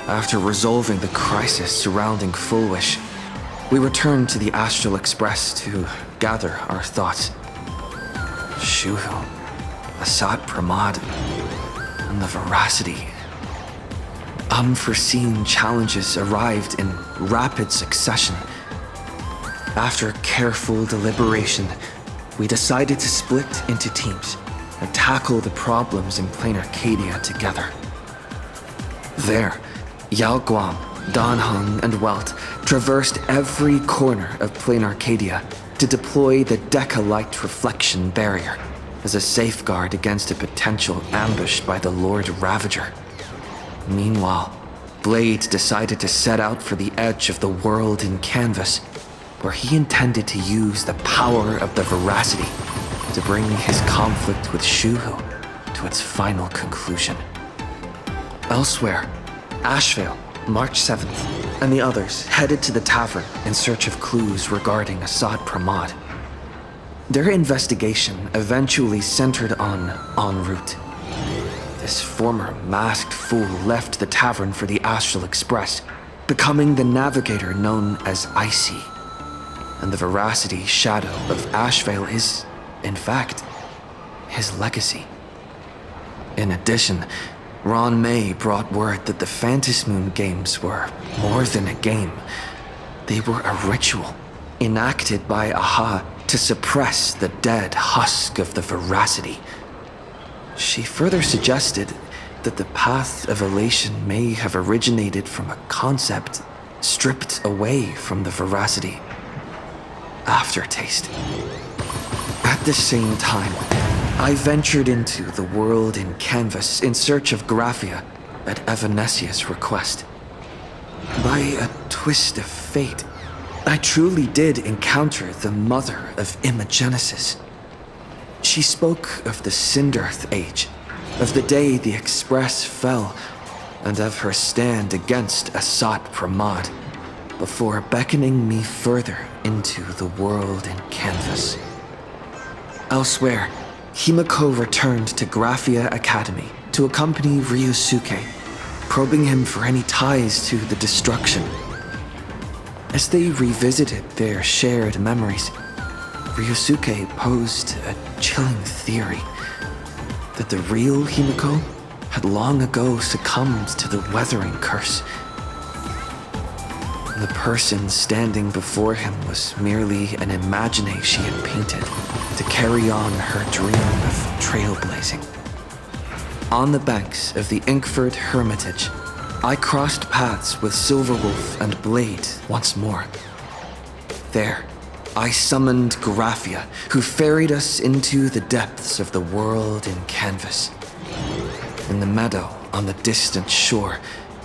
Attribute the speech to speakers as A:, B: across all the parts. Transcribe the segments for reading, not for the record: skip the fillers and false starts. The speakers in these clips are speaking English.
A: After resolving the crisis surrounding Fulwish, we returned to the Astral Express to gather our thoughts. Shuhu, Asat Pramad, and the Veracity. Unforeseen challenges arrived in rapid succession. After careful deliberation, we decided to split into teams and tackle the problems in Plain Arcadia together. There, Yao Guam, Danheng, and Welt traversed every corner of Plain Arcadia to deploy the Decalite Reflection Barrier as a safeguard against a potential ambush by the Lord Ravager. Meanwhile, Blade decided to set out for the edge of the world in canvas, where he intended to use the power of the Veracity to bring his conflict with Shuhu to its final conclusion. Elsewhere, Ashvale, March 7th, and the others headed to the tavern in search of clues regarding Asad Pramad. Their investigation eventually centered on En route. This former masked fool left the tavern for the Astral Express, becoming the navigator known as Icy. And the Veracity shadow of Ashvale is, in fact, his legacy. In addition, Ron May brought word that the Phantasmoon games were more than a game. They were a ritual, enacted by Aha to suppress the dead husk of the Veracity. She further suggested that the path of elation may have originated from a concept stripped away from the Veracity. Aftertaste. At the same time, I ventured into the world in canvas in search of Graphia at Evanesia's request. By a twist of fate, I truly did encounter the mother of Imogenesis. She spoke of the Sindarth Age, of the day the Express fell, and of her stand against Asat Pramad, before beckoning me further into the world in canvas. Elsewhere, Himiko returned to Graphia Academy to accompany Ryusuke, probing him for any ties to the destruction. As they revisited their shared memories, Ryusuke posed a chilling theory that the real Himiko had long ago succumbed to the weathering curse. The person standing before him was merely an imagination she had painted to carry on her dream of trailblazing. On the banks of the Inkford Hermitage, I crossed paths with Silverwolf and Blade once more. There, I summoned Graphia, who ferried us into the depths of the world in canvas. In the meadow on the distant shore,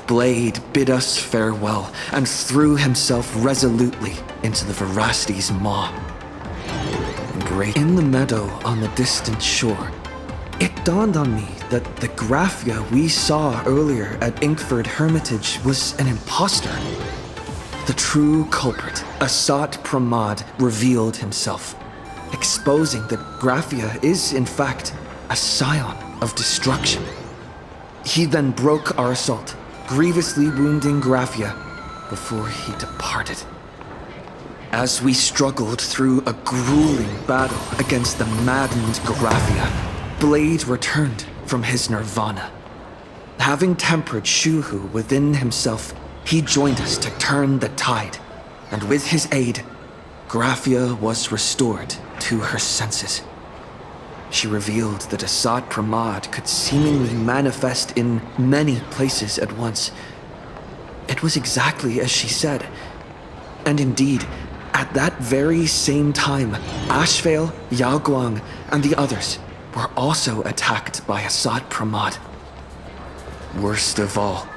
A: Blade bid us farewell and threw himself resolutely into the Veracity's maw. In the meadow on the distant shore, it dawned on me that the Graphia we saw earlier at Inkford Hermitage was an imposter. The true culprit, Asat Pramad, revealed himself, exposing that Graphia is, in fact, a scion of destruction. He then broke our assault, grievously wounding Graphia before he departed. As we struggled through a grueling battle against the maddened Graphia, Blade returned from his nirvana. Having tempered Shuhu within himself, he joined us to turn the tide, and with his aid, Graphia was restored to her senses. She revealed that Asad Pramad could seemingly manifest in many places at once. It was exactly as she said. And indeed, at that very same time, Ashvale, Yao Guang, and the others were also attacked by Asad Pramad. Worst of all,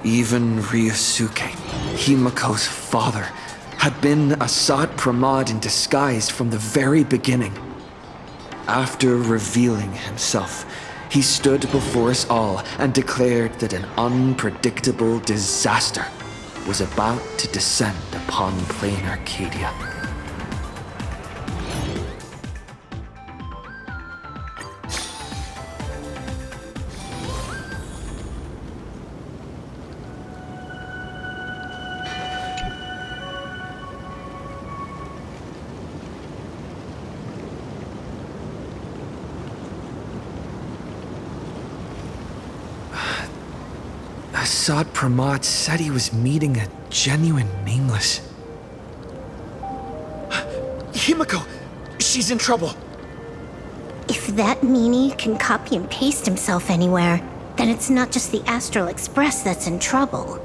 A: even Ryusuke, Himako's father, had been Asad Pramad in disguise from the very beginning. After revealing himself, he stood before us all and declared that an unpredictable disaster was about to descend upon plain Arcadia. Asad Pramad said he was meeting a genuine nameless. Himiko! She's in trouble!
B: If that meanie can copy and paste himself anywhere, then it's not just the Astral Express that's in trouble.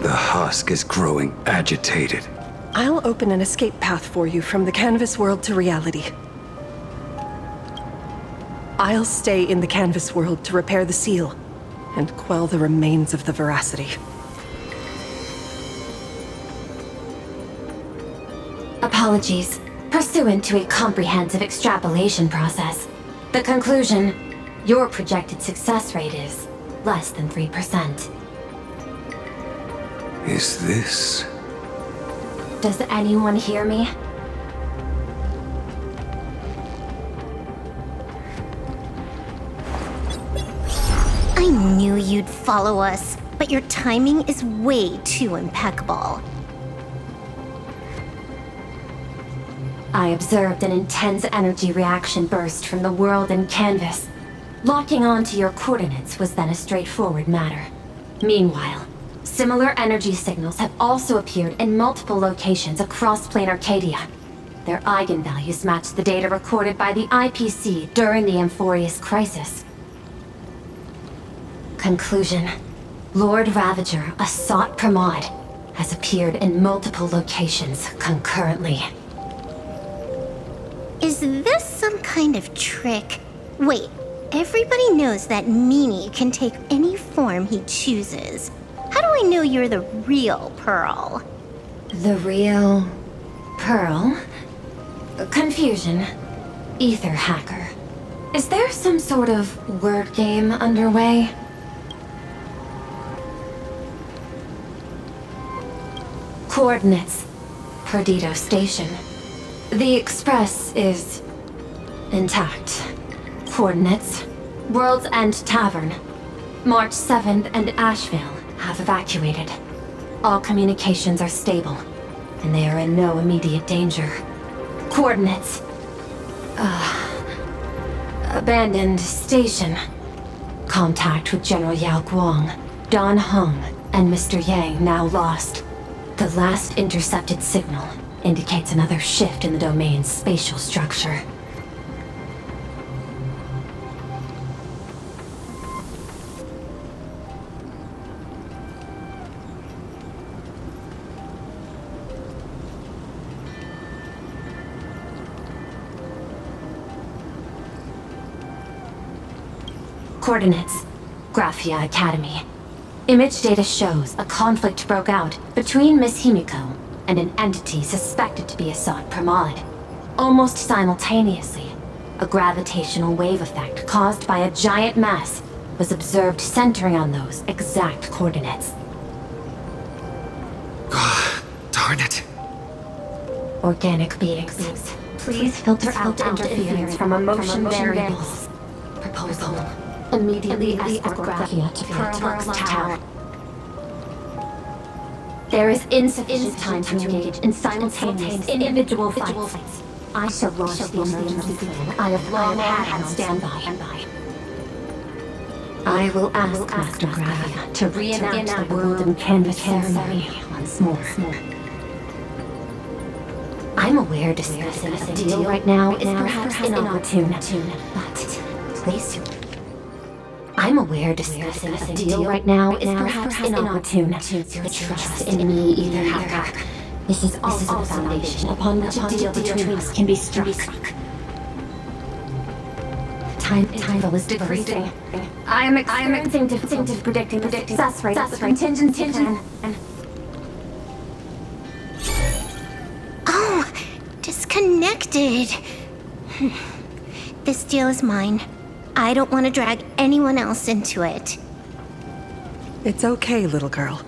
C: The husk is growing agitated.
D: I'll open an escape path for you from the canvas world to reality. I'll stay in the canvas world to repair the seal and quell the remains of the veracity.
E: Apologies. Pursuant to a comprehensive extrapolation process, the conclusion, your projected success rate is less than 3%.
C: Is this...
E: Does anyone hear me?
B: I knew you'd follow us, but your timing is way too impeccable.
E: I observed an intense energy reaction burst from the world in canvas. Locking onto your coordinates was then a straightforward matter. Meanwhile, similar energy signals have also appeared in multiple locations across Plane Arcadia. Their eigenvalues match the data recorded by the IPC during the Amphorius crisis. Conclusion. Lord Ravager, Asad Pramad, has appeared in multiple locations concurrently.
B: Is this some kind of trick? Wait, everybody knows that meanie can take any form he chooses. How do I know you're the real Pearl?
E: The real... Pearl? Confusion. Ether hacker. Is there some sort of word game underway? Coordinates. Perdido Station. The Express is... intact. Coordinates. World's End Tavern. March 7th and Asheville have evacuated. All communications are stable, and they are in no immediate danger. Coordinates. Abandoned station. Contact with General Yao Guang, Don Hung, and Mr. Yang now lost. The last intercepted signal indicates another shift in the domain's spatial structure. Coordinates. Graphia Academy. Image data shows a conflict broke out between Miss Himiko and an entity suspected to be Asad Pramad. Almost simultaneously, a gravitational wave effect caused by a giant mass was observed centering on those exact coordinates.
A: Darn it.
E: Organic beings, please filter out interference from emotion variables. Proposal. Immediately escort Graphia to Pearl's Tower. There is insufficient time to engage in simultaneous individual fights. I shall launch the emergency plan I have long had on standby. I will ask Master Gravia to reenact the world and canvas ceremony once more. I'm aware discussing a deal right now is perhaps inopportune, but please. I'm aware discussing a deal right now is perhaps inopportune. Your trust in me either, Hacker. This is also the foundation upon which a deal between us can be struck. Time was decreasing. I am experiencing difficulty predicting the success rate of the contingency plan.
B: Oh, disconnected. This deal is mine. I don't want to drag anyone else into it.
D: It's okay, little girl.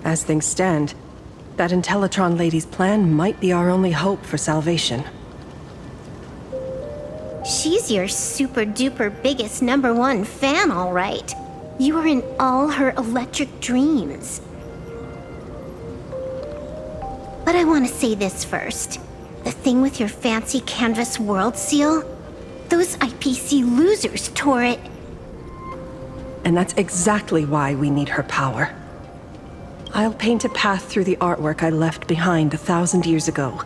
D: As things stand, that Intellitron lady's plan might be our only hope for salvation.
B: She's your super duper biggest #1 fan, all right. You are in all her electric dreams. But I want to say this first. The thing with your fancy canvas world seal? Those IPC losers tore it.
D: And that's exactly why we need her power. I'll paint a path through the artwork I left behind 1,000 years ago.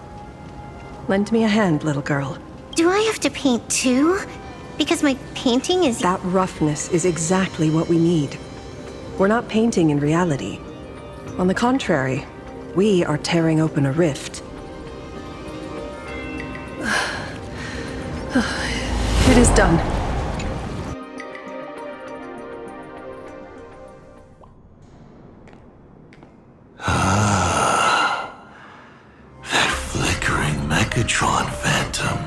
D: Lend me a hand, little girl.
B: Do I have to paint too? Because my painting is...
D: That roughness is exactly what we need. We're not painting in reality. On the contrary, we are tearing open a rift. It is done.
F: That flickering Megatron phantom.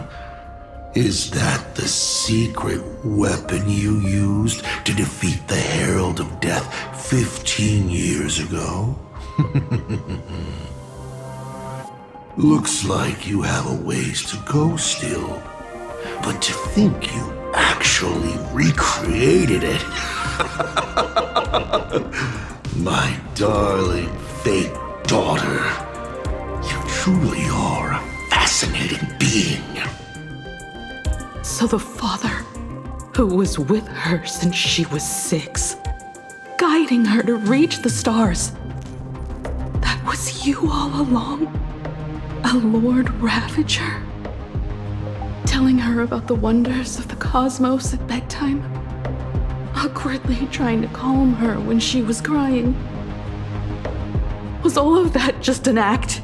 F: Is that the secret weapon you used to defeat the Herald of Death 15 years ago? Looks like you have a ways to go still. But to think you actually recreated it. My darling fake daughter. You truly are a fascinating being.
G: So the father, who was with her since she was 6, guiding her to reach the stars, that was you all along? A Lord Ravager? Telling her about the wonders of the cosmos at bedtime? Awkwardly trying to calm her when she was crying? Was all of that just an act?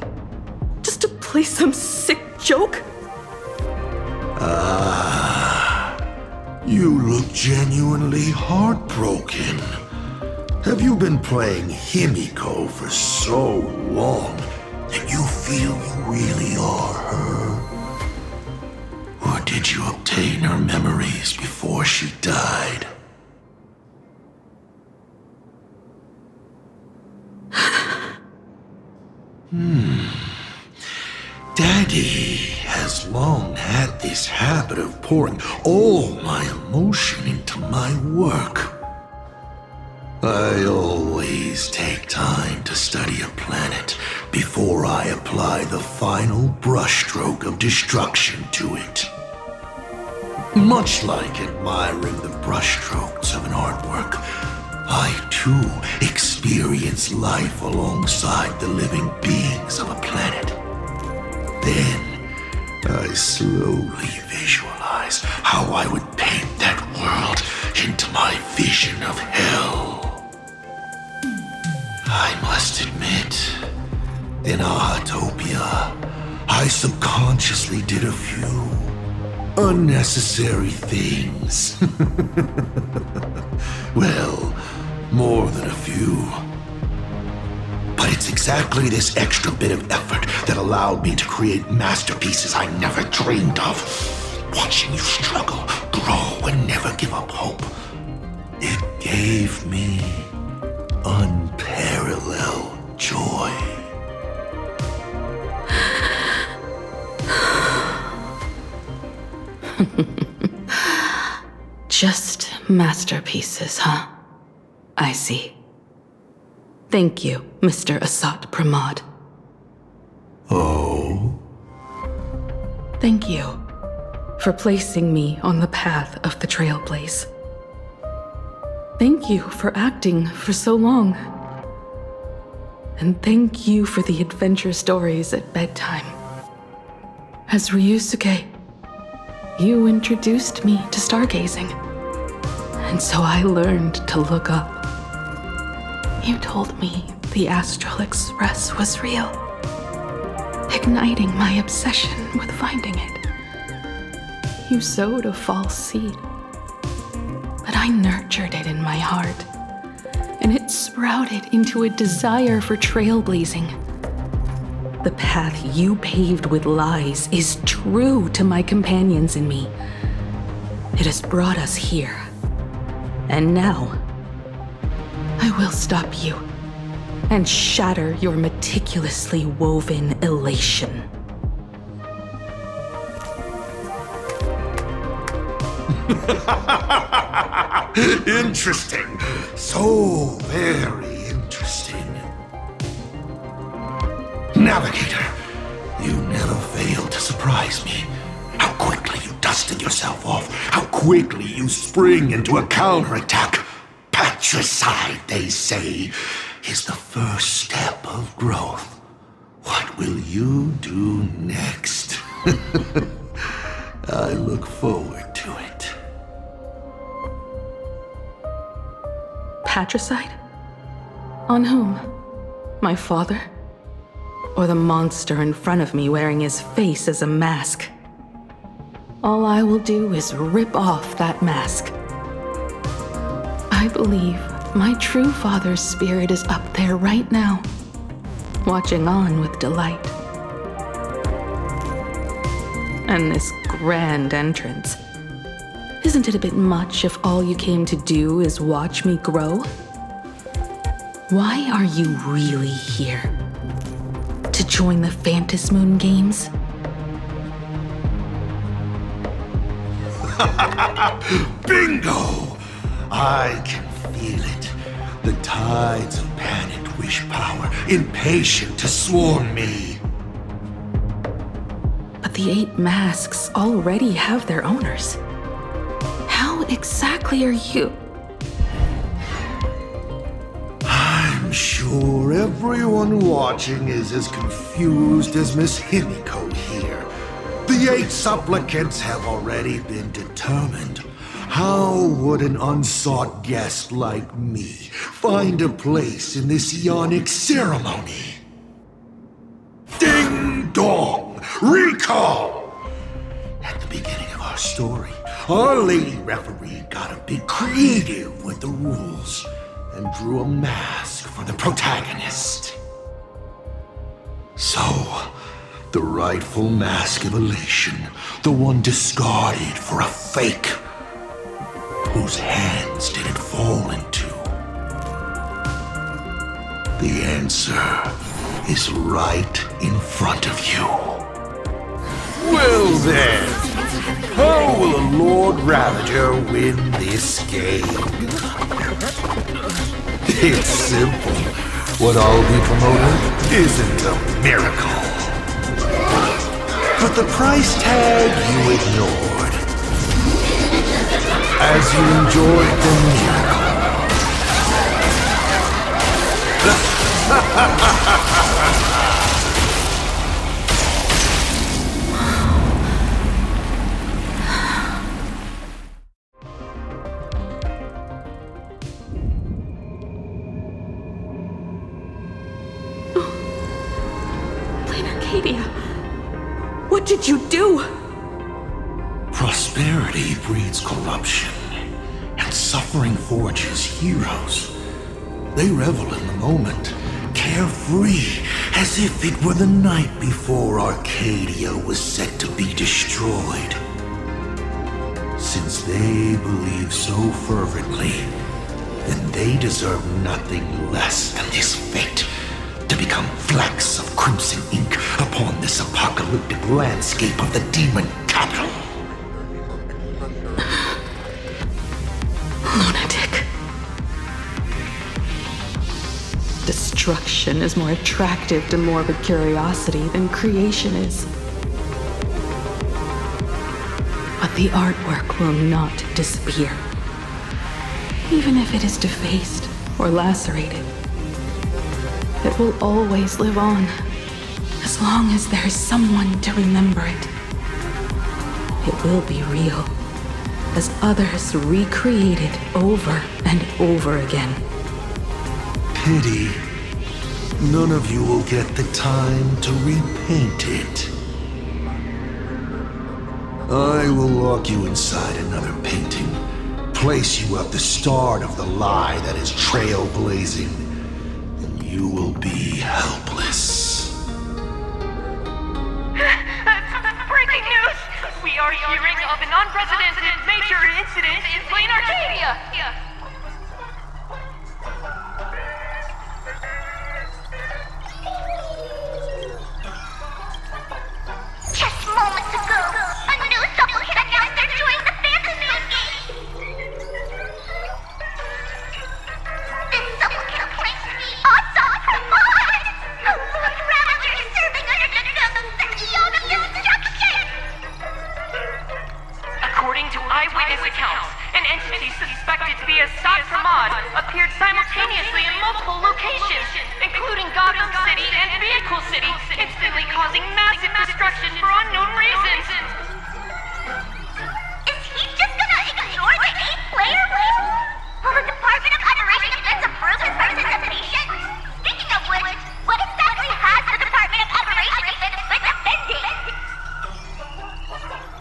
G: Just to play some sick joke?
F: You look genuinely heartbroken. Have you been playing Himiko for so long that you feel you really are her? Or did you obtain her memories before she died? Daddy has long had this habit of pouring all my emotion into my work. I always take time to study a planet before I apply the final brushstroke of destruction to it. Much like admiring the brushstrokes of an artwork, I too experience life alongside the living beings of a planet. Then, I slowly visualize how I would paint that world into my vision of hell. I must admit, in Ahatopia, I subconsciously did a few unnecessary things. Well, more than a few. But it's exactly this extra bit of effort that allowed me to create masterpieces I never dreamed of. Watching you struggle, grow, and never give up hope. It gave me unparalleled joy.
G: Just masterpieces, huh? I see. Thank you, Mr. Asat Pramod.
F: Oh?
G: Thank you for placing me on the path of the Trailblaze. Thank you for acting for so long. And thank you for the adventure stories at bedtime. As Ryusuke, you introduced me to stargazing. And so I learned to look up. You told me the Astral Express was real, igniting my obsession with finding it. You sowed a false seed, but I nurtured it in my heart, and it sprouted into a desire for trailblazing. The path you paved with lies is true to my companions and me. It has brought us here. And now, I will stop you and shatter your meticulously woven elation.
F: Interesting. So very interesting. Navigator, you never fail to surprise me. How quickly you dusted yourself off. How quickly you spring into a counterattack. Patricide, they say, is the first step of growth. What will you do next? I look forward to it.
G: Patricide? On whom? My father? Or the monster in front of me wearing his face as a mask? All I will do is rip off that mask. I believe my true father's spirit is up there right now, watching on with delight. And this grand entrance. Isn't it a bit much if all you came to do is watch me grow? Why are you really here? To join the Phantasmoon games?
F: Bingo! I can feel it. The tides of panicked wish power, impatient to swarm me.
G: But the 8 masks already have their owners. How exactly are you?
F: I'm sure everyone watching is as confused as Miss Himiko here. The 8 supplicants have already been determined. How would an unsought guest like me find a place in this yonic ceremony? Ding dong! Recall! At the beginning of our story, our lady referee got a bit creative with the rules and drew a mask for the protagonist. So, the rightful mask of elation, the one discarded for a fake, whose hands did it fall into? The answer is right in front of you. Well then, how will a Lord Ravager win this game? It's simple. What I'll be promoting isn't a miracle. But the price tag you ignored, as you enjoyed the miracle.
G: Arcadia, what did you do?
F: Prosperity breeds corruption, and suffering forges heroes. They revel in the moment, carefree, as if it were the night before Arcadia was set to be destroyed. Since they believe so fervently, then they deserve nothing less than this fate, to become flecks of crimson ink upon this apocalyptic landscape of the demon capital.
G: Lunatic. Destruction is more attractive to morbid curiosity than creation is. But the artwork will not disappear. even if it is defaced or lacerated. It will always live on, as long as there is someone to remember it. It will be real, as others recreate it over and over again.
F: Pity. None of you will get the time to repaint it. I will lock you inside another painting, place you at the start of the lie that is trailblazing, and you will be helpless.
H: Breaking news! We are hearing of an unprecedented major incident in Plain Arcadia!
B: Just moments ago, a new supplicant announced they're joining the Phantom Game. This supplicant claims to be Asrock Steel, a lord ravager serving under the nose of the Eon of Destruction.
H: According to eyewitness accounts, an entity suspected to be a Asrock appeared simultaneously in multiple locations, including Gotham City and Deepcool City, instantly causing massive destruction for unknown reasons.
B: Is he just gonna ignore the 8-player list? Will the Department of Adoration defense approve his participation? Speaking of which, what exactly has the Department of Adoration been defending?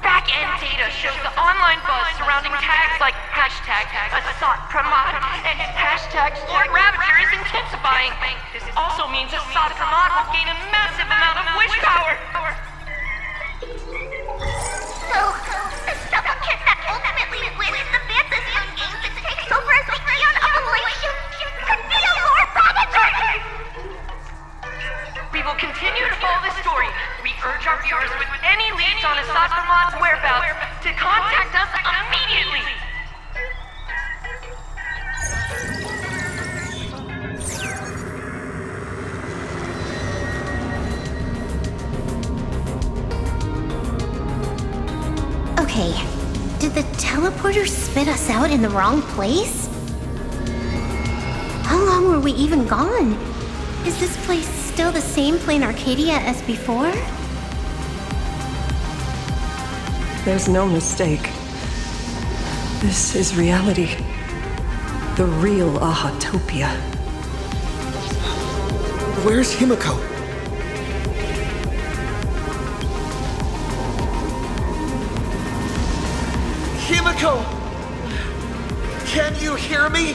H: Back-end data shows the online buzz surrounding tags like hashtag Asrock Pramod and hashtag Lord Ravager is intensifying. This also means Asrock Pramod will gain a massive amount of wish power.
B: So, the supplicant that ultimately wins the Phantasm Games and takes over as the Eon of Elation could be a Lord Ravager!
H: We will continue to follow this story. We urge our viewers with any leads on Asrock Pramad's whereabouts to contact us immediately.
B: Okay, did the teleporter spit us out in the wrong place? How long were we even gone? Is this place still the same Plain Arcadia as before?
D: There's no mistake. This is reality. The real Ahatopia.
A: Where's Himiko? Himiko! Can you hear me?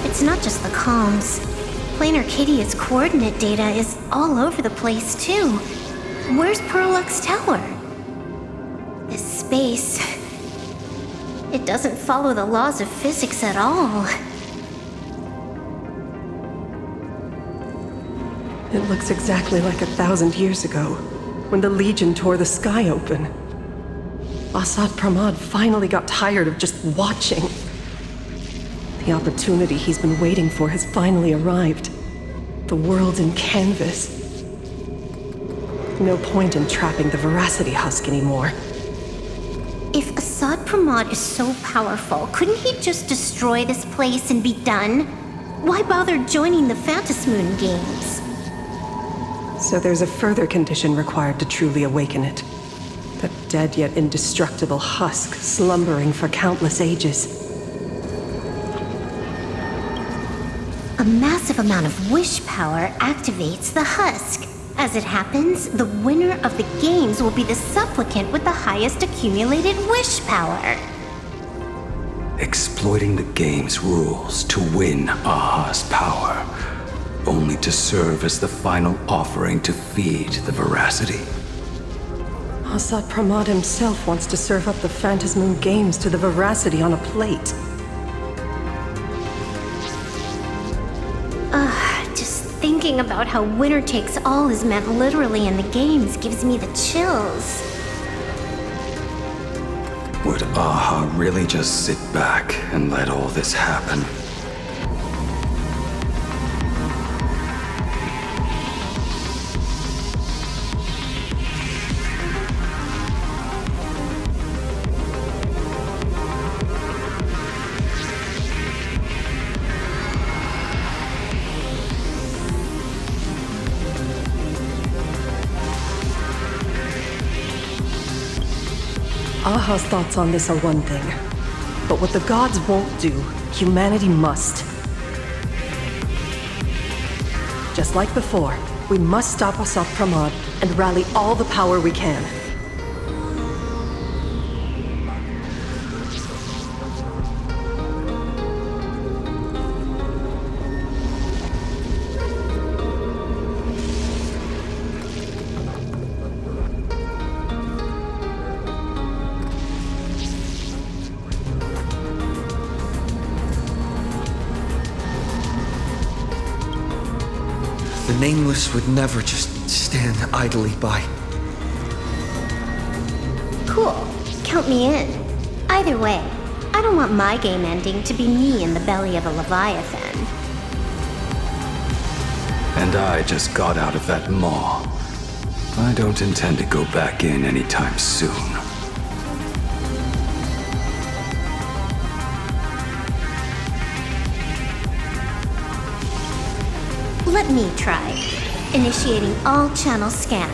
B: It's not just the comms. Plain Arcadia's coordinate data is all over the place, too. Where's Perlux Tower? This space... it doesn't follow the laws of physics at all.
D: It looks exactly like 1,000 years ago, when the Legion tore the sky open. Asrock Pramod finally got tired of just watching. The opportunity he's been waiting for has finally arrived. The world in canvas. No point in trapping the Veracity Husk anymore.
B: If Asrock Pramod is so powerful, couldn't he just destroy this place and be done? Why bother joining the Phantasmoon Games?
D: So there's a further condition required to truly awaken it. That dead yet indestructible husk slumbering for countless ages.
B: A massive amount of wish power activates the husk. As it happens, the winner of the games will be the supplicant with the highest accumulated wish power.
C: Exploiting the game's rules to win Aha's power, only to serve as the final offering to feed the Veracity.
D: Asrock Pramod himself wants to serve up the Phantasmoon Games to the Veracity on a plate.
B: Just thinking about how winner takes all is meant literally in the games gives me the chills.
C: Would Aha really just sit back and let all this happen?
D: Aha's thoughts on this are one thing. But what the gods won't do, humanity must. Just like before, we must stop Asrock Pramod and rally all the power we can.
A: The Nameless would never just stand idly by.
B: Cool. Count me in. Either way, I don't want my game ending to be me in the belly of a Leviathan.
C: And I just got out of that maw. I don't intend to go back in anytime soon.
B: Let me try. Initiating all channel scan.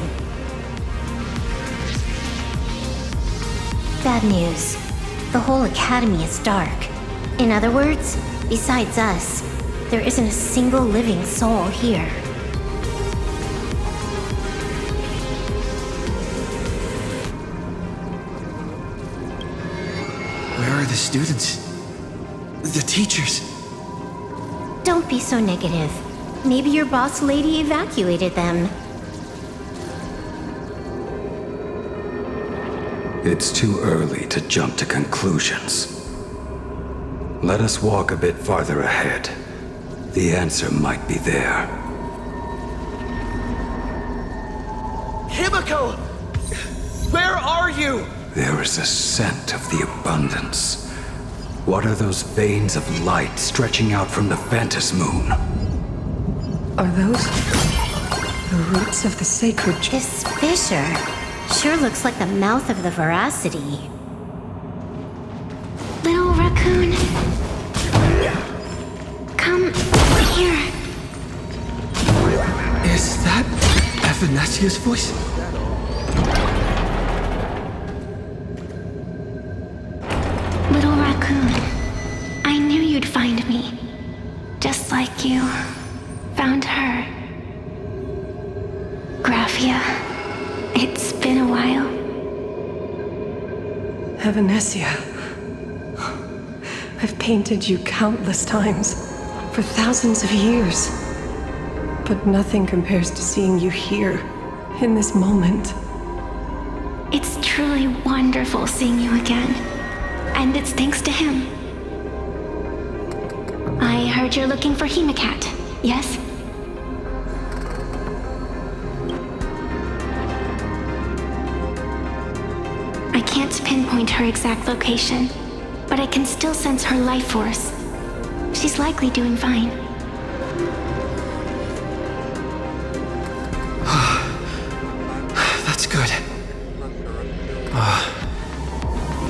B: Bad news. The whole academy is dark. In other words, besides us, there isn't a single living soul here.
A: Where are the students? The teachers?
B: Don't be so negative. Maybe your boss lady evacuated them.
C: It's too early to jump to conclusions. Let us walk a bit farther ahead. The answer might be there.
A: Himiko! Where are you?
C: There is a scent of the abundance. What are those veins of light stretching out from the Phantom Moon?
D: Are those the roots of the sacred tree?
B: This fissure sure looks like the mouth of the Veracity. Little raccoon. Come here.
A: Is that Evanesia's voice?
B: Little raccoon. I knew you'd find me. Just like you found her. Graphia. It's been a while.
D: Evanesia. I've painted you countless times, for thousands of years. But nothing compares to seeing you here, in this moment.
B: It's truly wonderful seeing you again. And it's thanks to him. I heard you're looking for Hemacat, yes? I can't pinpoint her exact location, but I can still sense her life force. She's likely doing fine.
A: That's good.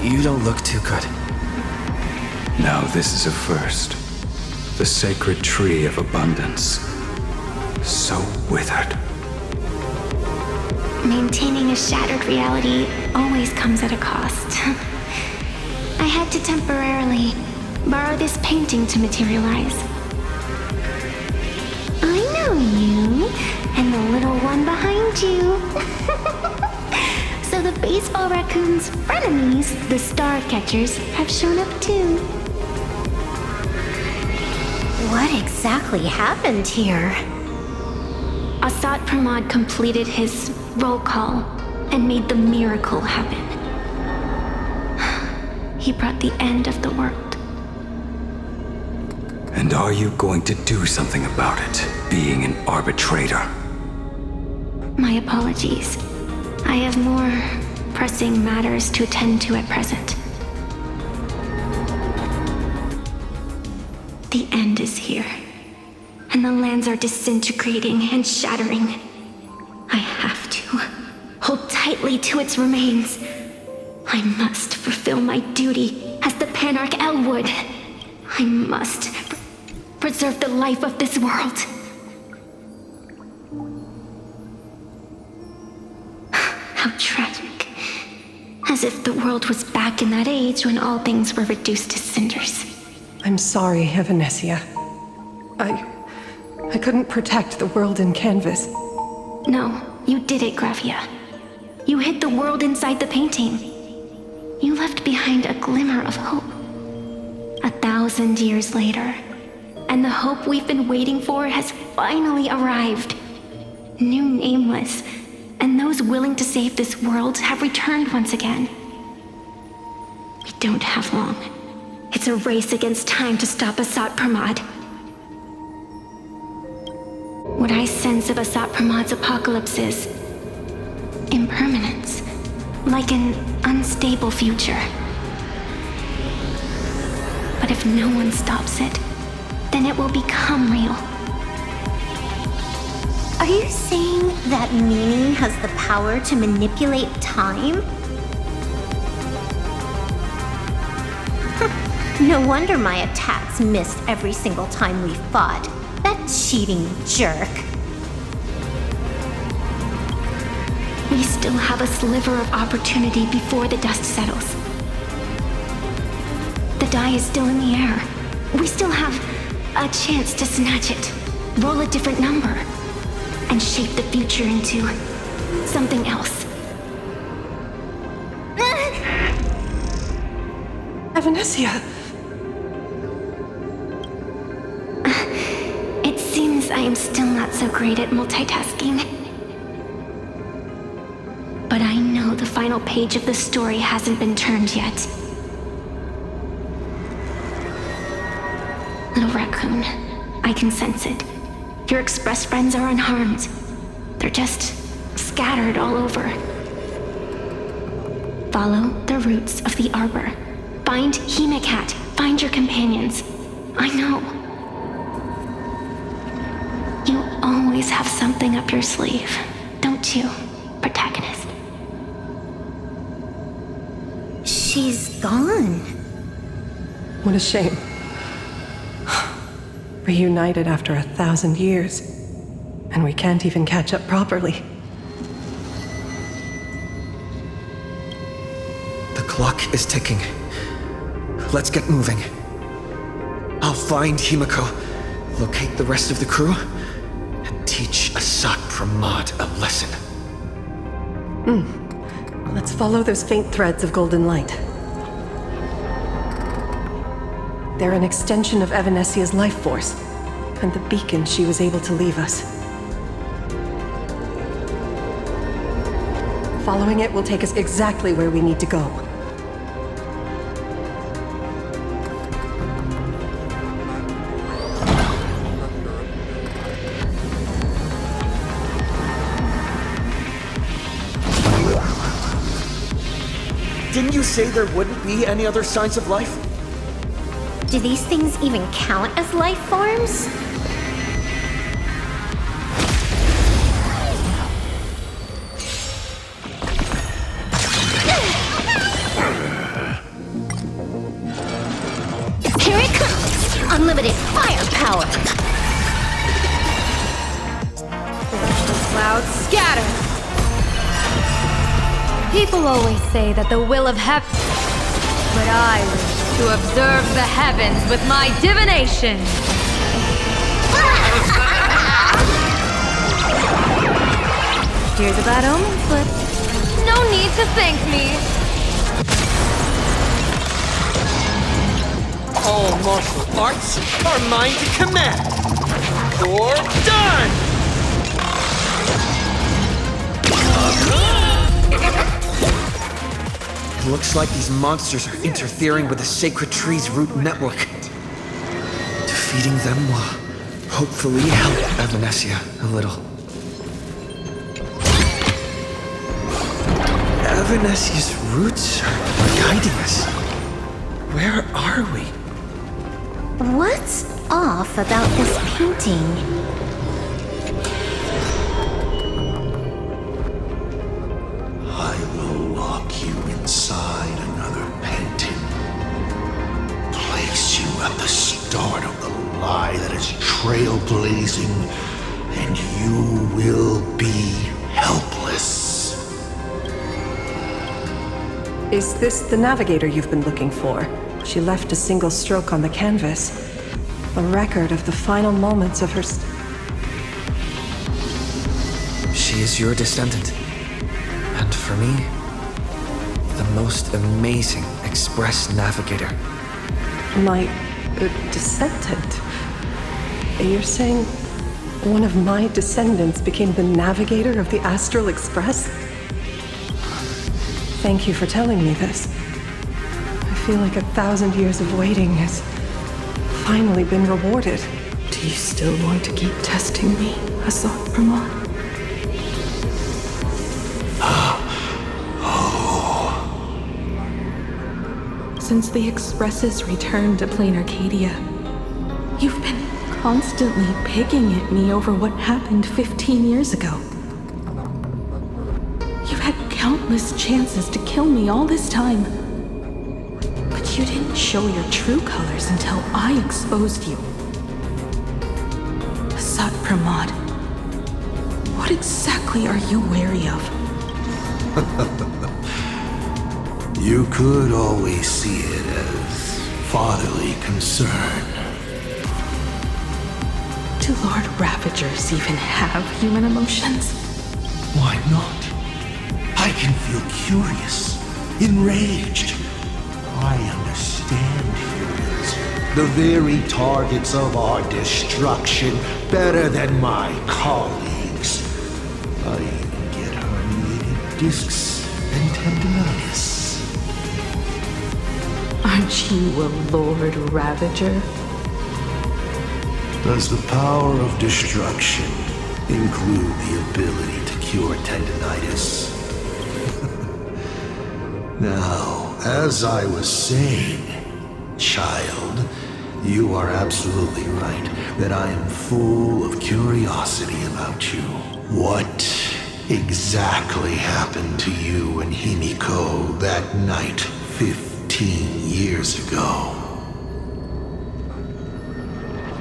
A: You don't look too good.
C: Now this is a first. The sacred tree of abundance. So withered.
B: Maintaining a shattered reality always comes at a cost. I had to temporarily borrow this painting to materialize. I know you, and the little one behind you. So the baseball raccoon's frenemies, the star catchers, have shown up too. What exactly happened here? Asrock Pramod completed his roll call and made the miracle happen. He brought the end of the world.
C: And are you going to do something about it, being an arbitrator?
B: My apologies. I have more pressing matters to attend to at present. The end is here, and the lands are disintegrating and shattering. I have to hold tightly to its remains. I must fulfill my duty as the Panarch Elwood. I must preserve the life of this world. How tragic As if the world was back in that age when all things were reduced to cinders.
D: I'm sorry, Evanesia. I couldn't protect the world in canvas.
B: No, you did it, Gravia. You hid the world inside the painting. You left behind a glimmer of hope. 1,000 years later, and the hope we've been waiting for has finally arrived. New Nameless, and those willing to save this world have returned once again. We don't have long. It's a race against time to stop Asat Pramod. What I sense of Asat Pramod's apocalypse is impermanence, like an unstable future. But if no one stops it, then it will become real.
I: Are you saying that meaning has the power to manipulate time? No wonder my attacks missed every single time we fought. That cheating jerk.
B: We still have a sliver of opportunity before the dust settles. The die is still in the air. We still have a chance to snatch it, roll a different number, and shape the future into something else.
D: Evanesia!
B: It seems I am still not so great at multitasking. But I know the final page of the story hasn't been turned yet. Little raccoon, I can sense it. Your express friends are unharmed. They're just scattered all over. Follow the roots of the arbor. Find Hemacat. Find your companions. I know. You always have something up your sleeve, don't you, protagonist?
I: She's gone.
D: What a shame. Reunited after 1,000 years, and we can't even catch up properly.
A: The clock is ticking. Let's get moving. I'll find Himiko, locate the rest of the crew, and teach Asat Pramod a lesson.
D: Let's follow those faint threads of golden light. They're an extension of Evanesia's life force, and the beacon she was able to leave us. Following it will take us exactly where we need to go.
A: Didn't you say there wouldn't be any other signs of life?
I: Do these things even count as life forms? Here it comes! Unlimited firepower!
J: The clouds scatter! People always say that the will of heaven... But I wish to observe the heavens with my divination! Here's a bad omen slip. No need to thank me!
A: All martial arts are mine to command. You're done! It looks like these monsters are interfering with the sacred tree's root network. Defeating them will hopefully help Evanesia a little. Evanesia's roots are guiding us. Where are we?
I: What's off about this painting?
F: I will lock you inside another painting. Place you at the start of the lie that is trailblazing, and you will be helpless.
D: Is this the navigator you've been looking for? She left a single stroke on the canvas. A record of the final moments of her
A: She is your descendant. And for me, the most amazing Express navigator.
D: My descendant? You're saying one of my descendants became the navigator of the Astral Express? Thank you for telling me this. I feel like 1,000 years of waiting has finally been rewarded.
G: Do you still want to keep testing me, Asrock Pramod? Since the Expresses returned to Plain Arcadia, you've been constantly picking at me over what happened 15 years ago. You've had countless chances to kill me all this time, but you didn't show your true colors until I exposed you. Psu Pramod, what exactly are you wary of?
F: You could always see it as fatherly concern.
G: Do Lord Ravagers even have human emotions?
F: Why not? I can feel curious, enraged. I understand humans, the very targets of our destruction, better than my colleagues. I even get herniated discs and tendinitis.
G: Aren't you a Lord Ravager?
F: Does the power of destruction include the ability to cure tendinitis? Now, as I was saying, child, you are absolutely right that I am full of curiosity about you. What exactly happened to you and Himiko that night 15 years ago?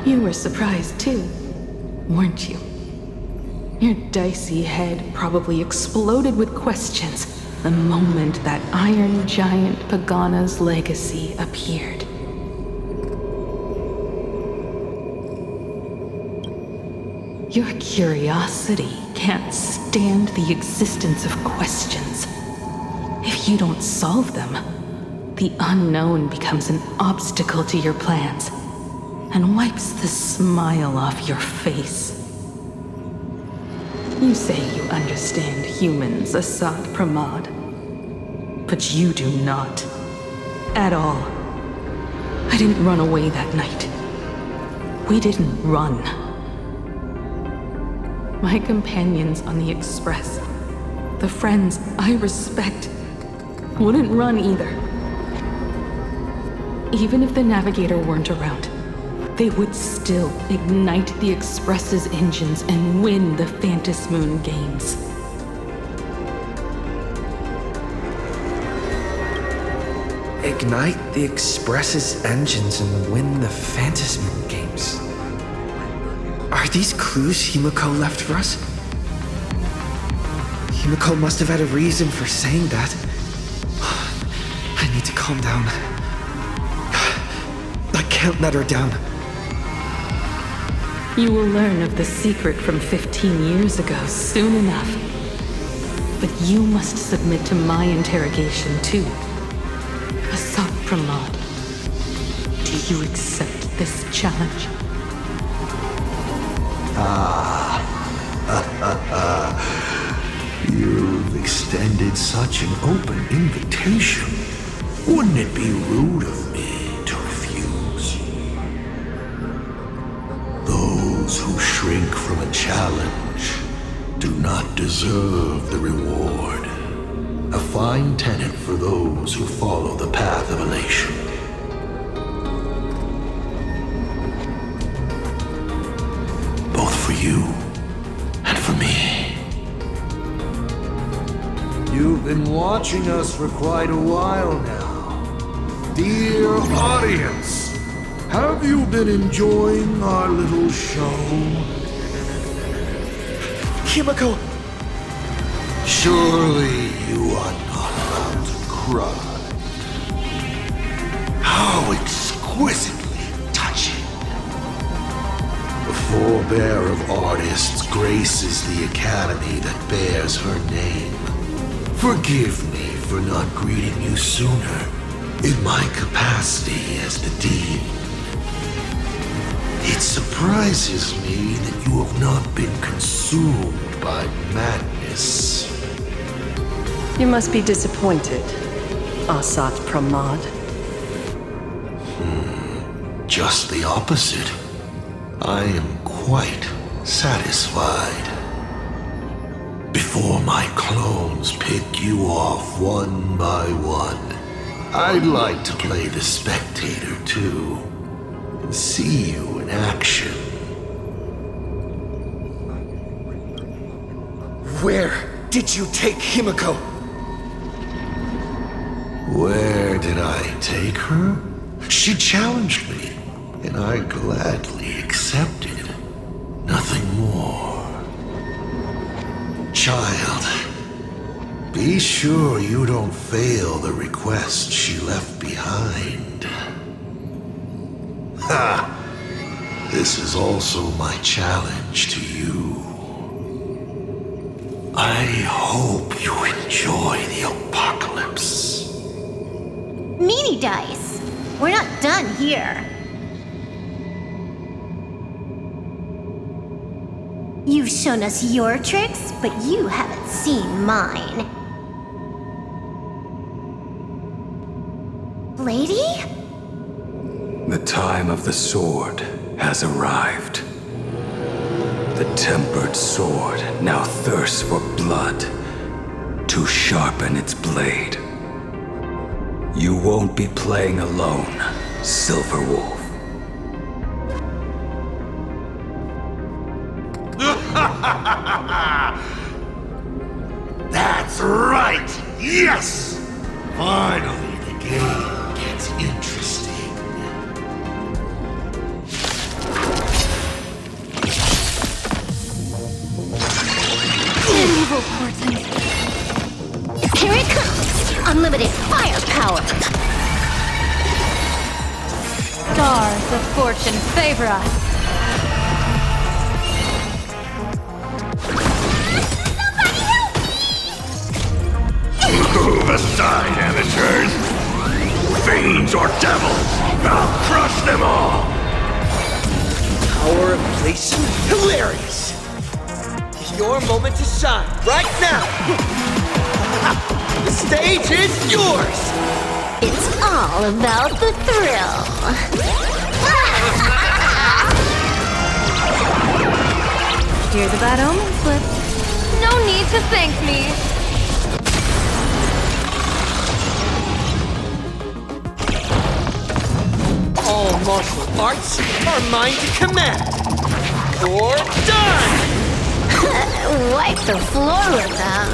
G: You were surprised too, weren't you? Your dicey head probably exploded with questions the moment that Iron Giant Pagana's legacy appeared. Your curiosity can't stand the existence of questions. If you don't solve them, the unknown becomes an obstacle to your plans and wipes the smile off your face. You say you understand humans, Asrock Pramod, but you do not. At all. I didn't run away that night. We didn't run. My companions on the Express, the friends I respect, wouldn't run either. Even if the Navigator weren't around, they would still ignite the Express's engines and win the Phantasmoon games.
A: Ignite the Express's engines and win the Phantasmoon games. Are these clues Himiko left for us? Himiko must have had a reason for saying that. I need to calm down. I can't let her down.
G: You will learn of the secret from 15 years ago soon enough. But you must submit to my interrogation too. Asrock Pramod, do you accept this challenge?
F: You've extended such an open invitation. Wouldn't it be rude of me to refuse? Those who shrink from a challenge do not deserve the reward. A fine tenet for those who follow the path of elation. Both for you and for me. You've been watching us for quite a while now. Dear audience, have you been enjoying our little show?
A: Himiko!
F: Surely you are not about to pride. How exquisitely touching. The forebear of artists graces the academy that bears her name. Forgive me for not greeting you sooner in my capacity as the Dean. It surprises me that you have not been consumed by madness.
D: You must be disappointed, Asat Pramad.
F: Just the opposite. I am quite satisfied. Before my clones pick you off one by one, I'd like to play the spectator too, and see you in action.
A: Where did you take Himiko?
F: Where did I take her? She challenged me, and I gladly accepted. Nothing more. Child, be sure you don't fail the request she left behind. Ha! This is also my challenge to you. I hope you enjoy the apocalypse.
B: Meanie dice! We're not done here. You've shown us your tricks, but you haven't seen mine. Lady?
C: The time of the sword has arrived. The tempered sword now thirsts for blood to sharpen its blade. You won't be playing alone, Silver Wolf.
F: That's right! Yes! Finally, the game gets interesting.
B: Evil portent. Here it comes! Unlimited firepower!
J: Stars of fortune favor us.
F: Move aside, amateurs! Fiends or devils! I'll crush them all!
A: Power of place? Hilarious! Your moment to shine, right now! The stage is yours!
B: It's all about the thrill.
J: Here's a bad omen slip. No need to thank me.
A: All martial arts are mine to command! Or die!
B: Wipe the floor with them.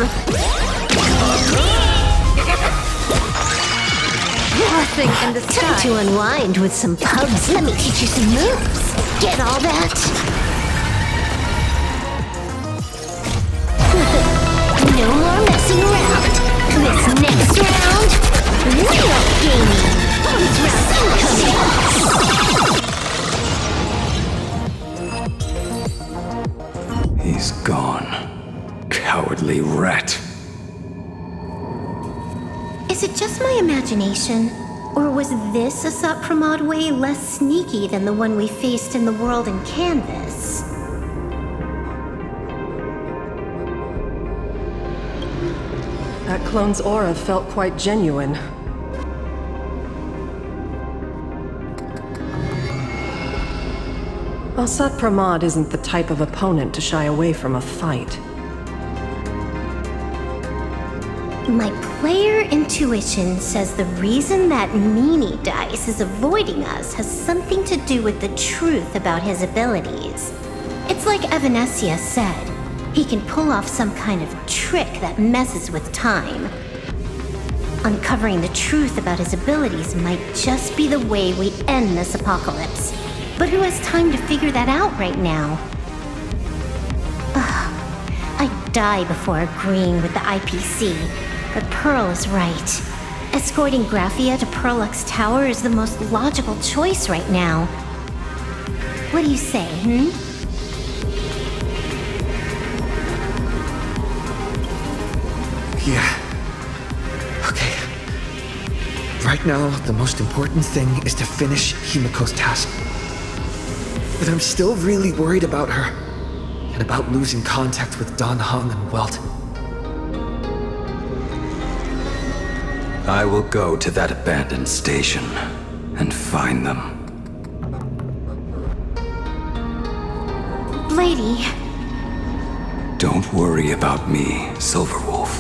J: Blessing in
B: Time
J: disguise.
B: to unwind with some pubs. Let me teach you some moves. Get all that? No more messing around. This next round, real gaming. Bonus round incoming.
C: He's gone. Cowardly rat.
B: Is it just my imagination? Or was this a Sapramod way less sneaky than the one we faced in the world in Canvas?
D: That clone's aura felt quite genuine. Asat Pramad isn't the type of opponent to shy away from a fight.
B: My player intuition says the reason that Meanie Dice is avoiding us has something to do with the truth about his abilities. It's like Evanescia said, he can pull off some kind of trick that messes with time. Uncovering the truth about his abilities might just be the way we end this apocalypse. But who has time to figure that out right now? I'd die before agreeing with the IPC, but Pearl is right. Escorting Graphia to Perlux Tower is the most logical choice right now. What do you say,
A: Yeah. Okay. Right now, the most important thing is to finish Himiko's task. But I'm still really worried about her, and about losing contact with Dan Heng and Welt.
C: I will go to that abandoned station and find them.
B: Lady.
C: Don't worry about me, Silverwolf.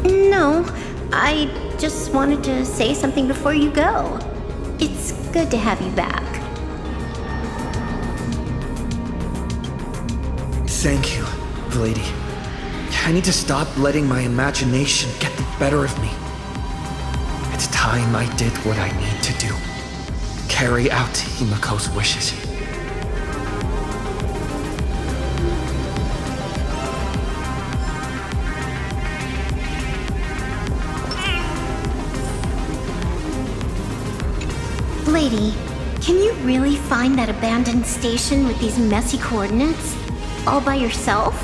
B: No, I just wanted to say something before you go. It's good to have you back.
A: Thank you, lady. I need to stop letting my imagination get the better of me. It's time I did what I need to do. Carry out Himiko's wishes.
B: Lady, can you really find that abandoned station with these messy coordinates? All by yourself?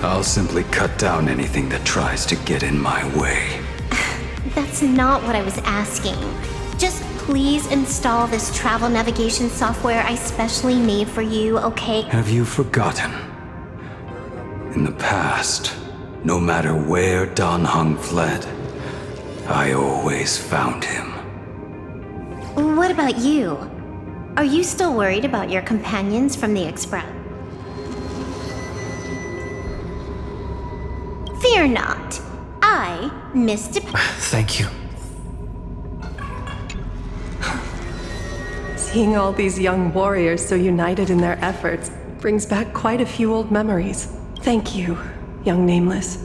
C: I'll simply cut down anything that tries to get in my way.
B: That's not what I was asking. Just please install this travel navigation software I specially made for you, okay?
C: Have you forgotten? In the past, no matter where Dan Heng fled, I always found him.
B: What about you? Are you still worried about your companions from the Express? Fear not. I, Mr.
A: Thank you.
D: Seeing all these young warriors so united in their efforts brings back quite a few old memories. Thank you, young Nameless.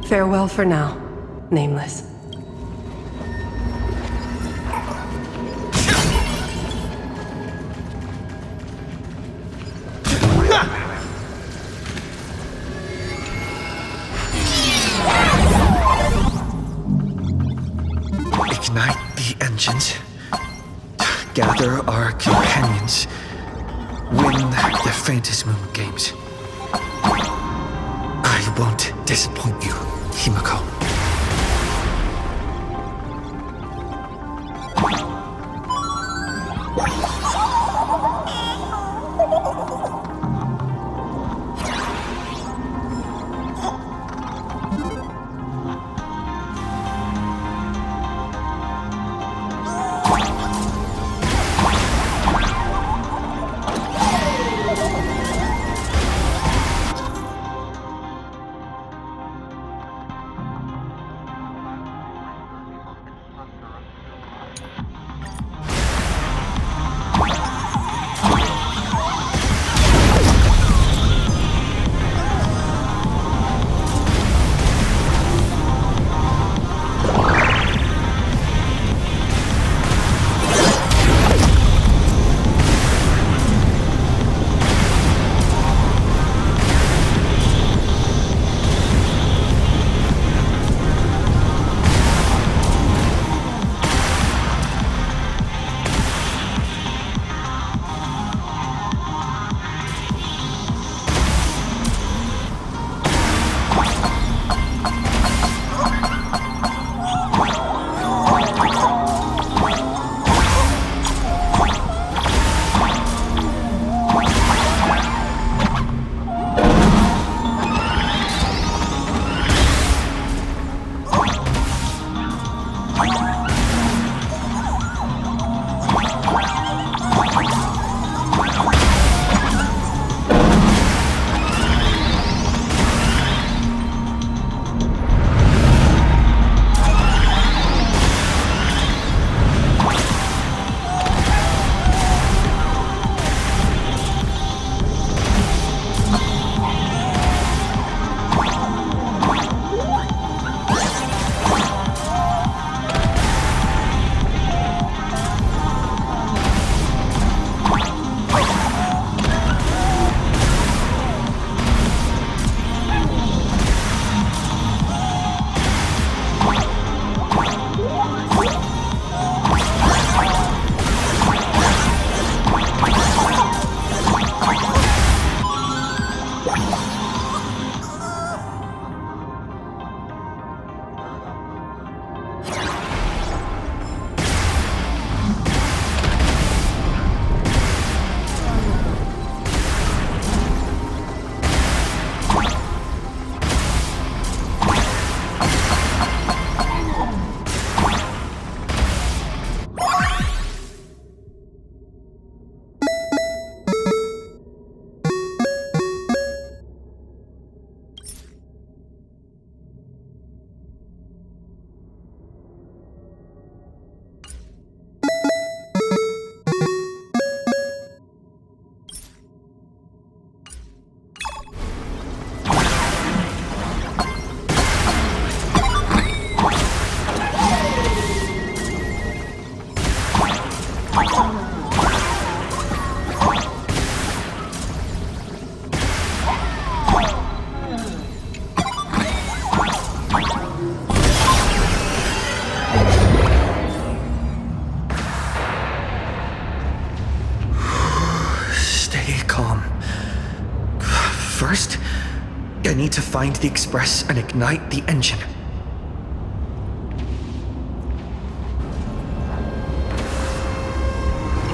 D: Farewell for now, Nameless.
A: Ignite the engines. Gather our companions. Win the Phantasmoon games. I won't disappoint you, Himiko. first, I need to find the express and ignite the engine.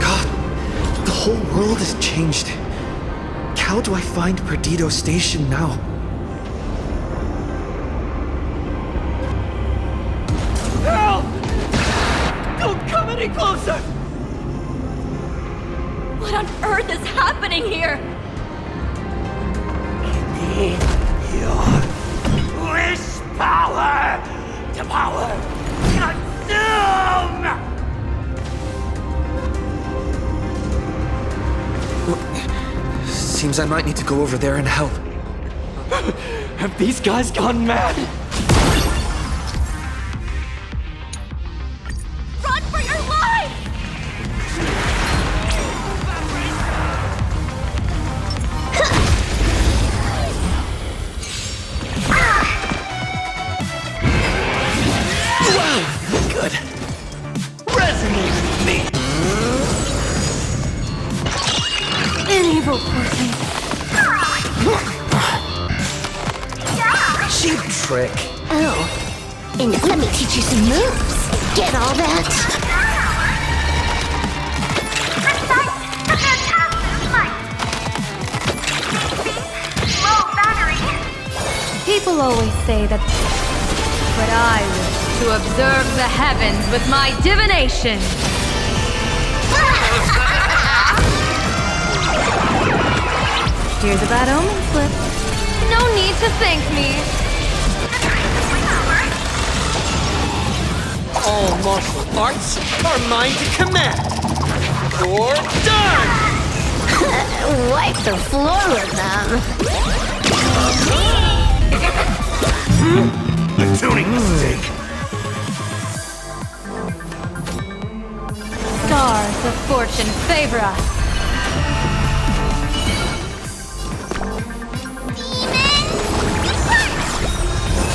A: God, the whole world has changed. How do I find Perdido Station now?
K: Help! Don't come any closer!
J: What on earth is happening here?
K: Your wish power to power consume!
A: Seems I might need to go over there and help.
K: Have these guys gone mad?
J: Run for your life!
K: Good. Resonate with me!
J: An evil portion.
A: Cheap trick.
B: Oh, and let me teach you some moves. Get all that?
J: People always say that, but I wish to observe the heavens with my divination. Here's a bad omen slip. No need to thank me.
K: All martial arts are mine to command. You're done!
B: Wipe the floor with them.
F: A tuning mistake.
J: Stars of fortune favor us.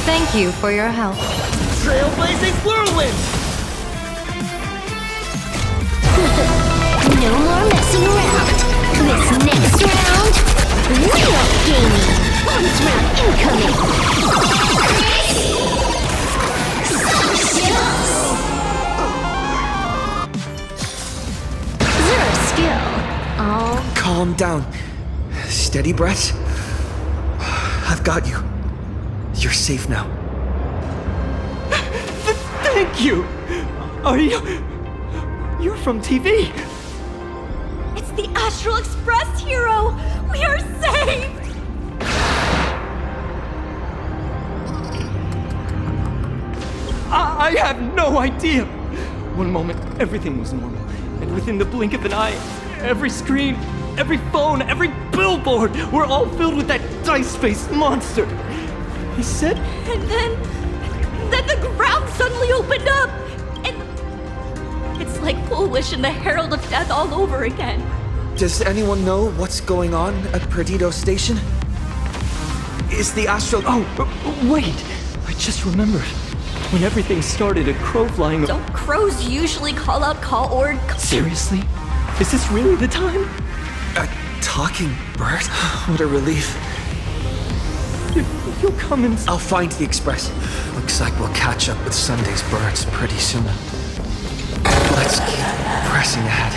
J: Thank you for your help.
K: Trailblazing whirlwind!
B: No more messing around. This next round, real gaming. Bonus round incoming. Zero skill. All
A: Calm down. Steady breath. I've got you. You're safe now.
K: Thank you! Are you... You're from TV.
J: It's the Astral Express, hero! We are saved!
K: I have no idea! One moment, everything was normal. And within the blink of an eye, every screen, every phone, every billboard were all filled with that dice-faced monster. He said...
J: And then the ground suddenly opened up! And it's like Polish and the Herald of Death all over again.
A: Does anyone know what's going on at Perdido Station? Is the Astral...
K: Oh, wait! I just remembered. When everything started, a crow flying...
J: Don't crows usually call out call or...
K: Seriously? Is this really the time?
A: A talking bird? What a relief.
K: You'll come and...
A: I'll find the express. Looks like we'll catch up with Sunday's birds pretty soon. Let's keep pressing ahead.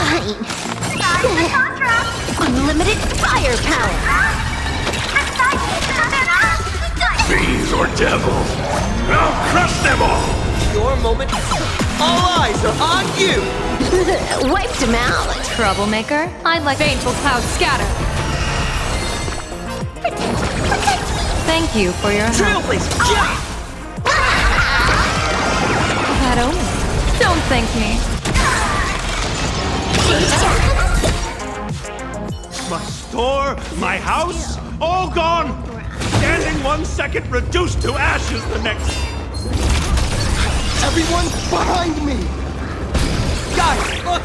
B: fine. Unlimited firepower.
F: Fiends or devils, I'll crush them all!
K: Your moment. All eyes are on you!
B: Wiped him out.
J: Troublemaker? I'd like baneful clouds scatter. Thank you for your help.
K: Trailblazer! Yeah!
J: Bad omen. Don't thank me.
F: My store, my house, all gone! Standing
K: 1 second reduced to ashes the next.
A: Everyone behind me!
K: Guys, look!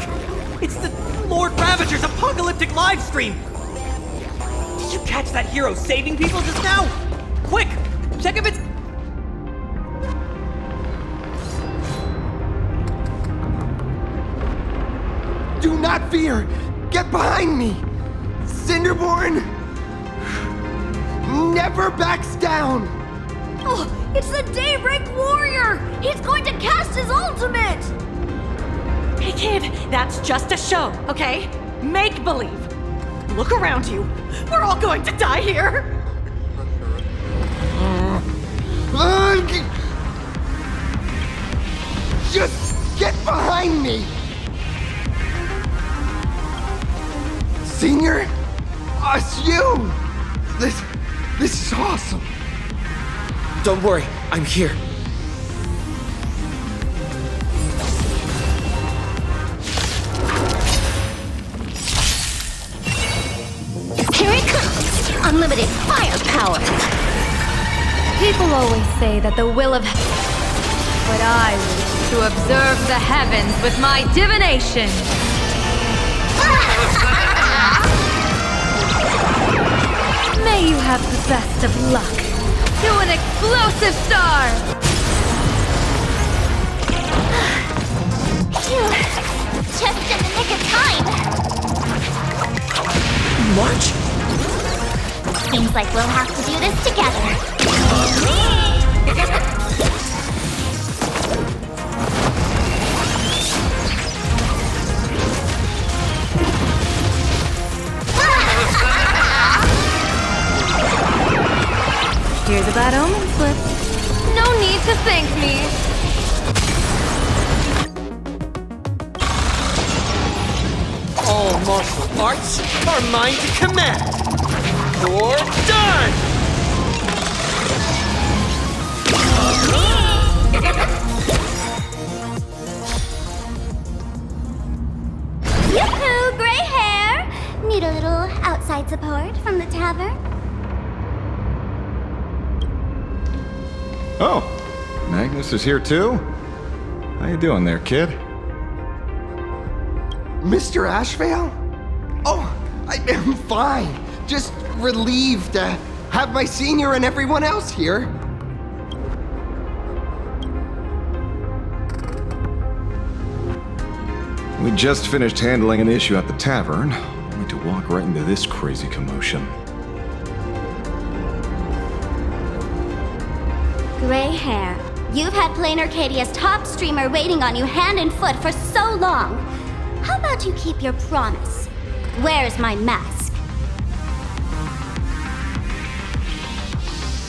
K: It's the Lord Ravager's apocalyptic live stream! Did you catch that hero saving people just now? Quick! Check if it's...
A: Do not fear! Get behind me! Cinderborn never backs down!
J: Oh, it's the Daybreak Warrior! He's going to cast his ultimate!
L: Hey kid, that's just a show, okay? Make believe. Look around you. We're all going to die here.
A: Just get behind me! Senior? It's you! This is awesome! Don't worry, I'm here.
B: Here it comes! Unlimited firepower!
M: People always say that the will of... But I wish to observe the heavens with my divination! May you have the best of luck! To an explosive star!
B: Phew! Just in the nick of time!
A: March?
B: Seems like we'll have to do this together.
M: Here's a bad omen slip. No need to thank me.
K: All martial arts are mine to command! You're done!
B: Yoo-hoo, gray hair! Need a little outside support from the tavern?
N: Oh, Magnus is here too? How you doing there, kid?
A: Mr. Ashvale? Oh, I am fine. Just relieved to have my senior and everyone else here.
N: We just finished handling an issue at the tavern, only to walk right into this crazy commotion.
B: Gray hair. You've had Plain Arcadia's top streamer waiting on you hand and foot for so long. How about you keep your promise? Where's my mask?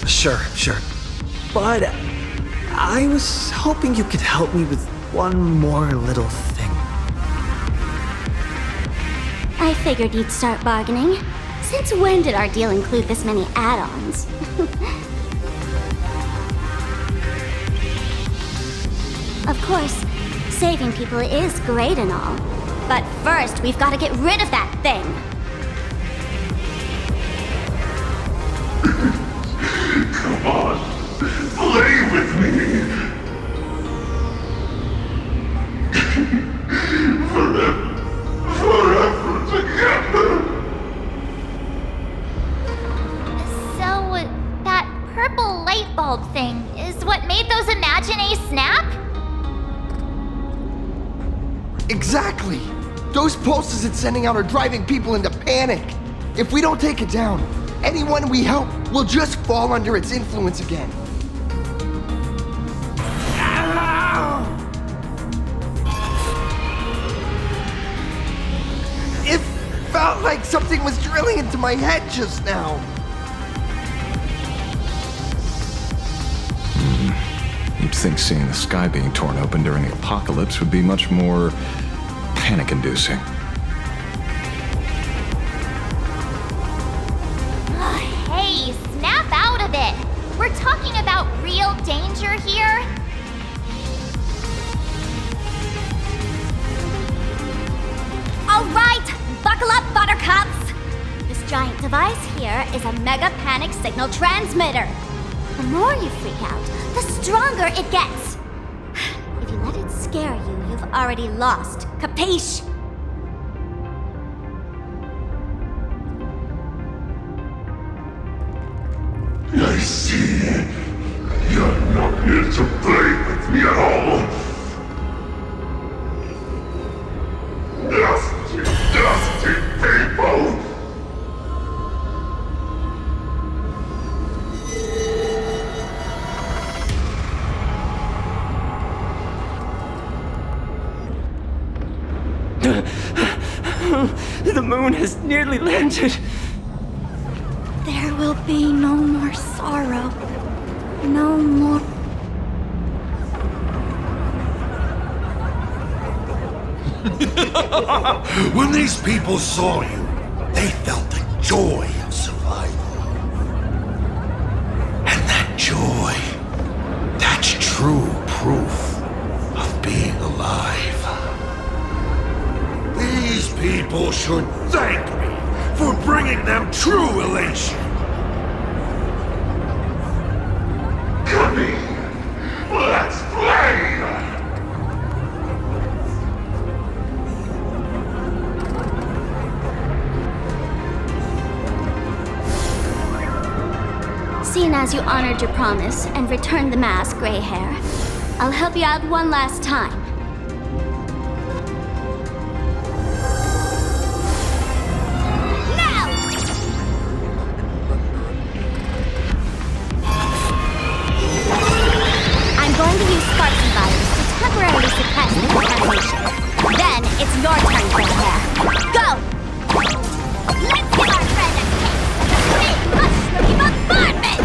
A: Sure. But I was hoping you could help me with one more little thing.
B: I figured you'd start bargaining. Since when did our deal include this many add-ons? Of course, saving people is great and all. But first, we've got to get rid of that thing.
F: Come on, play with me. Forever together.
B: So, that purple light bulb thing is what made those Imaginae snap?
A: Exactly! Those pulses it's sending out are driving people into panic. If we don't take it down, anyone we help will just fall under its influence again. It felt like something was drilling into my head just now.
N: You'd think seeing the sky being torn open during the apocalypse would be much more panic-inducing.
B: Hey, snap out of it! We're talking about real danger here. All right, buckle up, buttercups! This giant device here is a mega panic signal transmitter. The more you freak out, the stronger it gets. If you let it scare you, you've already lost. Capiche?
F: I see. You're not here to play with me at all. Dusty people!
K: The moon has nearly landed.
B: There will be no more sorrow. No more.
F: When these people saw you, they felt the joy of survival. And that joy, that's true proof of being alive. These people should thank me for bringing them true elation. Come in, let's play!
B: Seeing as you honored your promise and returned the mask, Gray Hair, I'll help you out one last time. Now! I'm going to use sparks and virus to temporarily suppress the contamination. Then it's your turn, Gray Hair. Go! Let's give our friend a taste of the big mushroom bombardment!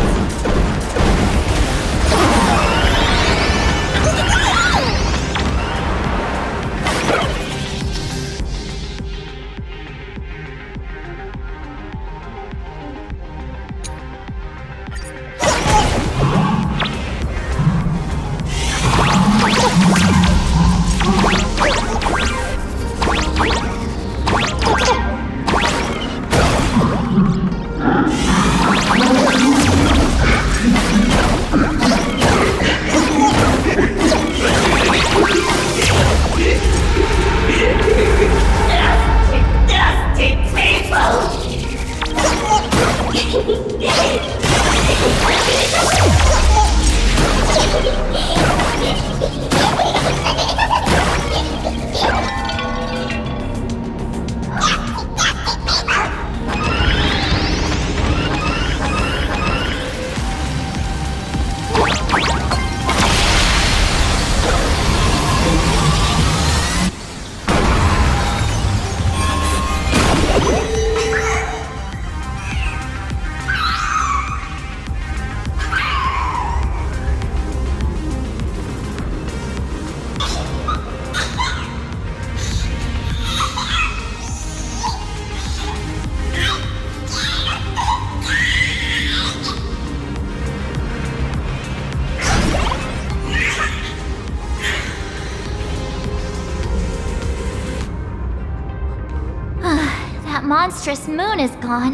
B: Monstrous moon is gone.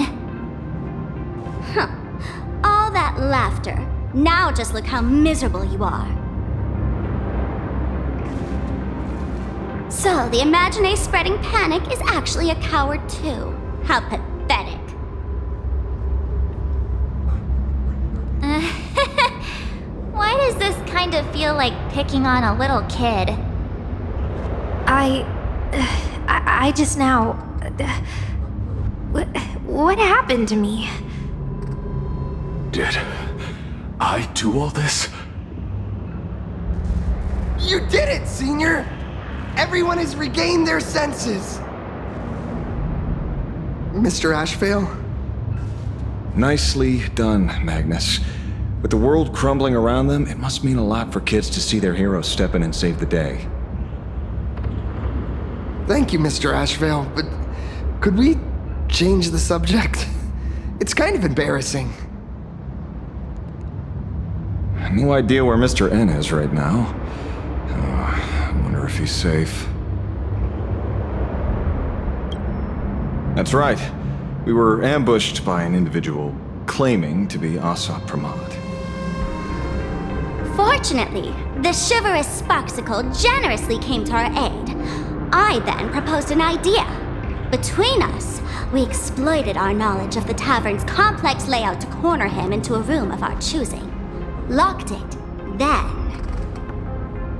B: Huh. All that laughter. Now just look how miserable you are. So, the Imagine spreading panic is actually a coward too. How pathetic. Why does this kind of feel like picking on a little kid?
M: I just now... What happened to me?
N: Did I do all this?
A: You did it, Senior! Everyone has regained their senses! Mr. Ashvale?
N: Nicely done, Magnus. With the world crumbling around them, it must mean a lot for kids to see their heroes step in and save the day.
A: Thank you, Mr. Ashvale, but could we change the subject? It's kind of embarrassing.
N: No idea where Mr. N is right now. I wonder if he's safe. That's right. We were ambushed by an individual claiming to be Asrock Steel.
O: Fortunately, the chivalrous Sparksicle generously came to our aid. I then proposed an idea. Between us, we exploited our knowledge of the tavern's complex layout to corner him into a room of our choosing. Locked it. Then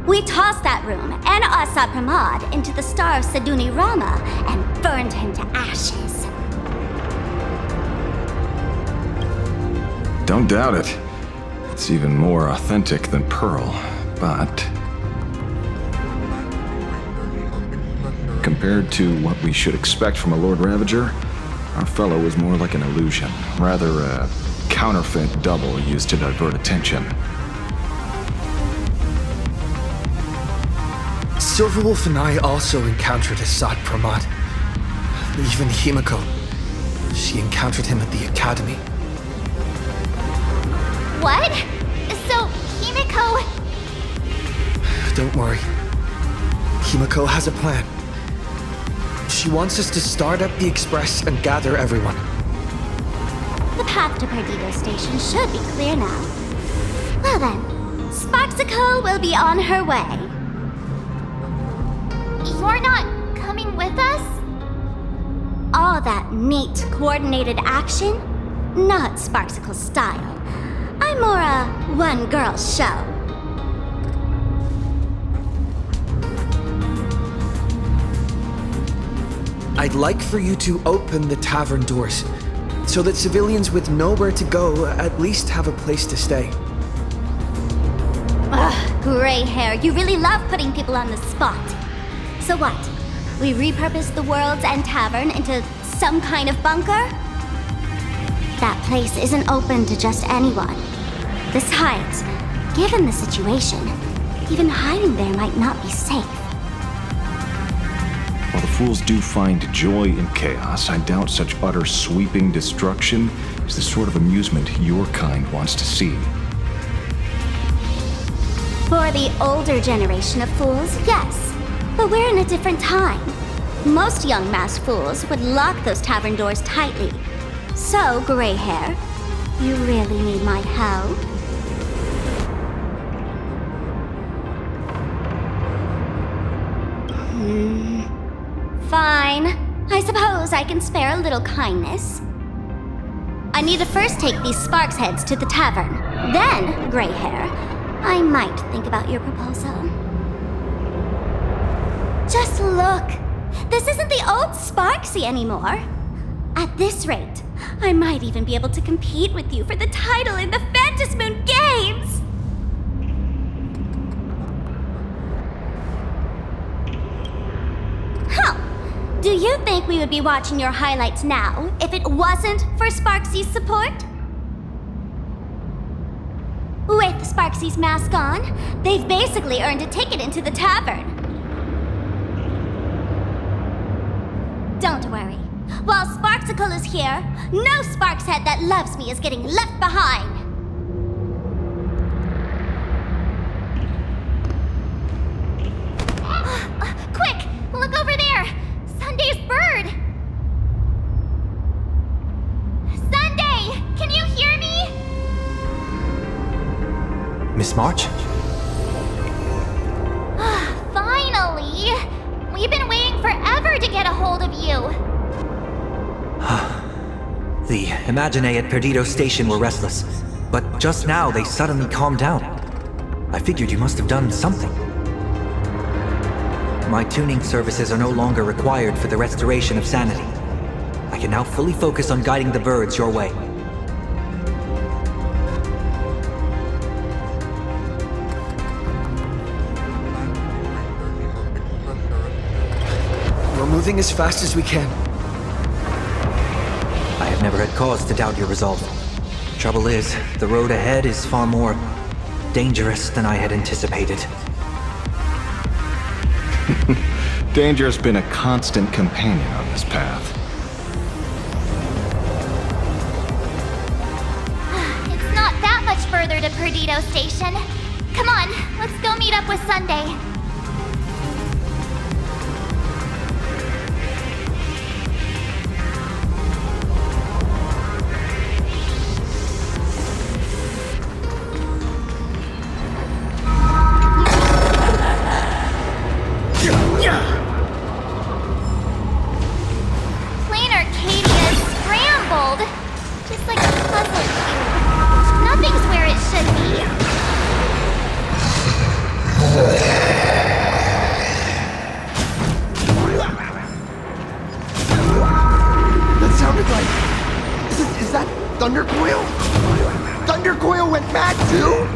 O: we tossed that room and Asad Pramod into the star of Seduni Rama and burned him to ashes.
N: Don't doubt it. It's even more authentic than Pearl, but compared to what we should expect from a Lord Ravager, our fellow was more like an illusion, rather a counterfeit double used to divert attention.
A: Silverwolf and I also encountered Asad Pramod. Even Himiko. She encountered him at the academy.
O: What? So, Himiko...
A: Don't worry. Himiko has a plan. She wants us to start up the Express and gather everyone.
O: The path to Perdido Station should be clear now. Well then, Sparksicle will be on her way. You're not coming with us? All that neat, coordinated action? Not Sparksicle's style. I'm more a one-girl show.
A: I'd like for you to open the tavern doors, so that civilians with nowhere to go at least have a place to stay.
O: Ugh, gray hair, you really love putting people on the spot. So what? We repurpose the World's End Tavern into some kind of bunker? That place isn't open to just anyone. Besides, given the situation, even hiding there might not be safe.
N: While the fools do find joy in chaos, I doubt such utter sweeping destruction is the sort of amusement your kind wants to see.
O: For the older generation of fools, yes. But we're in a different time. Most young masked fools would lock those tavern doors tightly. So, gray hair, you really need my help? Fine. I suppose I can spare a little kindness. I need to first take these Sparks heads to the tavern. Then, gray hair, I might think about your proposal. Just look. This isn't the old Sparksy anymore. At this rate, I might even be able to compete with you for the title in the Phantasmoon Games! Huh. Do you think we would be watching your highlights now if it wasn't for Sparksy's support? With Sparksy's mask on, they've basically earned a ticket into the tavern. Don't worry. While Sparksicle is here, no Sparkshead that loves me is getting left behind. Quick! Look over there! Sunday's bird! Sunday! Can you hear me?
A: Miss March?
O: Finally! We've been waiting forever to get a hold of you.
P: The Imaginae at Perdido Station were restless, but just now they suddenly calmed down. I figured you must have done something. My tuning services are no longer required for the restoration of sanity. I can now fully focus on guiding the birds your way.
A: We're moving as fast as we can.
P: I have never had cause to doubt your resolve. Trouble is, the road ahead is far more dangerous than I had anticipated.
N: Danger has been a constant companion on this path.
O: It's not that much further to Perdido Station. Come on, let's go meet up with Sunday.
Q: undercoil went mad too?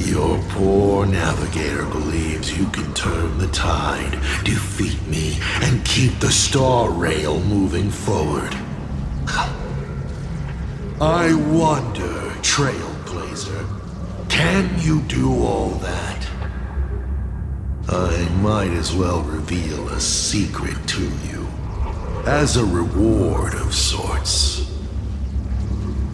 F: Your poor navigator believes you can turn the tide, defeat me, and keep the star rail moving forward. I wonder, Trailblazer, can you do all that? I might as well reveal a secret to you, as a reward of sorts.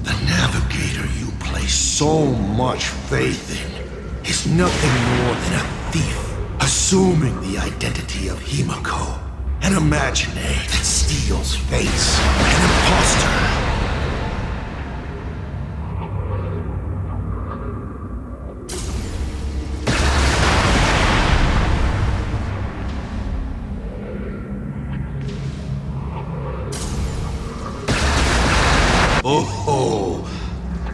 F: The navigator you place so much faith in is nothing more than a thief, assuming the identity of Himiko, an imaginary that steals fates, an imposter. Oh,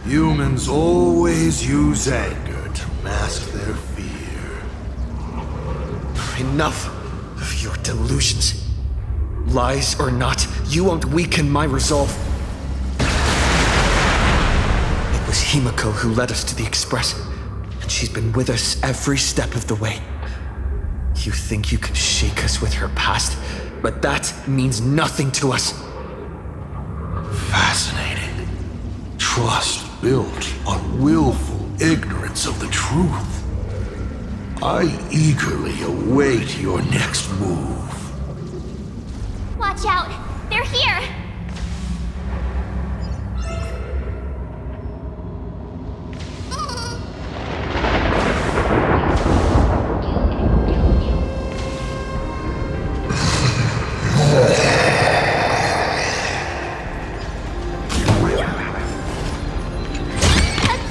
F: humans always use anger to mask their fear.
A: Enough of your delusions. Lies or not, you won't weaken my resolve. It was Himiko who led us to the Express, and she's been with us every step of the way. You think you can shake us with her past, but that means nothing to us.
F: Fascinating. Trust built on willful ignorance of the truth. I eagerly await your next move.
O: Watch out! They're here!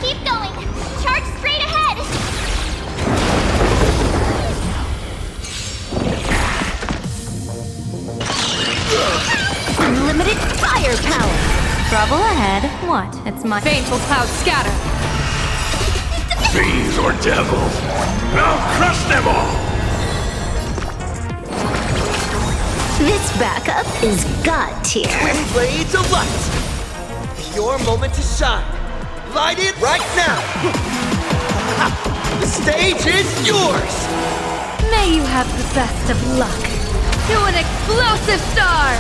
O: Keep going! Charge straight ahead!
M: Unlimited firepower! Trouble ahead. What? It's my baneful cloud scatter.
F: Fiends or devils, I'll crush them all!
I: This backup is god tier.
K: Twin blades of light! Your moment to shine. Light it right now! The stage is yours!
M: May you have the best of luck. To an explosive star!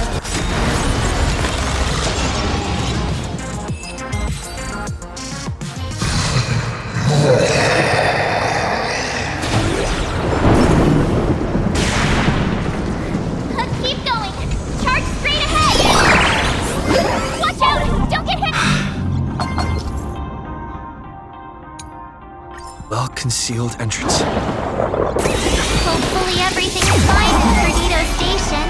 O: Keep going! Charge straight ahead! Watch out! Don't get hit!
A: Well-concealed entrance.
O: Hopefully everything is fine in Perdido Station.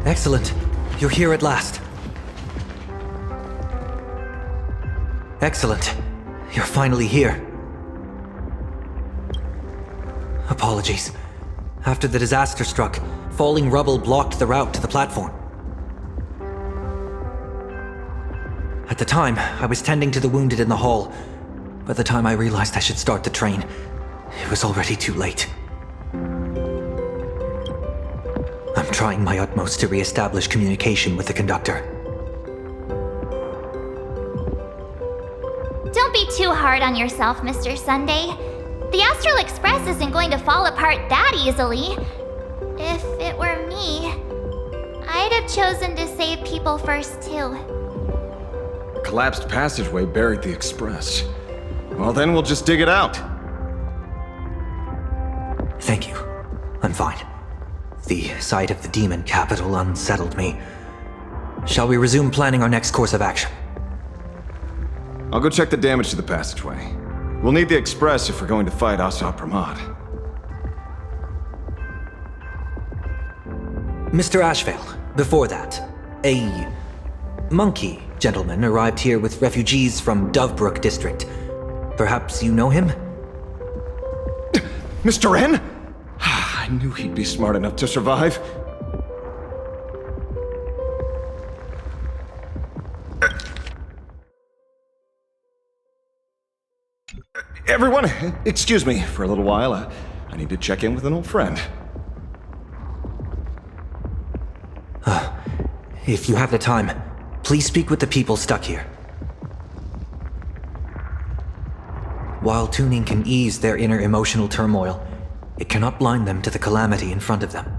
P: Excellent. You're here at last. Excellent. You're finally here. Apologies. After the disaster struck, falling rubble blocked the route to the platform. At the time, I was tending to the wounded in the hall, By the time I realized I should start the train, it was already too late. I'm trying my utmost to re-establish communication with the conductor.
O: Don't be too hard on yourself, Mr. Sunday. The Astral Express isn't going to fall apart that easily. If it were me, I'd have chosen to save people first, too.
N: The collapsed passageway buried the express. Well, then we'll just dig it out.
P: Thank you. I'm fine. The sight of the demon capital unsettled me. Shall we resume planning our next course of action?
N: I'll go check the damage to the passageway. We'll need the express if we're going to fight Asrock Steel.
P: Mr. Ashvale, before that, a monkey gentleman arrived here with refugees from Dovebrook district. Perhaps you know him?
N: Mr. N? I knew he'd be smart enough to survive. Everyone, excuse me for a little while. I need to check in with an old friend.
P: If you have the time, please speak with the people stuck here. While tuning can ease their inner emotional turmoil, it cannot blind them to the calamity in front of them.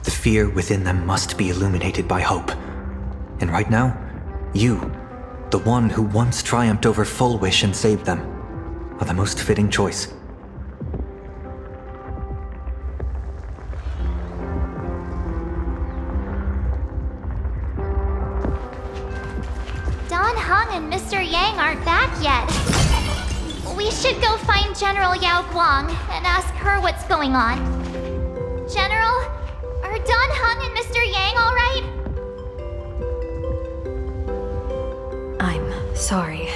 P: The fear within them must be illuminated by hope. And right now, you, the one who once triumphed over Full Wish and saved them, are the most fitting choice.
O: Don Hung and Mr. Yang aren't back yet. We should go find General Yao Guang and ask her what's going on. General, are Don Hung and Mr. Yang all right?
R: I'm sorry.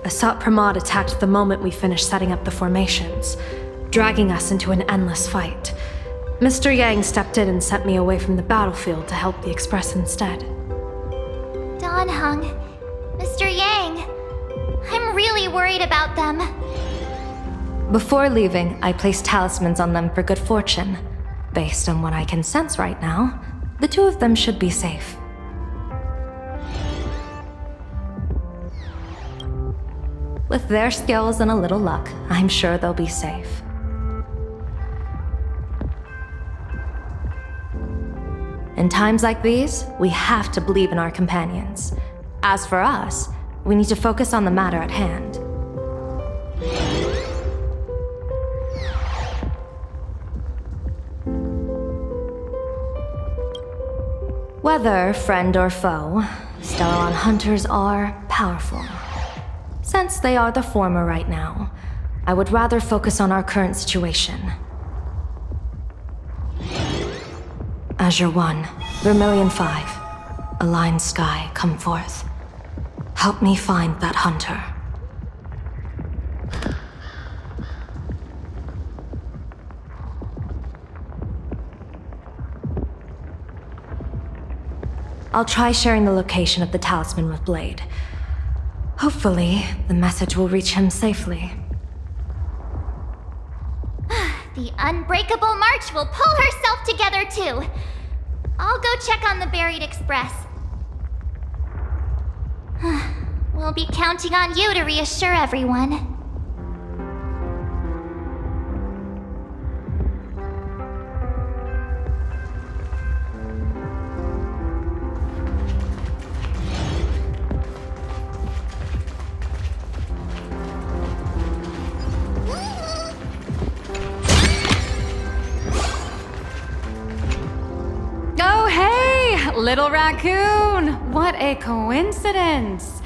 R: Asat Pramod attacked the moment we finished setting up the formations, dragging us into an endless fight. Mr. Yang stepped in and sent me away from the battlefield to help the Express instead.
O: Don Hung, Mr. Yang, I'm really worried about them.
R: Before leaving, I placed talismans on them for good fortune. Based on what I can sense right now, the two of them should be safe. With their skills and a little luck, I'm sure they'll be safe. In times like these, we have to believe in our companions. As for us, we need to focus on the matter at hand. Whether friend or foe, Stellan hunters are powerful. Since they are the former right now, I would rather focus on our current situation. Azure 1, Vermilion 5, Aligned Sky, come forth. Help me find that hunter. I'll try sharing the location of the talisman with Blade. Hopefully, the message will reach him safely.
O: The Unbreakable March will pull herself together too. I'll go check on the buried express. We'll be counting on you to reassure everyone.
M: Oh, hey! Little raccoon! What a coincidence!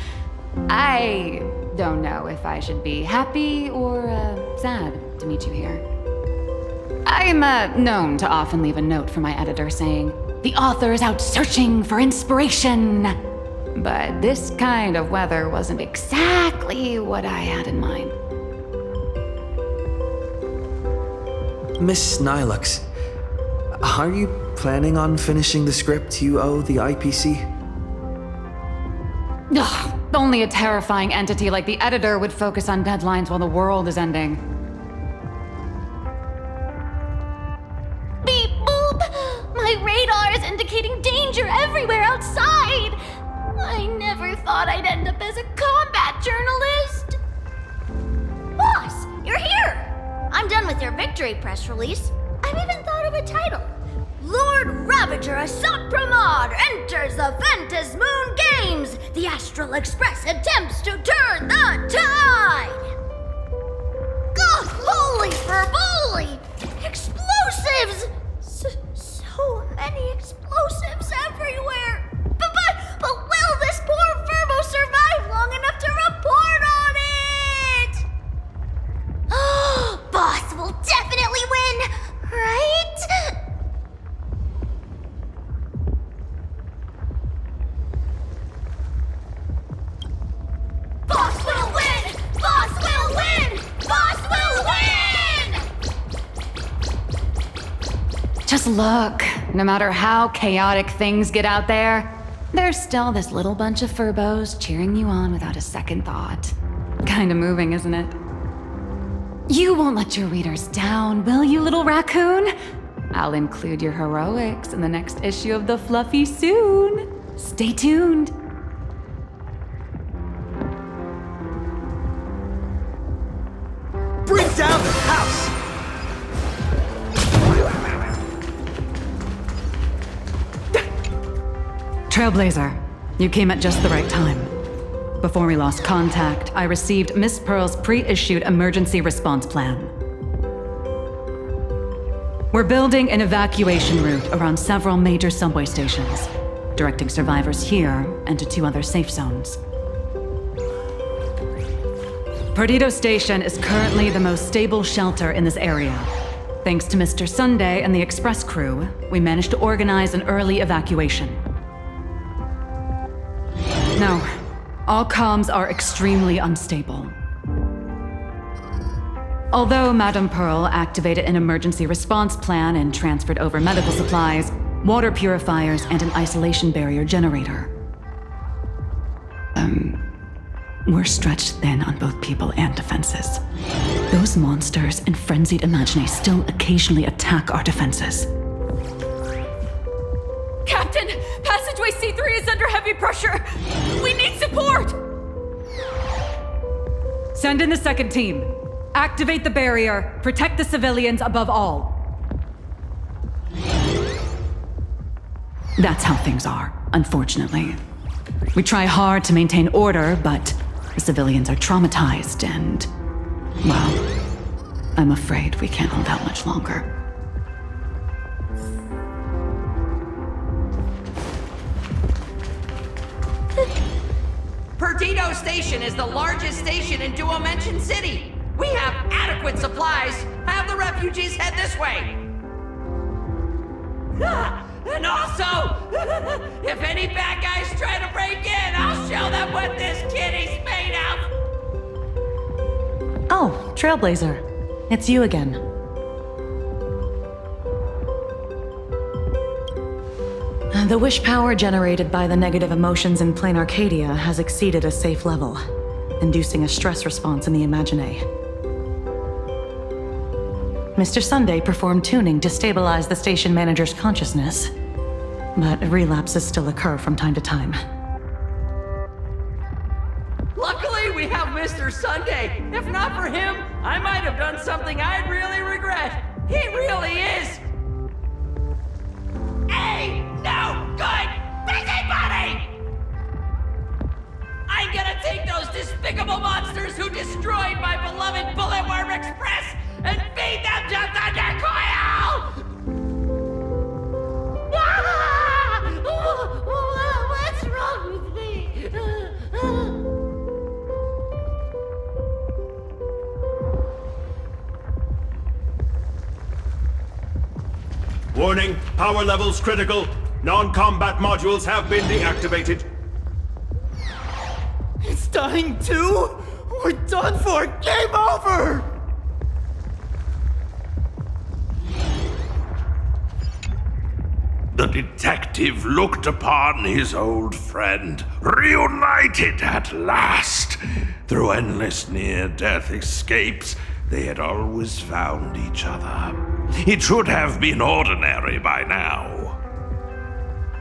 M: I don't know if I should be happy or sad to meet you here. I'm known to often leave a note for my editor saying, "The author is out searching for inspiration." But this kind of weather wasn't exactly what I had in mind.
A: Miss Nilux, are you planning on finishing the script you owe the IPC?
M: Ugh, only a terrifying entity like the editor would focus on deadlines while the world is ending.
J: Beep boop! My radar is indicating danger everywhere outside! I never thought I'd end up as a combat journalist!
O: Boss, you're here! I'm done with your victory press release. I've even thought of a title. Lord Ravager Asrock Pramod enters the Ventus Moon Games! The Astral Express attempts to turn the tide! God, holy fervoli! Explosives! So many explosives everywhere! But will this poor Verbo survive long enough to report on it? Boss will definitely win, right? Boss will win! Boss will win! Boss will win!
M: Just look. No matter how chaotic things get out there, there's still this little bunch of furbos cheering you on without a second thought. Kinda moving, isn't it? You won't let your readers down, will you, little raccoon? I'll include your heroics in the next issue of The Fluffy soon. Stay tuned.
K: Bring down the house!
M: Trailblazer, you came at just the right time. Before we lost contact, I received Miss Pearl's pre-issued emergency response plan. We're building an evacuation route around several major subway stations, directing survivors here and to 2 other safe zones. Perdido Station is currently the most stable shelter in this area. Thanks to Mr. Sunday and the express crew, we managed to organize an early evacuation. No, all comms are extremely unstable. Although Madame Pearl activated an emergency response plan and transferred over medical supplies, water purifiers, and an isolation barrier generator. We're stretched thin on both people and defenses. Those monsters and frenzied Imaginae still occasionally attack our defenses.
L: Captain, passageway C3 is under heavy pressure. We need support.
M: Send in the second team. Activate the barrier. Protect the civilians above all. That's how things are, unfortunately. We try hard to maintain order, but the civilians are traumatized and, well, I'm afraid we can't hold out much longer.
S: Perdido Station is the largest station in Duomension City. We have adequate supplies. Have the refugees head this way. And also, if any bad guys try to break in, I'll show them what this kitty's made of.
L: Oh, Trailblazer. It's you again. The wish power generated by the negative emotions in Plain Arcadia has exceeded a safe level, inducing a stress response in the Imaginae. Mr. Sunday performed tuning to stabilize the station manager's consciousness, but relapses still occur from time to time.
S: Luckily, we have Mr. Sunday. If not for him, I might have done something I'd really regret. He really is a no good busybody! I'm gonna take those despicable monsters who destroyed my beloved Bulletworm Express and feed them to Thundercoil!
O: What's wrong with me?
T: Warning, power levels critical. Non-combat modules have been deactivated.
K: It's dying too? We're done for! Game over!
F: The detective looked upon his old friend, reunited at last. Through endless near-death escapes, they had always found each other. It should have been ordinary by now.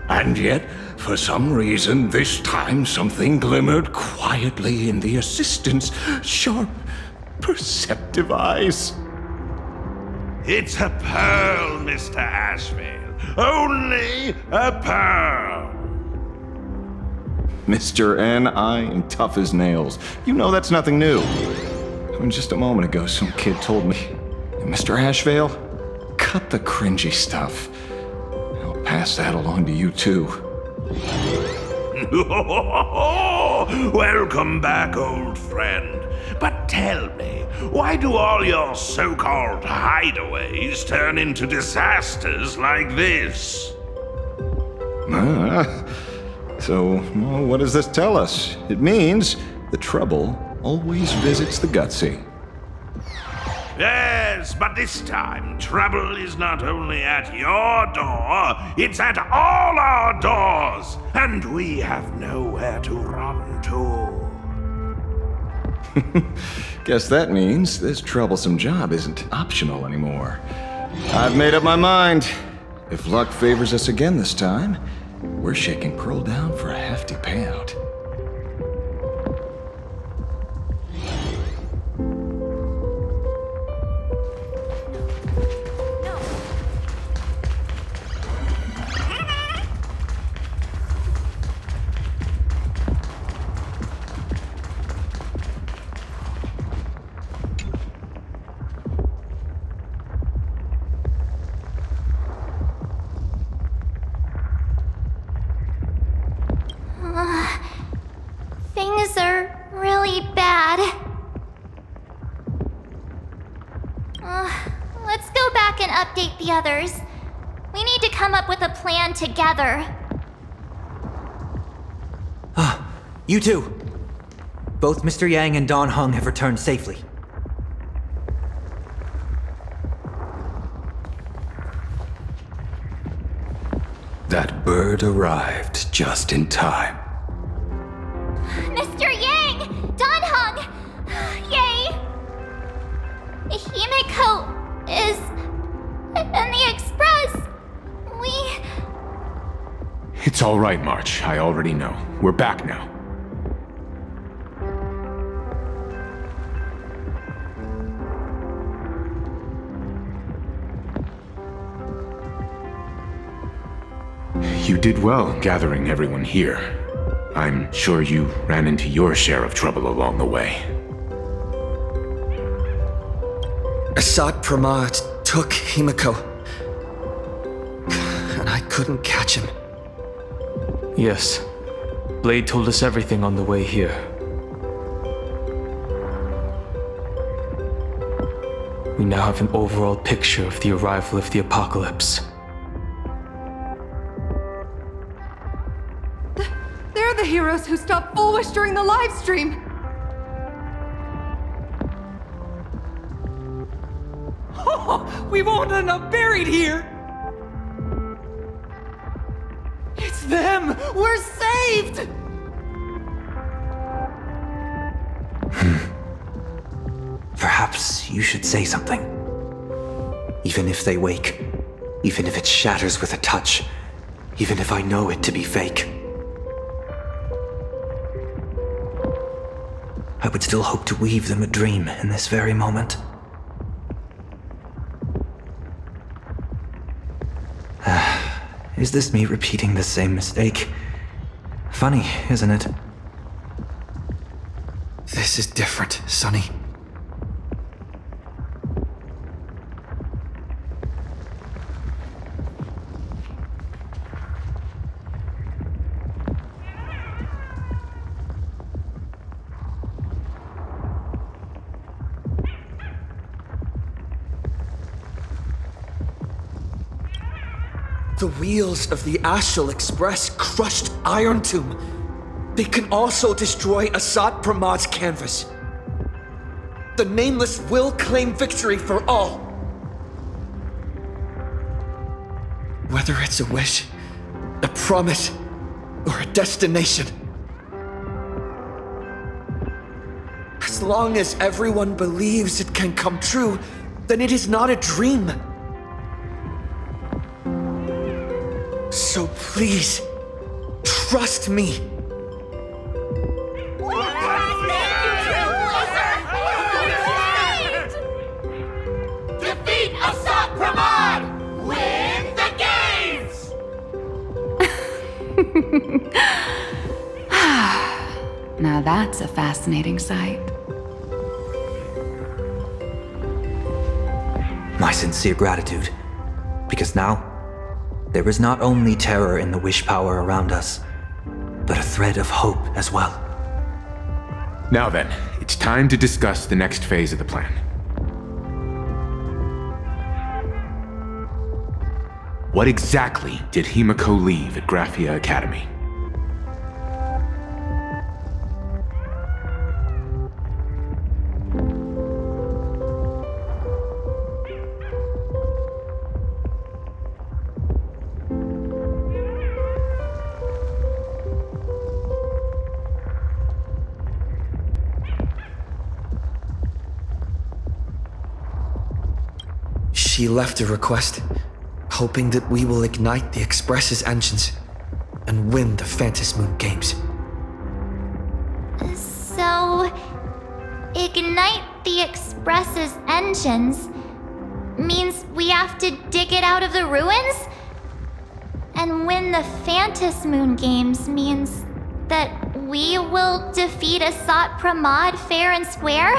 B: And yet, for some reason, this time something glimmered quietly in the assistant's sharp, perceptive eyes.
F: It's a pearl, Mr. Ashvale. Only a pearl.
N: Mr. N, I am tough as nails. You know that's nothing new. And just a moment ago, some kid told me, Mr. Ashvale, cut the cringy stuff. I'll pass that along to you, too.
F: Welcome back, old friend. But tell me, why do all your so-called hideaways turn into disasters like this?
N: So, well, what does this tell us? It means the trouble always visits the gutsy.
F: Yes, but this time, trouble is not only at your door, it's at all our doors, and we have nowhere to run to.
N: Guess that means this troublesome job isn't optional anymore. I've made up my mind. If luck favors us again this time, we're shaking Pearl down for a hefty payout.
O: Things are really bad. Let's go back and update the others. We need to come up with a plan together.
P: You too. Both Mr. Yang and Don Hung have returned safely.
C: That bird arrived just in time.
O: Mr. Yang! Don Hung! Yay! Himiko is in the express.
U: It's all right, March. I already know. We're back now. You did well gathering everyone here. I'm sure you ran into your share of trouble along the way.
A: Assad Pramad took Himiko, and I couldn't catch him.
K: Yes. Blade told us everything on the way here. We now have an overall picture of the arrival of the apocalypse.
V: They're the heroes who stopped Fulwish during the live stream!
S: Oh, we won't end up buried here! It's them! We're saved!
P: Perhaps you should say something. Even if they wake, even if it shatters with a touch, even if I know it to be fake. I would still hope to weave them a dream in this very moment. Is this me repeating the same mistake? Funny, isn't it?
A: This is different, Sonny. The wheels of the Astral Express crushed Iron Tomb. They can also destroy Assad Pramad's canvas. The Nameless will claim victory for all. Whether it's a wish, a promise, or a destination. As long as everyone believes it can come true, then it is not a dream. So please, trust me.
Q: Defeat Asrock Pramod! Win the games!
M: Now that's a fascinating sight.
P: My sincere gratitude. Because now, there is not only terror in the wish power around us, but a thread of hope as well.
U: Now then, it's time to discuss the next phase of the plan. What exactly did Himiko leave at Graphia Academy?
A: She left a request, hoping that we will ignite the Express's engines and win the Phantom Moon Games.
O: So, ignite the Express's engines means we have to dig it out of the ruins? And win the Phantom Moon Games means that we will defeat Asrock Pramod fair and square?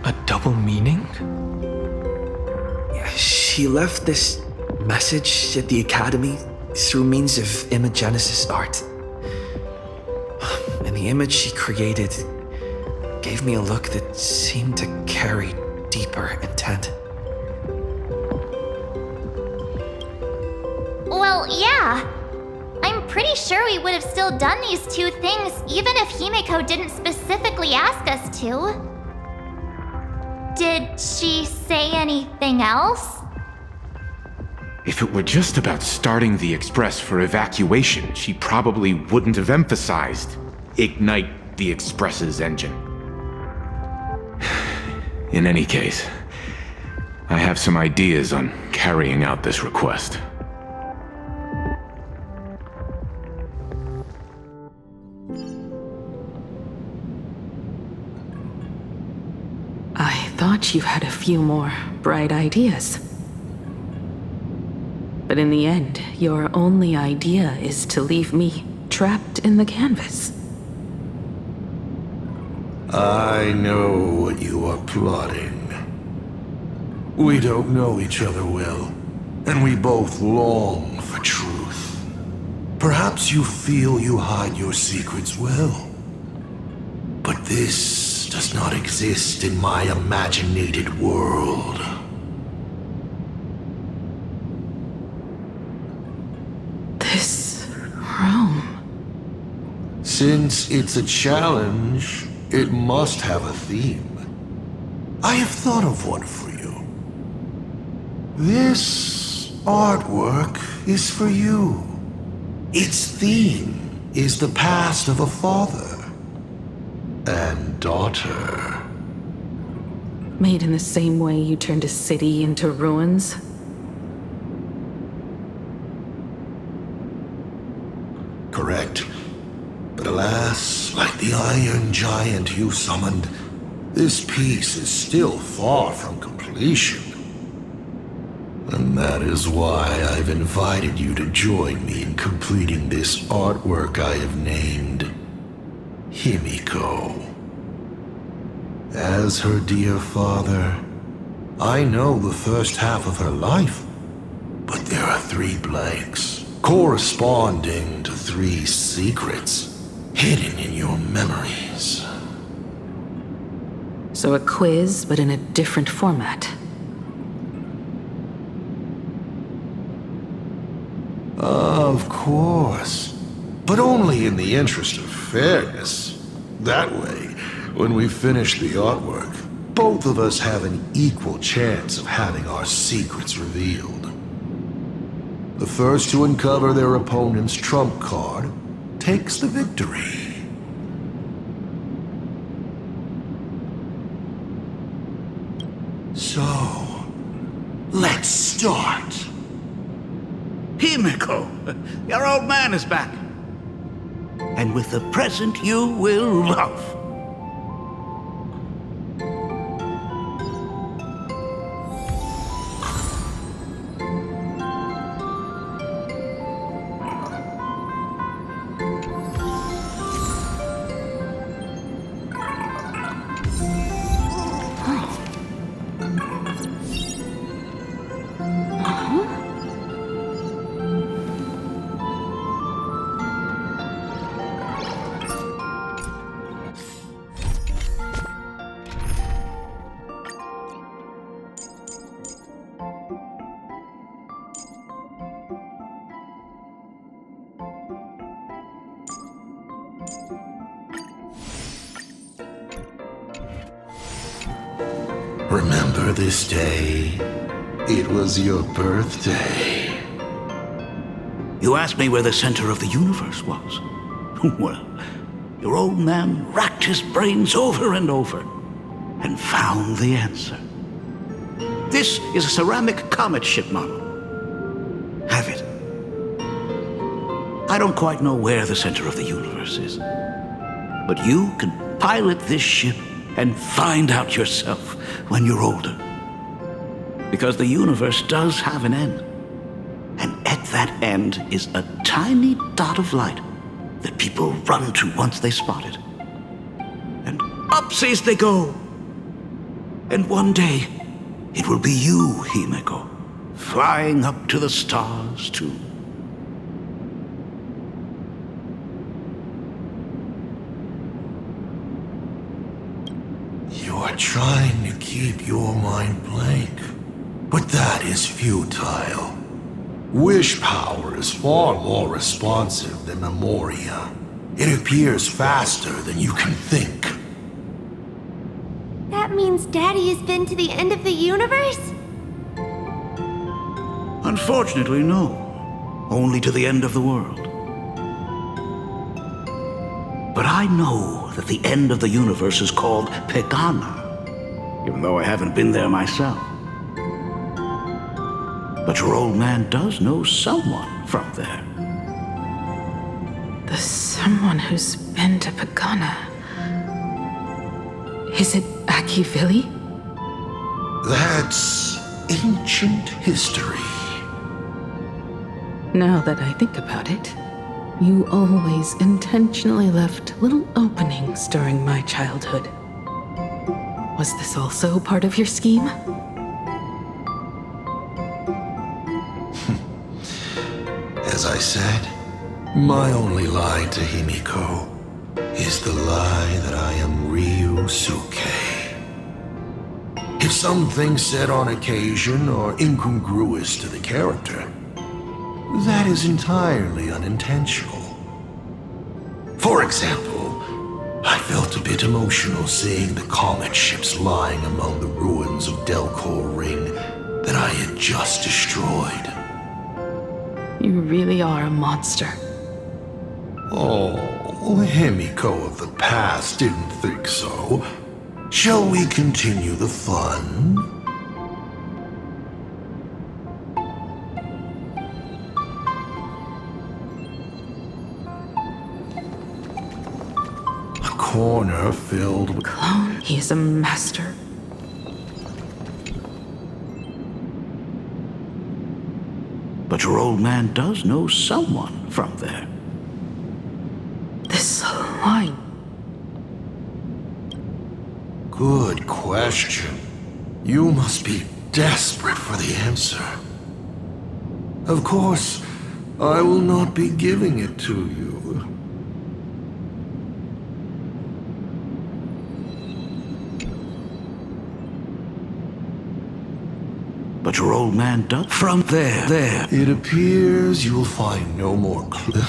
A: A double meaning? She left this message at the Academy through means of imagenesis art. And the image she created gave me a look that seemed to carry deeper intent.
O: Well, yeah. I'm pretty sure we would have still done these two things even if Himiko didn't specifically ask us to. Did she say anything else?
U: If it were just about starting the Express for evacuation, she probably wouldn't have emphasized ignite the Express's engine. In any case, I have some ideas on carrying out this request.
G: I thought you had a few more bright ideas. But in the end, your only idea is to leave me trapped in the canvas.
F: I know what you are plotting. We don't know each other well, and we both long for truth. Perhaps you feel you hide your secrets well. But this does not exist in my imaginated world.
G: This room.
F: Since it's a challenge, it must have a theme. I have thought of one for you. This artwork is for you. Its theme is the past of a father and daughter.
G: Made in the same way you turned a city into ruins?
F: Correct. But alas, like the iron giant you summoned, this piece is still far from completion. And that is why I've invited you to join me in completing this artwork I have named Himiko. As her dear father, I know the first half of her life, but there are 3 blanks, corresponding to 3 secrets, hidden in your memories.
G: So a quiz, but in a different format.
F: Of course, but only in the interest of fairness. That way, when we finish the artwork, both of us have an equal chance of having our secrets revealed. The first to uncover their opponent's trump card takes the victory. So, let's start.
E: Himiko, your old man is back. And with the present you will love.
F: Remember this day? It was your birthday.
E: You asked me where the center of the universe was. Well, your old man racked his brains over and over and found the answer. This is a ceramic comet ship model. Have it. I don't quite know where the center of the universe is, but you can pilot this ship and find out yourself when you're older. Because the universe does have an end. And at that end is a tiny dot of light that people run to once they spot it. And upsies they go. And one day, it will be you, Himiko, flying up to the stars too.
F: You're trying to keep your mind blank, but that is futile. Wish power is far more responsive than Memoria. It appears faster than you can think.
B: That means Daddy has been to the end of the universe?
E: Unfortunately, no. Only to the end of the world. But I know that the end of the universe is called Pegana, even though I haven't been there myself. But your old man does know someone from there.
G: The someone who's been to Pagana. Is it Akivili?
F: That's ancient history.
G: Now that I think about it, you always intentionally left little openings during my childhood. Was this also part of your scheme?
F: As I said, my only lie to Himiko is the lie that I am Ryusuke. If something said on occasion are incongruous to the character, that is entirely unintentional. For example, I felt a bit emotional seeing the comet ships lying among the ruins of Deepcool Ring that I had just destroyed.
G: You really are a monster.
F: Oh, Himiko of the past didn't think so. Shall we continue the fun? A corner filled with...
G: Clone? He is a master.
E: But your old man does know someone from there.
G: This line.
F: Good question. You must be desperate for the answer. Of course, I will not be giving it to you.
E: But your old man does. From there.
F: It appears you'll find no more clues.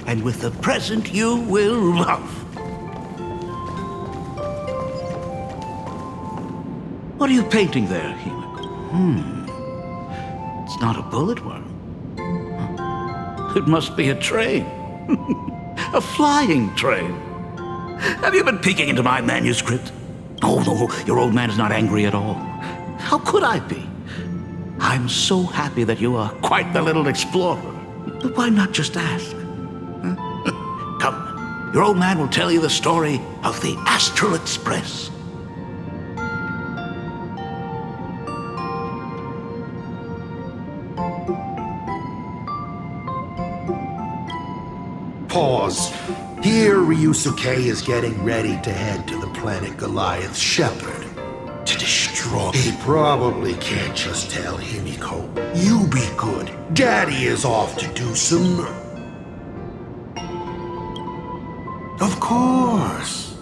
E: and with the present you will love. What are you painting there, Himiko? It's not a bullet worm. It must be a train. A flying train. Have you been peeking into my manuscript? Oh, no, your old man is not angry at all. How could I be? I'm so happy that you are quite the little explorer. But why not just ask? Come, your old man will tell you the story of the Astral Express.
F: Pause. Here, Ryusuke is getting ready to head to the planet Goliath's Shepherd to destroy. He probably can't just tell Himiko, "You be good. Daddy is off to do some..." Of course.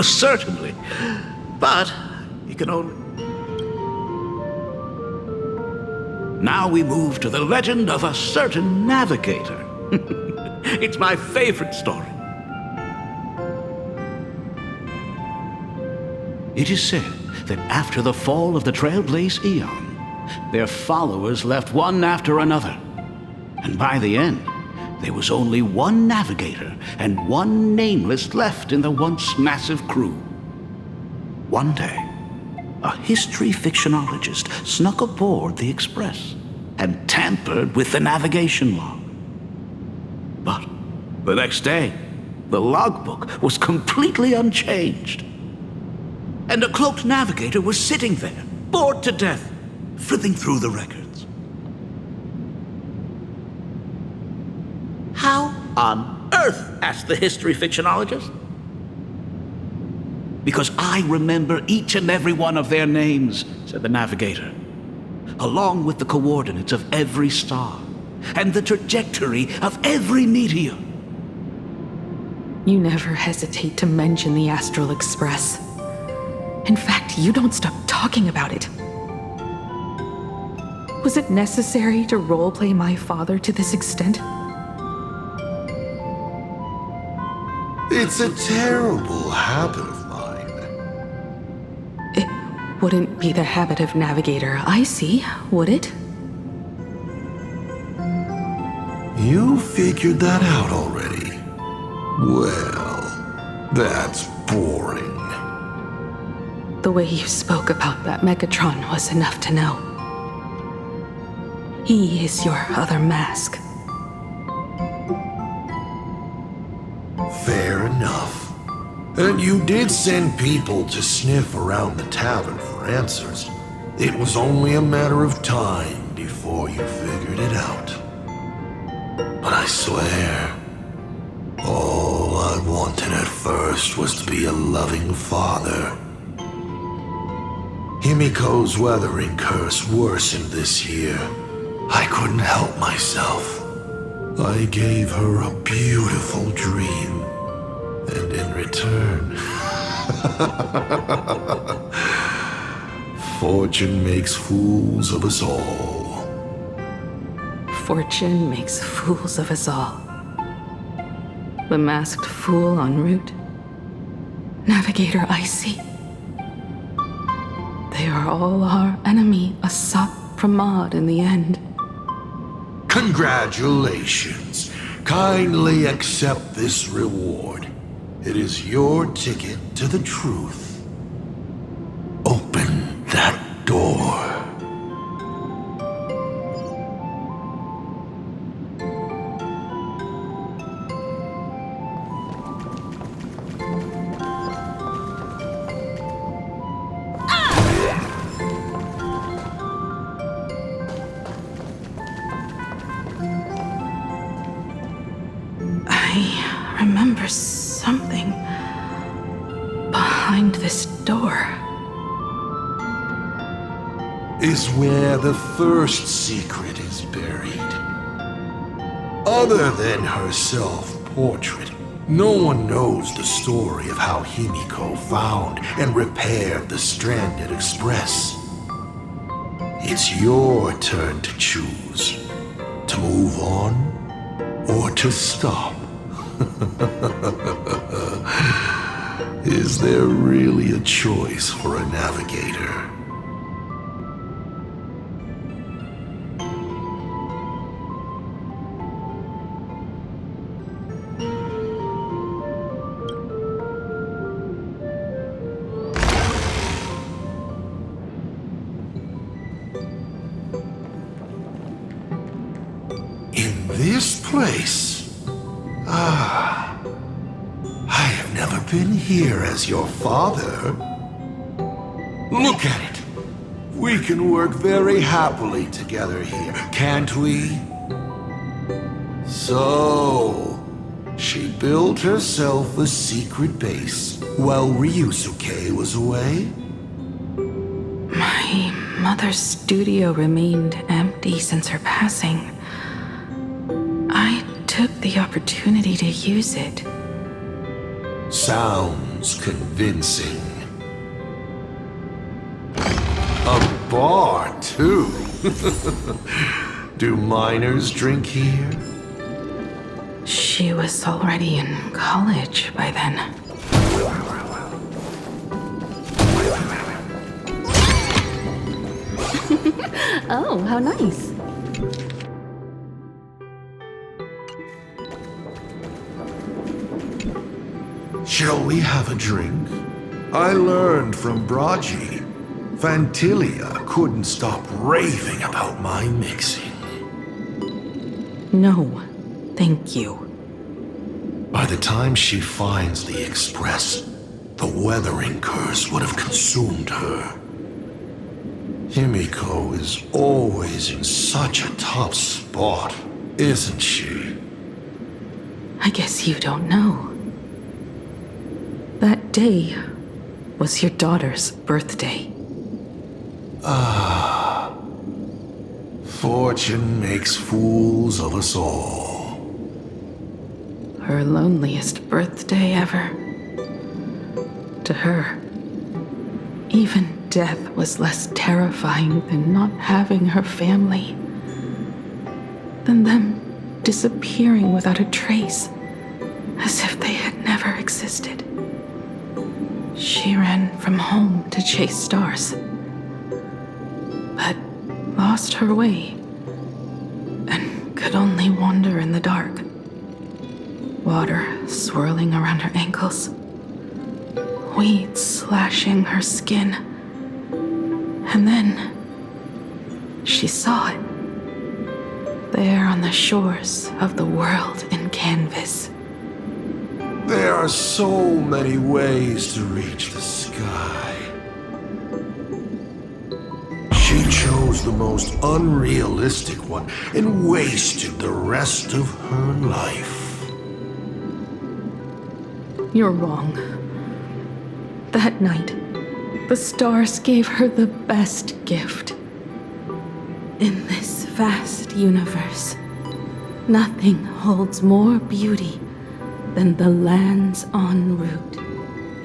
E: Certainly. But you can only... Now we move to the legend of a certain navigator. It's my favorite story. It is said that after the fall of the Trailblaze Eon, their followers left one after another. And by the end, there was only one navigator and one nameless left in the once massive crew. One day, a history fictionologist snuck aboard the Express and tampered with the navigation log. But the next day, the logbook was completely unchanged. And a cloaked navigator was sitting there, bored to death, flipping through the records. How on earth? Asked the history fictionologist. Because I remember each and every one of their names, said the navigator, along with the coordinates of every star and the trajectory of every meteor.
G: You never hesitate to mention the Astral Express. In fact, you don't stop talking about it. Was it necessary to roleplay my father to this extent?
F: It's a terrible habit of
G: It wouldn't be the habit of Navigator I see, would it?
F: You figured that out already? Well, that's boring.
G: The way you spoke about that Megatron was enough to know. He is your other mask.
F: Fair enough. And you did send people to sniff around the tavern for answers. It was only a matter of time before you figured it out. But I swear, all I wanted at first was to be a loving father. Himiko's weathering curse worsened this year. I couldn't help myself. I gave her a beautiful dream. And in return, fortune makes fools of us all.
G: Fortune makes fools of us all. The masked fool en route. Navigator Icy. They are all our enemy, Asat Pramod in the end.
F: Congratulations. Kindly accept this reward. It is your ticket to the truth. Open that door.
G: I remember something behind this door.
F: Is where the first secret is buried. Other than her self-portrait, no one knows the story of how Himiko found and repaired the stranded Express. It's your turn to choose. to move on or to stop? Is there really a choice for a navigator? In this place? I have never been here as your father. Look at it. We can work very happily together here, can't we? So, she built herself a secret base while Ryusuke was away?
G: My mother's studio remained empty since her passing. I took the opportunity to use it.
F: Sounds convincing. A bar, too. Do minors drink here?
G: She was already in college by then.
J: Oh, how nice.
F: Shall we have a drink? I learned from Braji. Fantilia couldn't stop raving about my mixing.
G: No, thank you.
F: By the time she finds the Express, the weathering curse would have consumed her. Himiko is always in such a tough spot, isn't she?
G: I guess you don't know. That day was your daughter's birthday.
F: Ah. Fortune makes fools of us all.
G: Her loneliest birthday ever. To her, even death was less terrifying than not having her family. Than them disappearing without a trace, as if they had never existed. She ran from home to chase stars, but lost her way and could only wander in the dark. Water swirling around her ankles, weeds slashing her skin, and then she saw it, there on the shores of the world in canvas.
F: There are so many ways to reach the sky. She chose the most unrealistic one and wasted the rest of her life.
G: You're wrong. That night, the stars gave her the best gift. In this vast universe, nothing holds more beauty than the lands en route,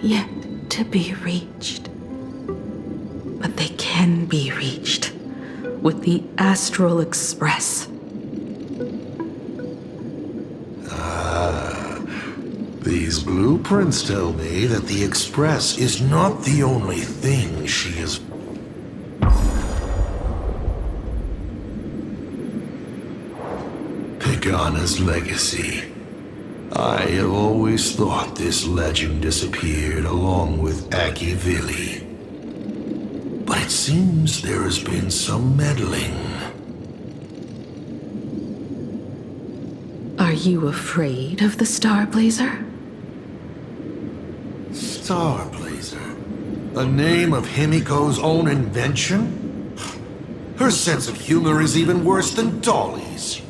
G: yet to be reached. But they can be reached with the Astral Express.
F: These blueprints tell me that the Express is not the only thing she is. Pagana's legacy. I have always thought this legend disappeared along with Akivili. But it seems there has been some meddling.
G: Are you afraid of the Starblazer?
F: Starblazer? A name of Himiko's own invention? Her sense of humor is even worse than Dolly's.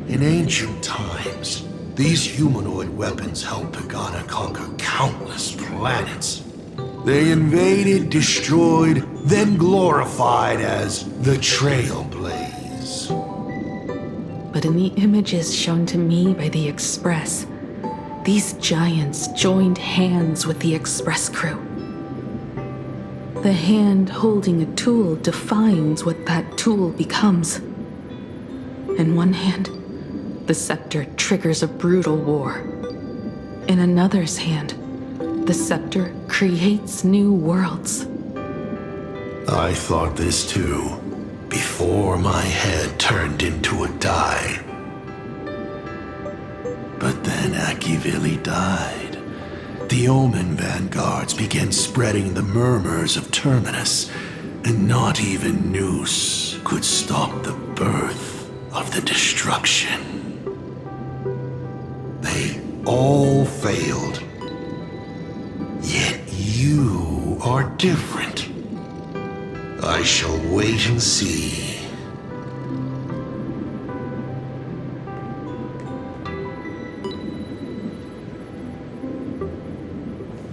F: In ancient times, these humanoid weapons helped Pagana conquer countless planets. They invaded, destroyed, then glorified as the Trailblaze.
G: But in the images shown to me by the Express, these giants joined hands with the Express crew. The hand holding a tool defines what that tool becomes. In one hand, the scepter triggers a brutal war. In another's hand, the scepter creates new worlds.
F: I thought this too, before my head turned into a die. But then Akivili died. The Omen vanguards began spreading the murmurs of Terminus, and not even Noose could stop the birth of the destruction. They all failed. Yet you are different. I shall wait and see.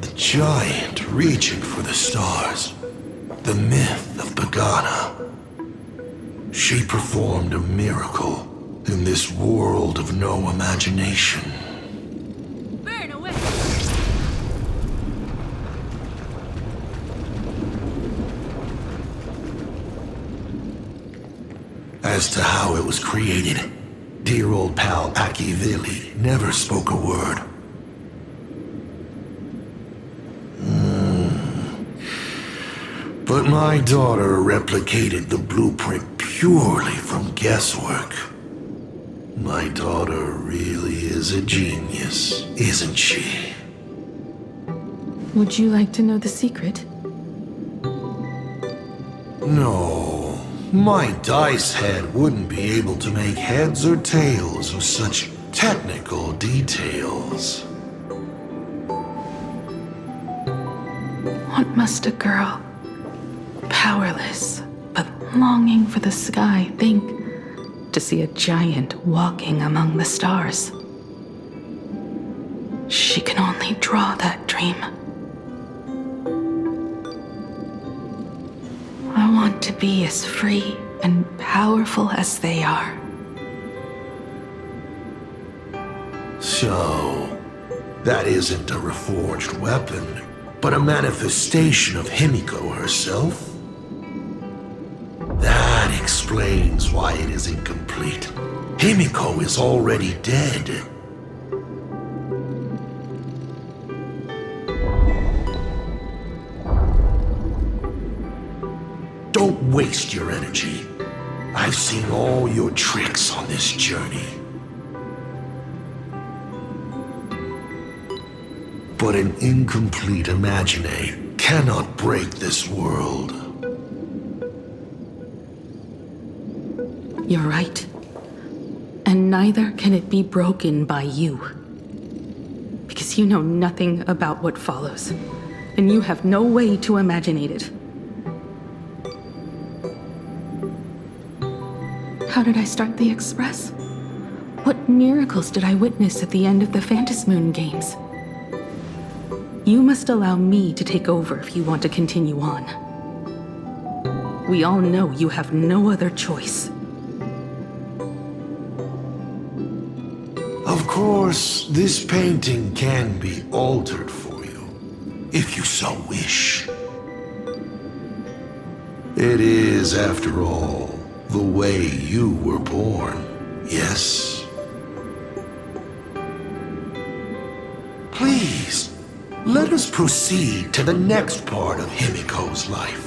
F: The giant reaching for the stars. The myth of Pagana. She performed a miracle in this world of no imagination.
J: Burn away!
F: As to how it was created, dear old pal Akivili never spoke a word. But my daughter replicated the blueprint purely from guesswork. My daughter really is a genius, isn't she?
G: Would you like to know the secret?
F: No, my dice head wouldn't be able to make heads or tails of such technical details.
G: What must a girl, powerless but longing for the sky, think to see a giant walking among the stars? She can only draw that dream. I want to be as free and powerful as they are.
F: So, that isn't a reforged weapon, but a manifestation of Himiko herself? That explains why it is incomplete. Himiko is already dead. Don't waste your energy. I've seen all your tricks on this journey. But an incomplete Imagine cannot break this world.
G: You're right. And neither can it be broken by you. Because you know nothing about what follows, and you have no way to imagine it. How did I start the Express? What miracles did I witness at the end of the Phantasmoon games? You must allow me to take over if you want to continue on. We all know you have no other choice.
F: Of course, this painting can be altered for you, if you so wish. It is, after all, the way you were born, yes? Please, let us proceed to the next part of Himiko's life.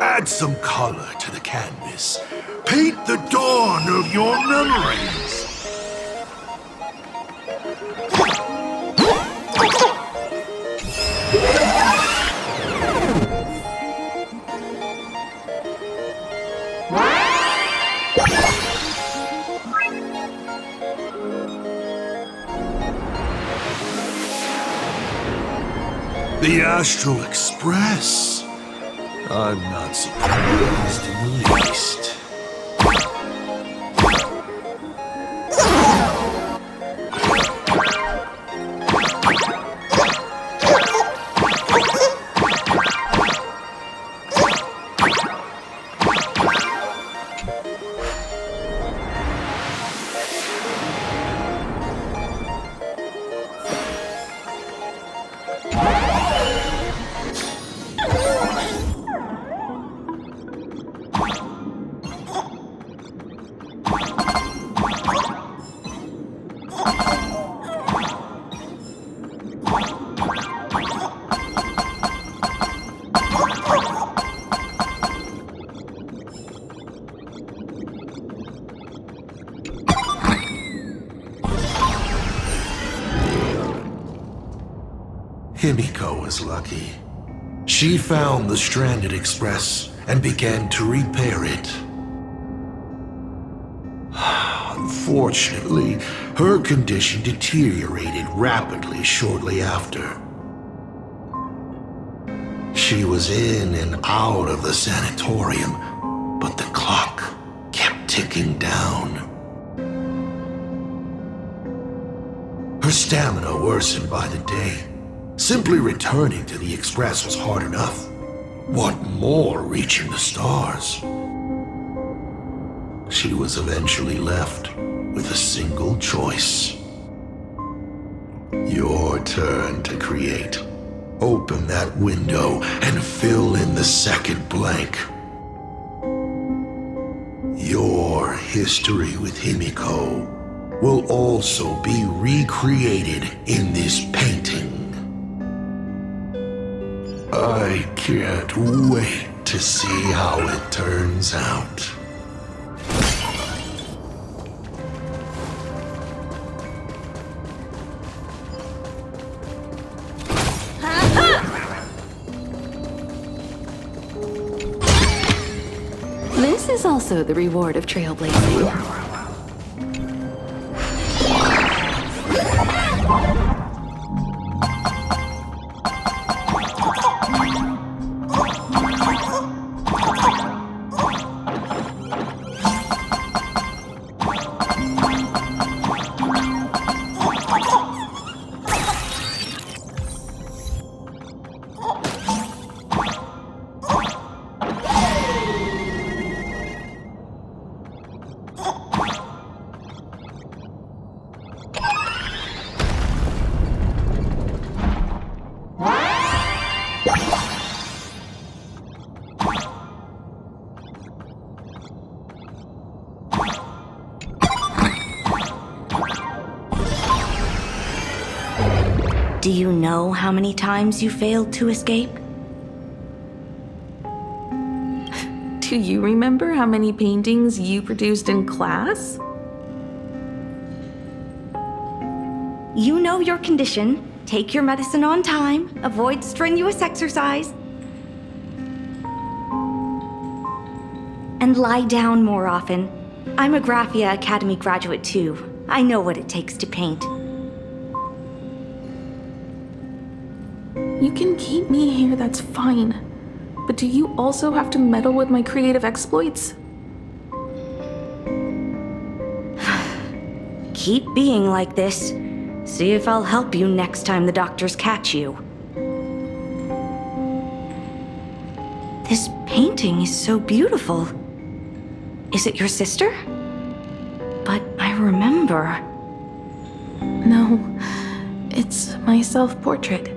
F: Add some color to the canvas. Paint the dawn of your memories. The Astral Express. I'm not surprised in the least. Himiko was lucky. She found the stranded express and began to repair it. Unfortunately, her condition deteriorated rapidly shortly after. She was in and out of the sanatorium, but the clock kept ticking down. Her stamina worsened by the day. Simply returning to the Express was hard enough. What more reaching the stars? She was eventually left with a single choice. Your turn to create. Open that window and fill in the second blank. Your history with Himiko will also be recreated in this painting. I can't wait to see how it turns out.
G: This is also the reward of trailblazing.
D: Do you know how many times you failed to escape?
G: Do you remember how many paintings you produced in class?
D: You know your condition. Take your medicine on time. Avoid strenuous exercise. And lie down more often. I'm a Graphia Academy graduate too. I know what it takes to paint.
G: You can keep me here, that's fine. But do you also have to meddle with my creative exploits?
D: Keep being like this. See if I'll help you next time the doctors catch you. This painting is so beautiful. Is it your sister? But I remember.
G: No, it's my self-portrait.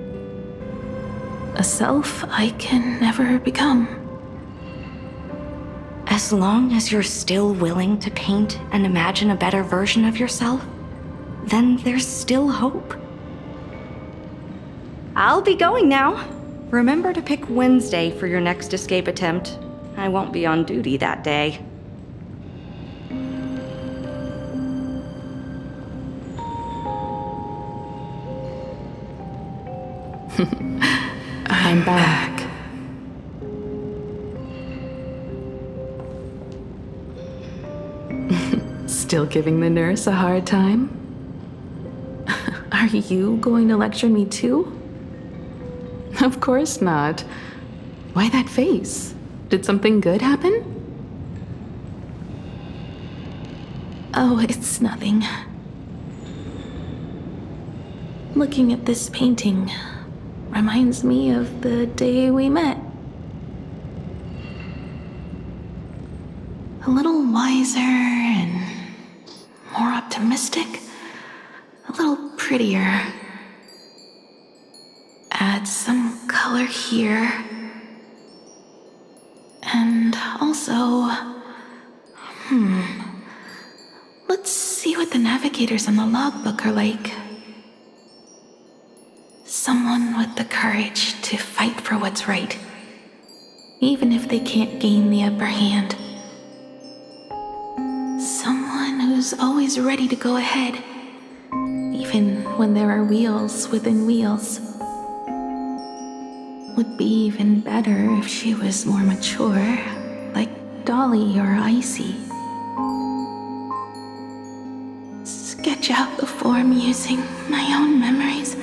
G: A self I can never become.
D: As long as you're still willing to paint and imagine a better version of yourself, then there's still hope. I'll be going now. Remember to pick Wednesday for your next escape attempt. I won't be on duty that day.
G: I'm back. Still giving the nurse a hard time? Are you going to lecture me too? Of course not. Why that face? Did something good happen?
R: Oh, it's nothing. Looking at this painting reminds me of the day we met. A little wiser and more optimistic. A little prettier. Add some color here. And also... Let's see what the navigators on the logbook are like. Someone with the courage to fight for what's right, even if they can't gain the upper hand. Someone who's always ready to go ahead, even when there are wheels within wheels. Would be even better if she was more mature, like Dolly or Icy. Sketch out the form using my own memories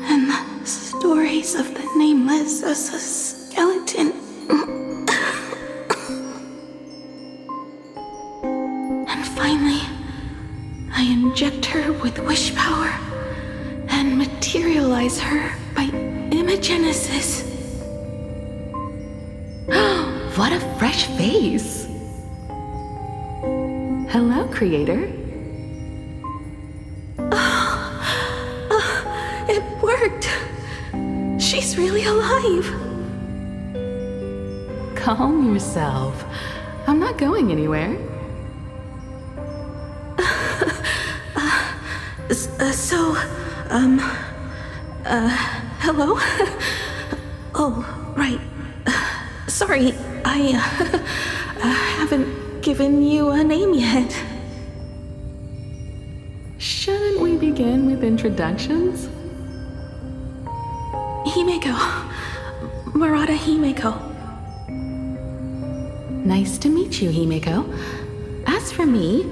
R: and the stories of the nameless as a skeleton. And finally, I inject her with wish power and materialize her by imagenesis.
G: What a fresh face! Hello, creator.
R: It worked! She's really alive!
G: Calm yourself. I'm not going anywhere.
R: Hello? Oh, right. Sorry, I haven't given you a name yet.
G: Shouldn't we begin with introductions?
R: Himeko. Murata Himeko.
G: Nice to meet you, Himeko. As for me,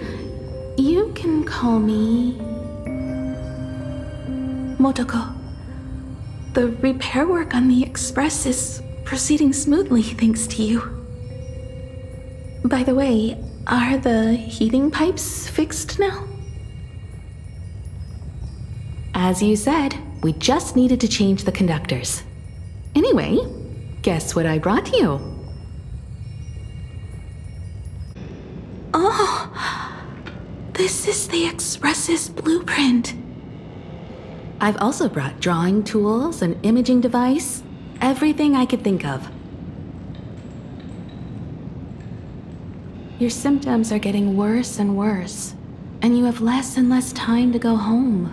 G: you can call me...
R: Motoko. The repair work on the Express is proceeding smoothly thanks to you. By the way, are the heating pipes fixed now?
G: As you said, we just needed to change the conductors. Anyway, guess what I brought you?
R: Oh, this is the Express's blueprint.
G: I've also brought drawing tools, an imaging device, everything I could think of. Your symptoms are getting worse and worse, and you have less and less time to go home.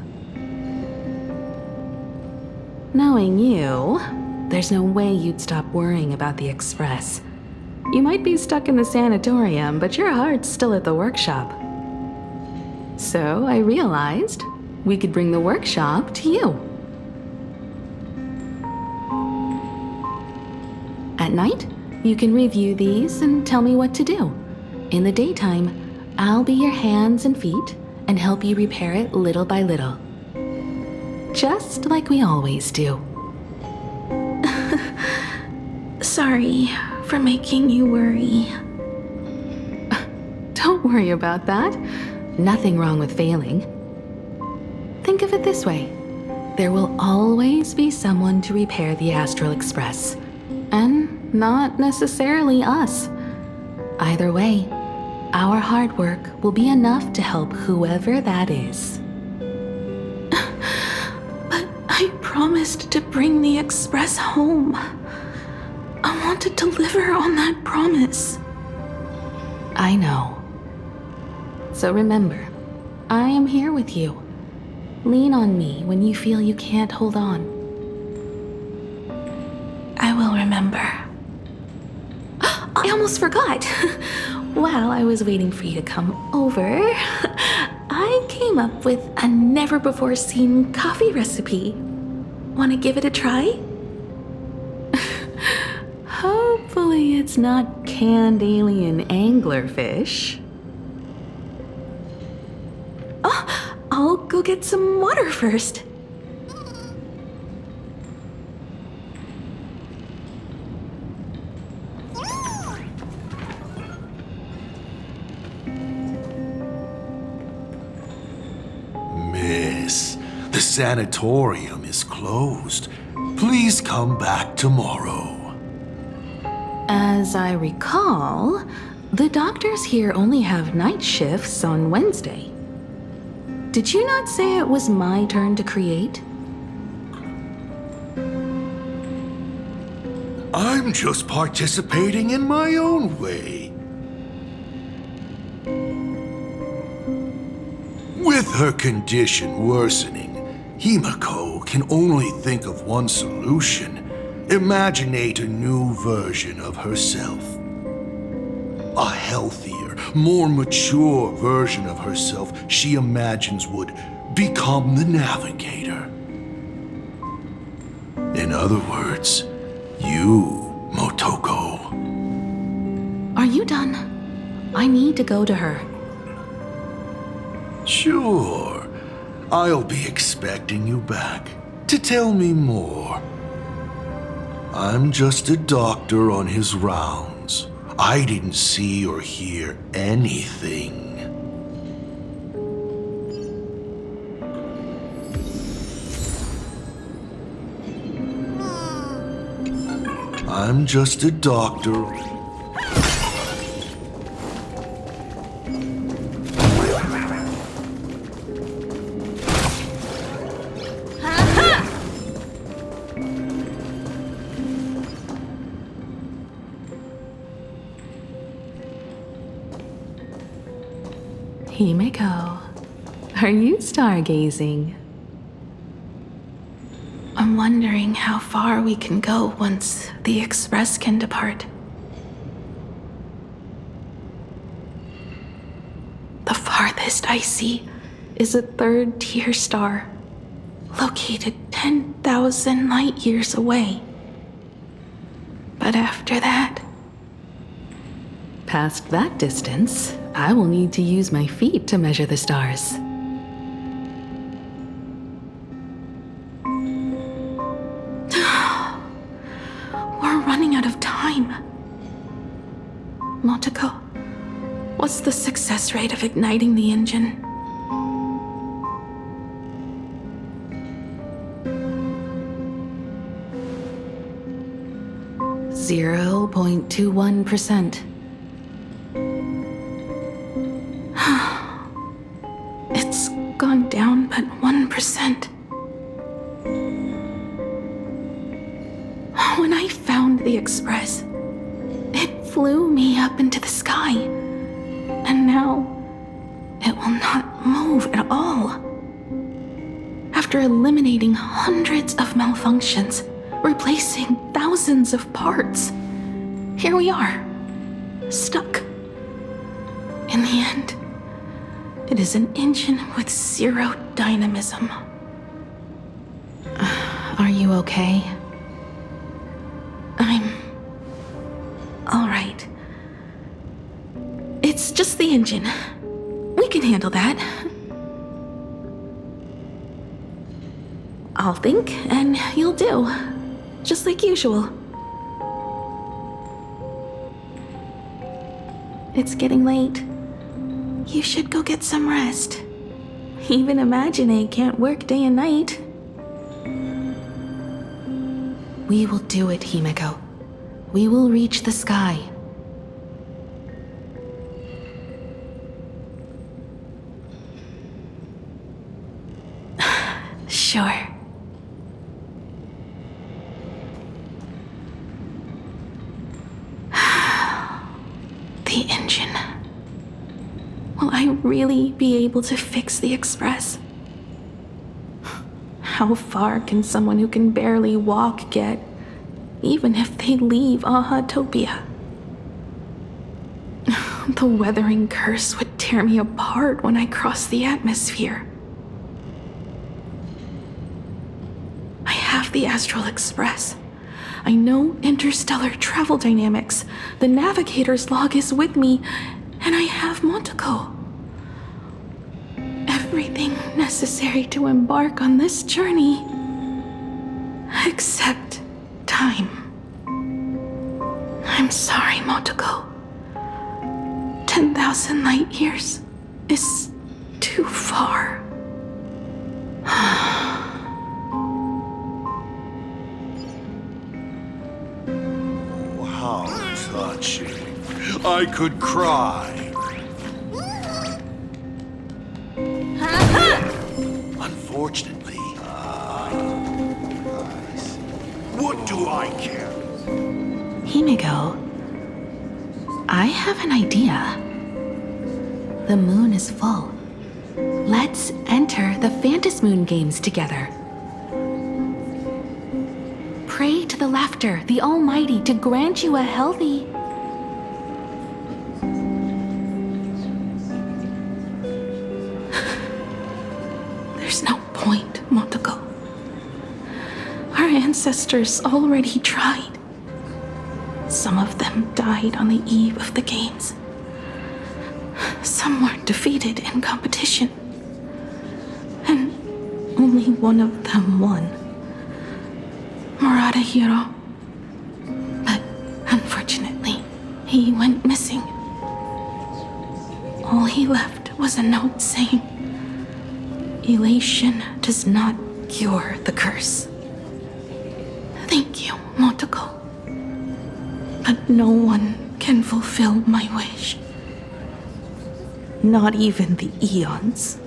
G: Knowing you, there's no way you'd stop worrying about the Express. You might be stuck in the sanatorium, but your heart's still at the workshop. So I realized we could bring the workshop to you. At night, you can review these and tell me what to do. In the daytime, I'll be your hands and feet and help you repair it little by little. Just like we always do.
R: Sorry for making you worry.
G: Don't worry about that. Nothing wrong with failing. Think of it this way. There will always be someone to repair the Astral Express. And not necessarily us. Either way, our hard work will be enough to help whoever that is.
R: But I promised to bring the Express home. I want to deliver on that promise.
G: I know. So remember, I am here with you. Lean on me when you feel you can't hold on.
R: I will remember. I almost forgot. While I was waiting for you to come over, I came up with a never-before-seen coffee recipe. Want to give it a try?
G: Hopefully it's not canned alien anglerfish.
R: Oh, I'll go get some water first.
F: Miss. The sanatorium is closed. Please come back tomorrow.
G: As I recall, the doctors here only have night shifts on Wednesday. Did you not say it was my turn to create?
F: I'm just participating in my own way. With her condition worsening, Himiko can only think of one solution. Imaginate a new version of herself. A healthier, more mature version of herself she imagines would become the Navigator. In other words, you, Motoko.
G: Are you done? I need to go to her.
F: Sure. I'll be expecting you back to tell me more. I'm just a doctor on his rounds. I didn't see or hear anything. I'm just a doctor.
G: Himiko, are you stargazing? I'm wondering how far we can go once the Express can depart. The farthest I see is a third-tier star, located 10,000 light years away. But after that, past that distance, I will need to use my feet to measure the stars. We're running out of time. Motoko, what's the success rate of igniting the engine? .21%. It's gone down but 1%. When I found the Express, it flew me up into the sky. And now, it will not move at all. After eliminating hundreds of malfunctions, replacing thousands of parts, here we are, stuck. In the end, it is an engine with zero dynamism. Are you okay? I'm all right. It's just the engine. We can handle that. I'll think, and you'll do. Just like usual. It's getting late. You should go get some rest. Even Imagine can't work day and night. We will do it, Himiko. We will reach the sky. Sure. The engine. Will I really be able to fix the Express? How far can someone who can barely walk get, even if they leave Aha-topia? The weathering curse would tear me apart when I cross the atmosphere. I have the Astral Express. I know interstellar travel dynamics. The navigator's log is with me, and I have Motoko. Everything necessary to embark on this journey, except time. I'm sorry, Motoko. 10,000 light years is too far.
F: I could cry. Unfortunately, what do I care?
G: Himiko, I have an idea. The moon is full. Let's enter the Phantasmoon Moon games together. Pray to the laughter, the Almighty, to grant you a healthy... There's no point, Motoko. Our ancestors already tried. Some of them died on the eve of the games. Some were defeated in competition. And only one of them won. Murata Hiro. But unfortunately, he went missing. All he left was a note saying, "Elation does not cure the curse." Thank you, Motoko. But no one can fulfill my wish. Not even the eons.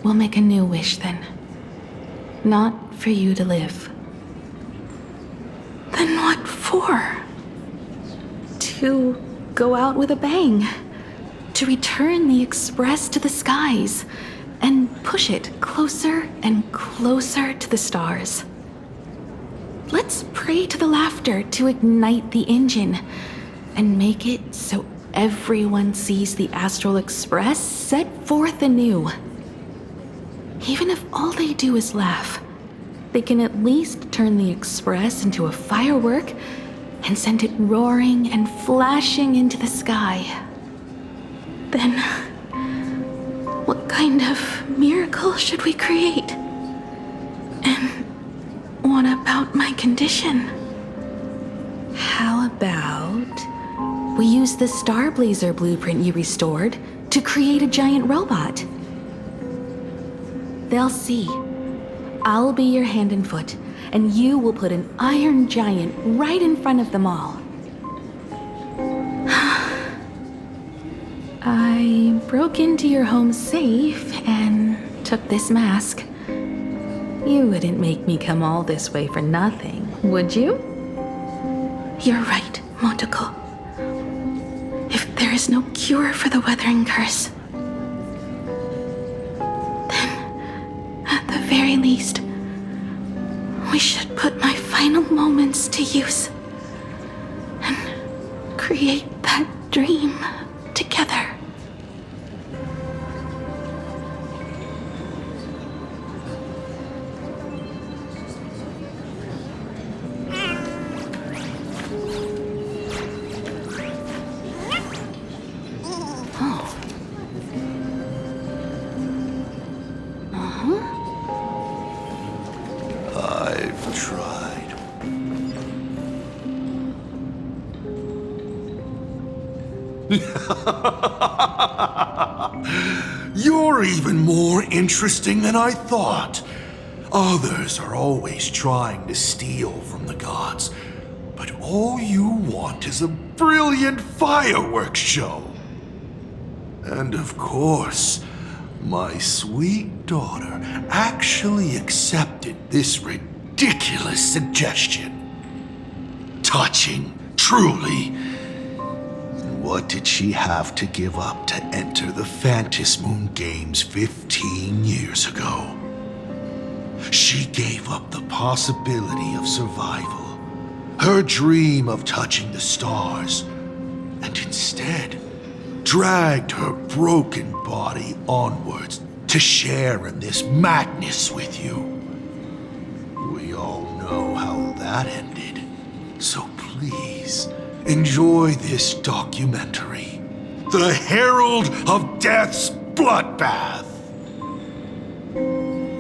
G: We'll make a new wish then. Not for you to live. Then what for? To go out with a bang. To return the Express to the skies. And push it closer and closer to the stars. Let's pray to the laughter to ignite the engine. And make it so everyone sees the Astral Express set forth anew. Even if all they do is laugh, they can at least turn the Express into a firework and send it roaring and flashing into the sky. Then, what kind of miracle should we create? And what about my condition? How about we use the Starblazer blueprint you restored to create a giant robot? They'll see. I'll be your hand and foot, and you will put an iron giant right in front of them all. I broke into your home safe and took this mask. You wouldn't make me come all this way for nothing, would you? You're right, Motoko. If there is no cure for the weathering curse, then, at the very least, we should put my final moments to use and create that dream together.
F: I've tried. You're even more interesting than I thought. Others are always trying to steal from the gods, but all you want is a brilliant fireworks show. And of course, my sweet daughter actually accepted this ridiculous suggestion. Touching, truly. And what did she have to give up to enter the Phantasmoon Games 15 years ago? She gave up the possibility of survival, her dream of touching the stars, and instead dragged her broken body onwards to share in this madness with you. We all know how that ended, so please enjoy this documentary, The Herald of Death's Bloodbath.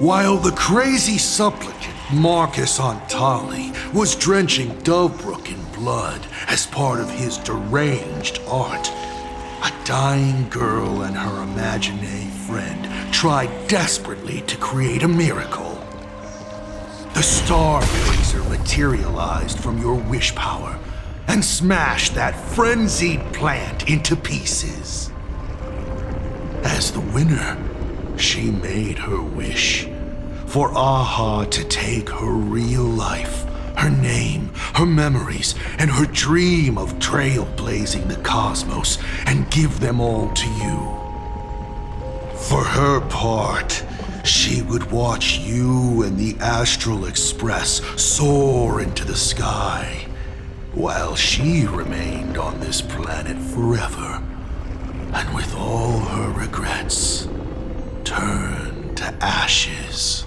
F: While the crazy supplicant Marcus Antali was drenching Dovebrook in blood as part of his deranged art, a dying girl and her imaginary friend tried desperately to create a miracle. The Starblazer materialized from your wish power, and smash that frenzied plant into pieces. As the winner, she made her wish for Aha to take her real life, her name, her memories, and her dream of trailblazing the cosmos and give them all to you. For her part, she would watch you and the Astral Express soar into the sky, while she remained on this planet forever, and with all her regrets, turned to ashes.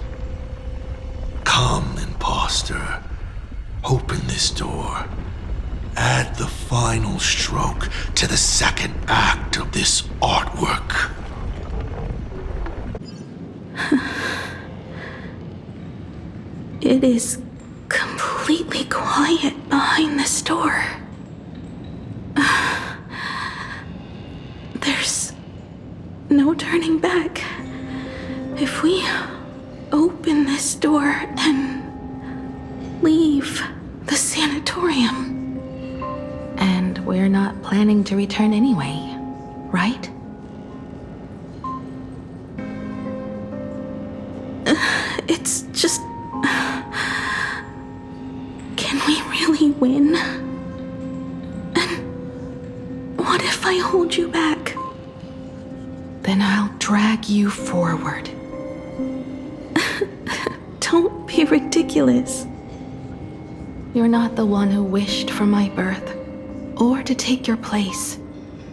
F: Come, imposter, open this door. Add the final stroke to the second act of this artwork.
G: It is completely quiet behind this door. There's no turning back. If we open this door and leave the sanatorium. And we're not planning to return anyway, right? It's just... Can we really win? And what if I hold you back? Then I'll drag you forward. Don't be ridiculous. You're not the one who wished for my birth, or to take your place.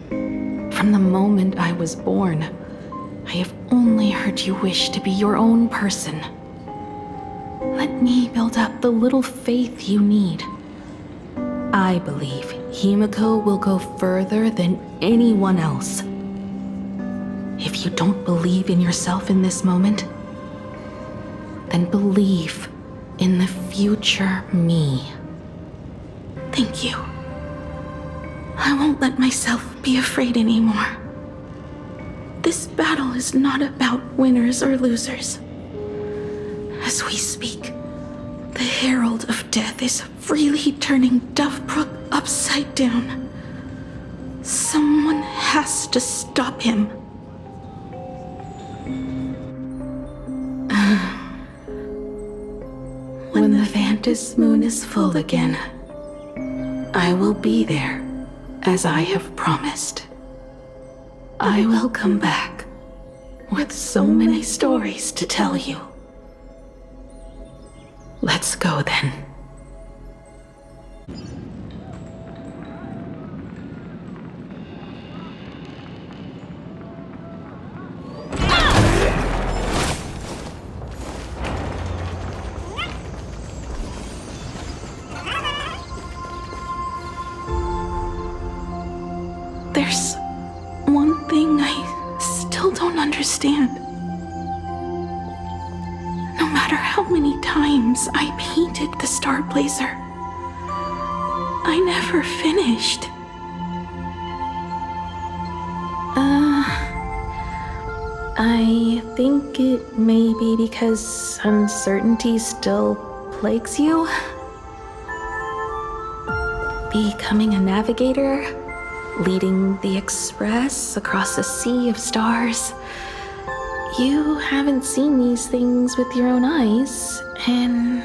G: From the moment I was born, I have only heard you wish to be your own person. Let me build up the little faith you need. I believe Himiko will go further than anyone else. If you don't believe in yourself in this moment, then believe in the future me. Thank you. I won't let myself be afraid anymore. This battle is not about winners or losers. As we speak, the Herald of Death is freely turning Dovebrook upside down. Someone has to stop him. When the Vantis moon is full again, I will be there, as I have promised. I will come back with so many stories to tell you. Let's go then. There's one thing I still don't understand. No matter how many times I painted the Star Blazer, I never finished. I think it may be because uncertainty still plagues you. Becoming a navigator, leading the Express across a sea of stars. You haven't seen these things with your own eyes, and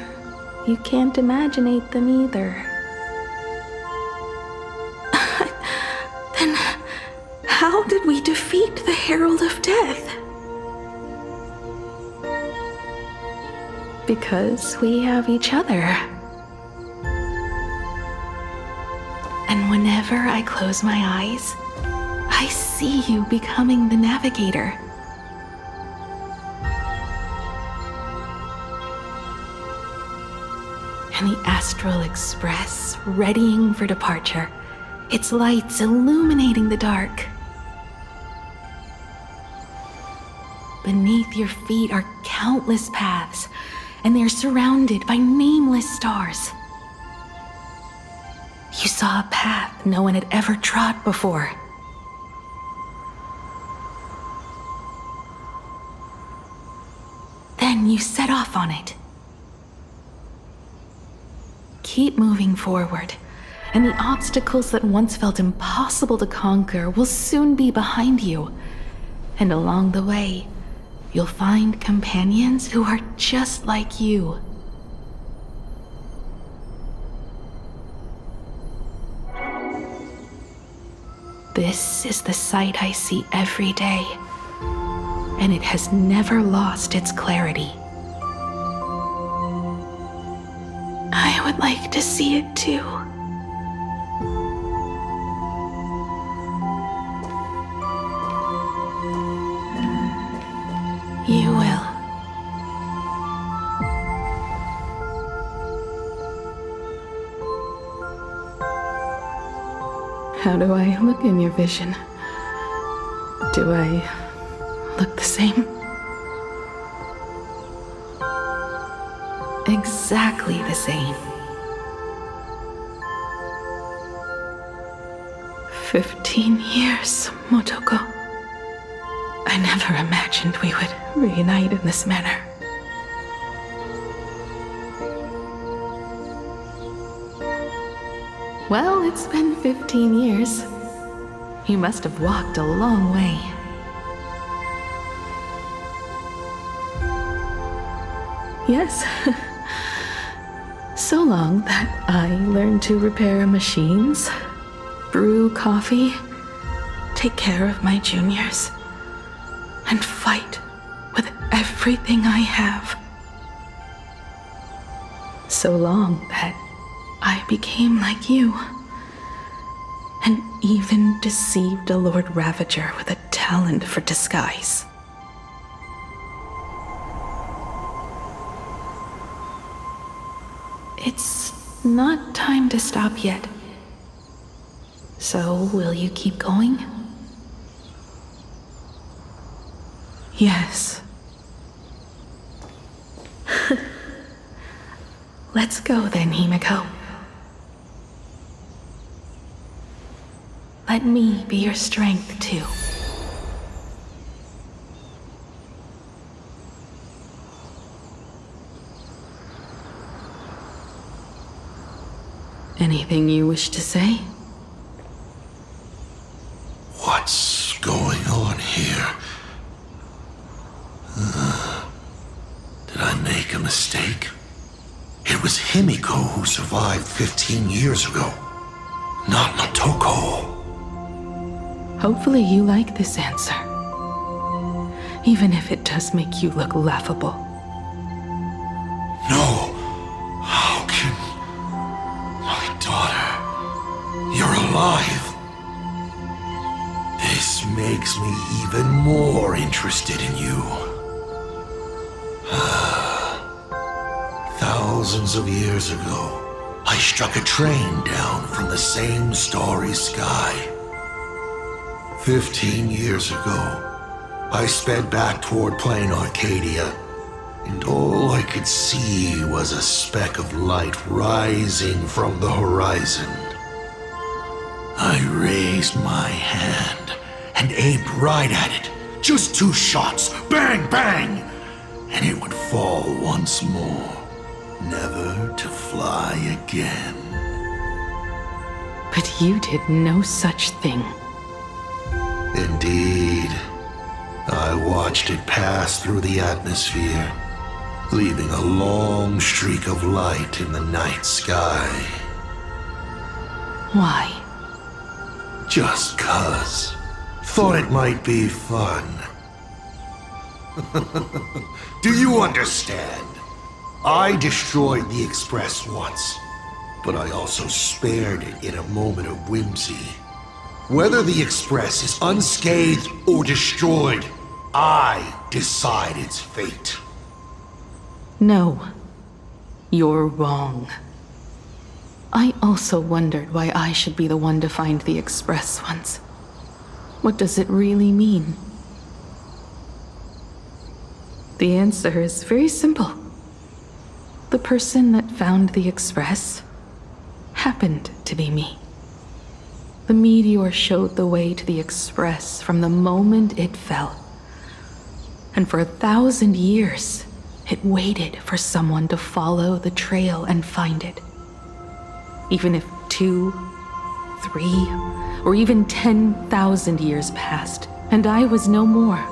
G: you can't imaginate them either. Then how did we defeat the Herald of Death? Because we have each other. And whenever I close my eyes, I see you becoming the navigator. And the Astral Express readying for departure, its lights illuminating the dark. Beneath your feet are countless paths, and they're surrounded by nameless stars. You saw a path no one had ever trod before. Then you set off on it. Keep moving forward, And the obstacles that once felt impossible to conquer will soon be behind you. And along the way, you'll find companions who are just like you. This is the sight I see every day, and it has never lost its clarity. I would like to see it too. You will. How do I look in your vision? Do I look the same? Exactly the same. 15 years, Motoko. I never imagined we would reunite in this manner. Well, it's been 15 years. You must have walked a long way. Yes. So long that I learned to repair machines, brew coffee, take care of my juniors, and fight with everything I have. So long that I became like you, and even deceived a Lord Ravager with a talent for disguise. It's not time to stop yet. So, will you keep going? Yes. Let's go then, Himiko. Let me be your strength, too. Anything you wish to say?
F: What's going on here? Did I make a mistake? It was Himiko who survived 15 years ago, not Motoko.
G: Hopefully you like this answer, even if it does make you look laughable.
F: No. How can... My daughter... You're alive. This makes me even more interested in you. Thousands of years ago, I struck a train down from the same starry sky. 15 years ago, I sped back toward plain Arcadia, and all I could see was a speck of light rising from the horizon. I raised my hand and aimed right at it. Just 2 shots, bang, bang, and it would fall once more, never to fly again.
G: But you did no such thing.
F: Indeed. I watched it pass through the atmosphere, leaving a long streak of light in the night sky.
G: Why?
F: Just 'cause. Thought it might be fun. Do you understand? I destroyed the Express once, but I also spared it in a moment of whimsy. Whether the Express is unscathed or destroyed, I decide its fate.
G: No. You're wrong. I also wondered why I should be the one to find the Express once. What does it really mean? The answer is very simple. The person that found the Express happened to be me. The meteor showed the way to the Express from the moment it fell. And for 1,000 years, it waited for someone to follow the trail and find it. Even if 2, 3, or even 10,000 years passed, and I was no more.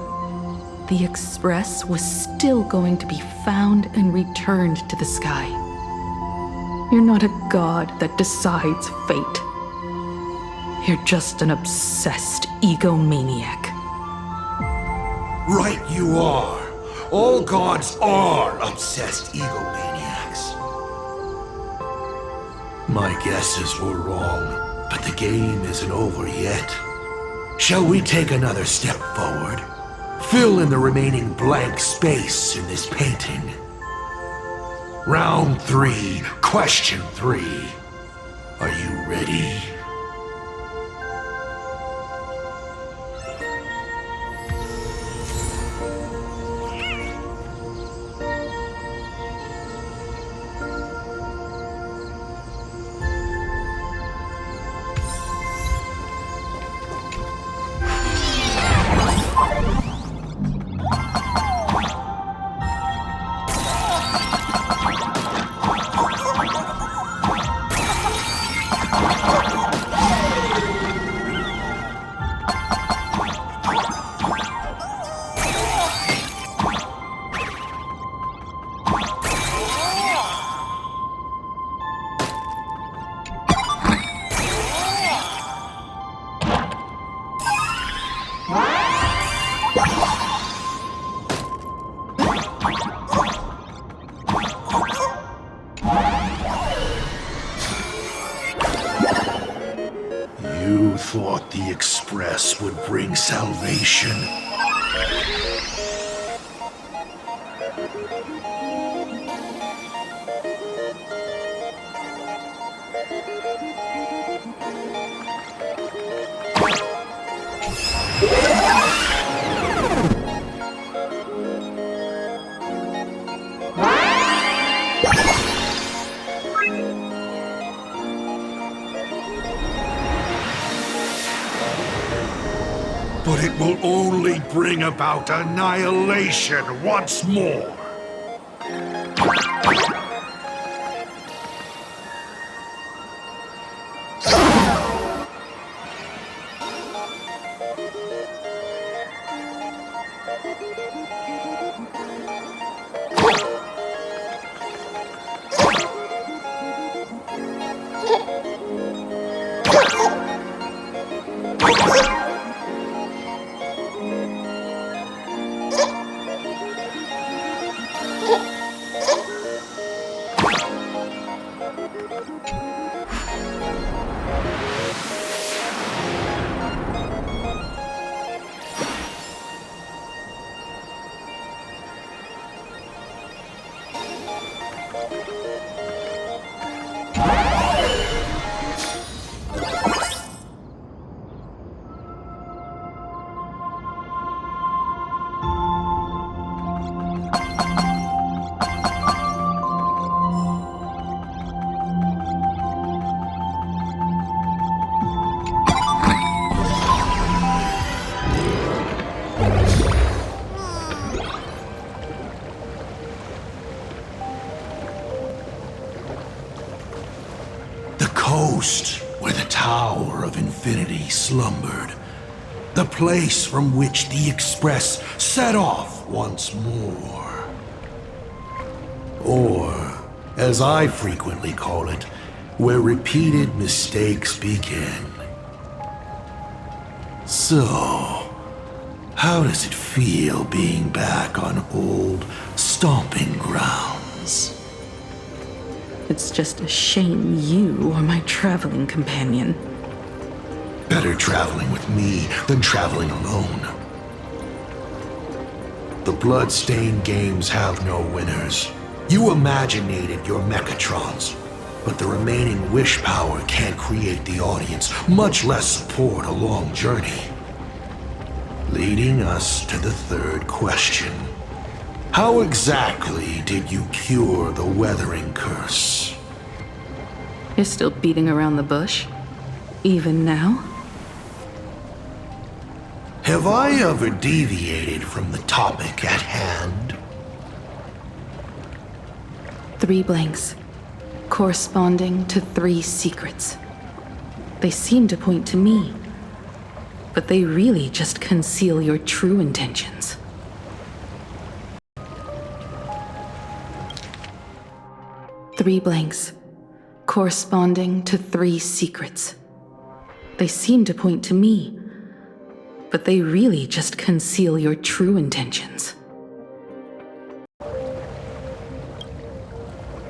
G: The Express was still going to be found and returned to the sky. You're not a god that decides fate. You're just an obsessed egomaniac.
F: Right you are. All gods are obsessed egomaniacs. My guesses were wrong, but the game isn't over yet. Shall we take another step forward? Fill in the remaining blank space in this painting. Round 3, question 3. Are you ready? You thought the Express would bring salvation? But it will only bring about annihilation once more. Coast where the Tower of Infinity slumbered. The place from which the Express set off once more. Or, as I frequently call it, where repeated mistakes begin. So, how does it feel being back on old stomping grounds?
G: It's just a shame you are my traveling companion.
F: Better traveling with me than traveling alone. The blood-stained games have no winners. You imaginated your Mechatrons, but the remaining wish power can't create the audience, much less support a long journey. Leading us to the third question. How exactly did you cure the weathering curse?
G: You're still beating around the bush? Even now?
F: Have I ever deviated from the topic at hand?
G: 3 blanks, corresponding to 3 secrets. They seem to point to me, but they really just conceal your true intentions. Three blanks, corresponding to 3 secrets. They seem to point to me, but they really just conceal your true intentions.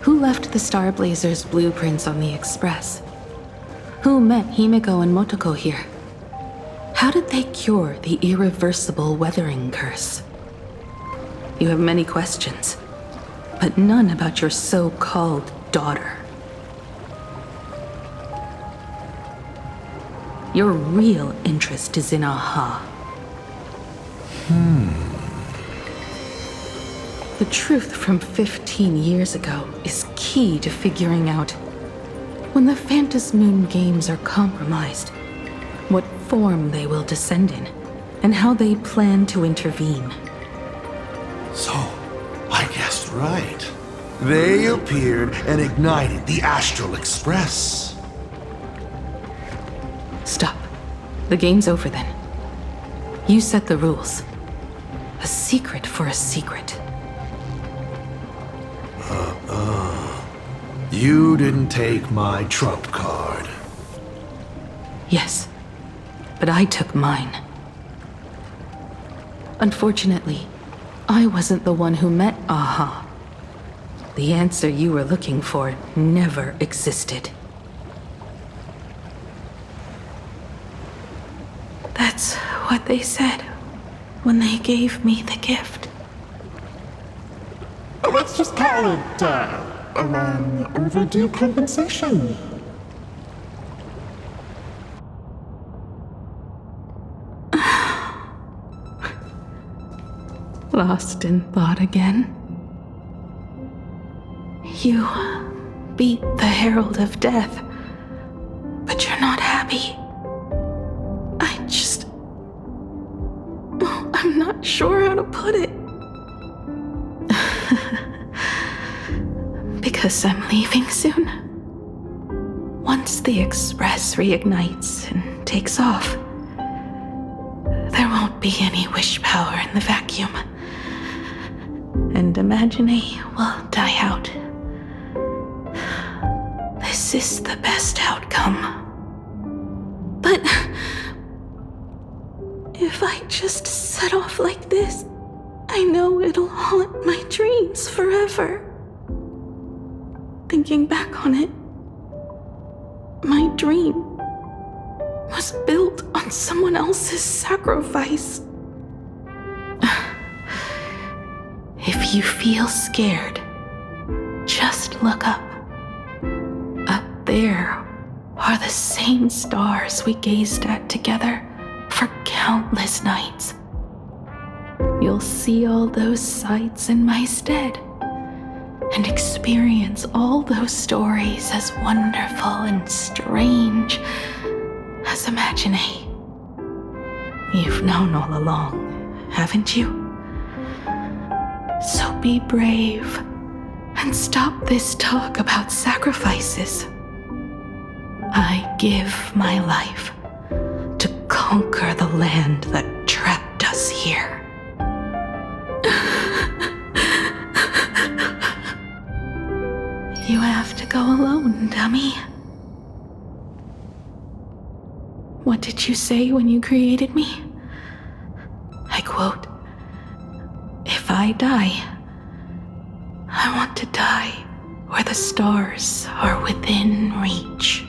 G: Who left the Starblazer's blueprints on the Express? Who met Himiko and Motoko here? How did they cure the irreversible weathering curse? You have many questions, but none about your so-called daughter. Your real interest is in Aha. The truth from 15 years ago is key to figuring out when the Phantom Moon games are compromised, what form they will descend in, and how they plan to intervene.
F: So, I guessed right. They appeared and ignited the Astral Express.
G: Stop. The game's over then. You set the rules. A secret for a secret.
F: You didn't take my trump card.
G: Yes, but I took mine. Unfortunately, I wasn't the one who met Aha. The answer you were looking for never existed. That's what they said when they gave me the gift.
H: Let's just call it, a long overdue compensation.
G: Lost in thought again? You beat the Herald of Death, but you're not happy. I'm not sure how to put it. Because I'm leaving soon. Once the Express reignites and takes off, there won't be any wish power in the vacuum. And Imagine will die out. This is the best outcome. But if I just set off like this, I know it'll haunt my dreams forever. Thinking back on it, my dream was built on someone else's sacrifice. If you feel scared, just look up. Up there are the same stars we gazed at together for countless nights. You'll see all those sights in my stead and experience all those stories as wonderful and strange as Imagine. You've known all along, haven't you? So be brave and stop this talk about sacrifices. I give my life to conquer the land that trapped us here. You have to go alone, dummy. What did you say when you created me? I quote, "If I die, I want to die where the stars are within reach."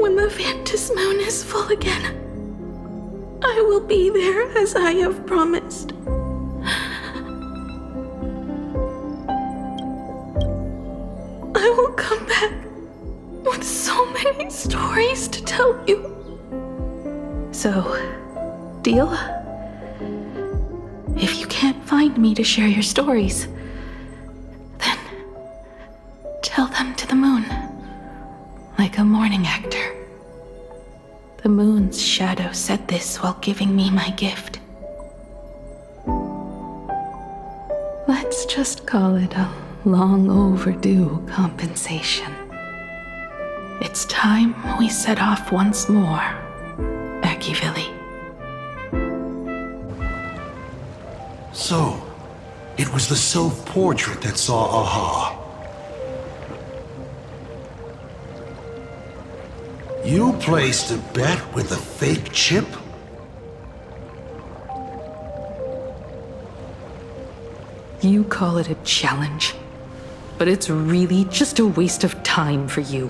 G: When the Phantom Moon is full again, I will be there as I have promised. I will come back with so many stories to tell you. So, deal? If you can't find me to share your stories, then tell them to the moon, like a mourning actor. The moon's shadow said this while giving me my gift. just call it a long overdue compensation. It's time we set off once more, Akivili.
F: So, it was the self-portrait that saw Aha. You placed a bet with a fake chip?
G: You call it a challenge, but it's really just a waste of time for you.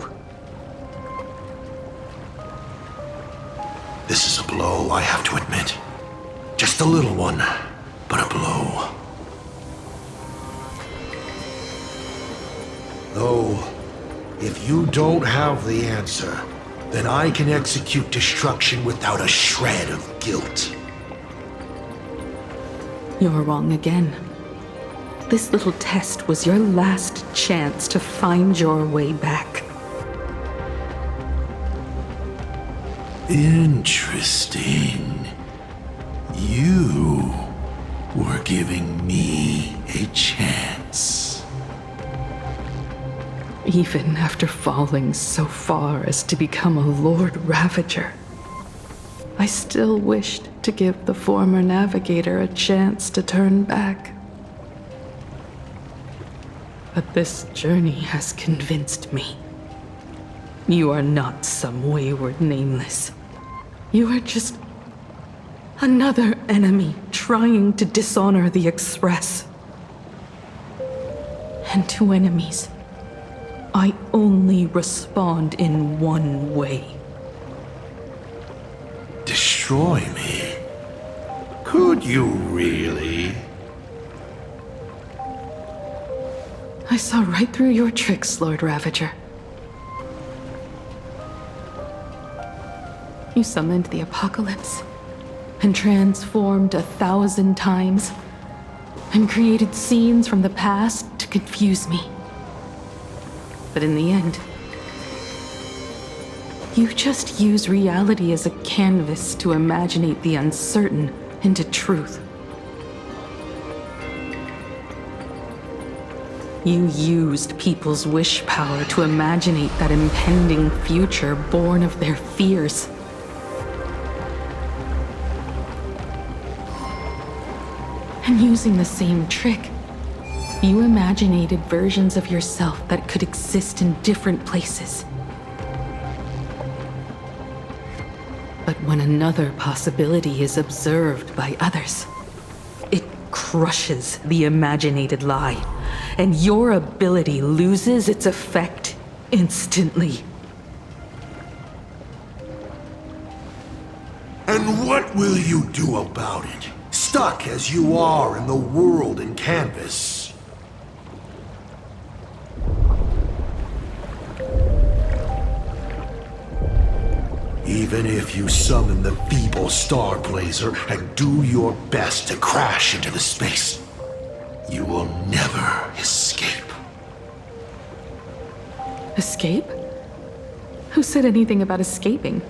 F: This is a blow, I have to admit. Just a little one, but a blow. Though, if you don't have the answer, then I can execute destruction without a shred of guilt.
G: You're wrong again. This little test was your last chance to find your way back.
F: Interesting. You were giving me a chance.
G: Even after falling so far as to become a Lord Ravager, I still wished to give the former navigator a chance to turn back. But this journey has convinced me. You are not some wayward nameless. You are just another enemy trying to dishonor the Express. And to enemies, I only respond in one way.
F: Destroy me? Could you really?
G: I saw right through your tricks, Lord Ravager. You summoned the apocalypse, and transformed 1,000 times, and created scenes from the past to confuse me. But in the end, you just use reality as a canvas to imaginate the uncertain into truth. You used people's wish power to imaginate that impending future born of their fears. And using the same trick, you imaginated versions of yourself that could exist in different places. But when another possibility is observed by others, it crushes the imaginated lie, and your ability loses its effect instantly.
F: And what will you do about it? Stuck as you are in the world in canvas. Even if you summon the feeble star blazer and do your best to crash into the space, you will never escape.
G: Escape? Who said anything about escaping?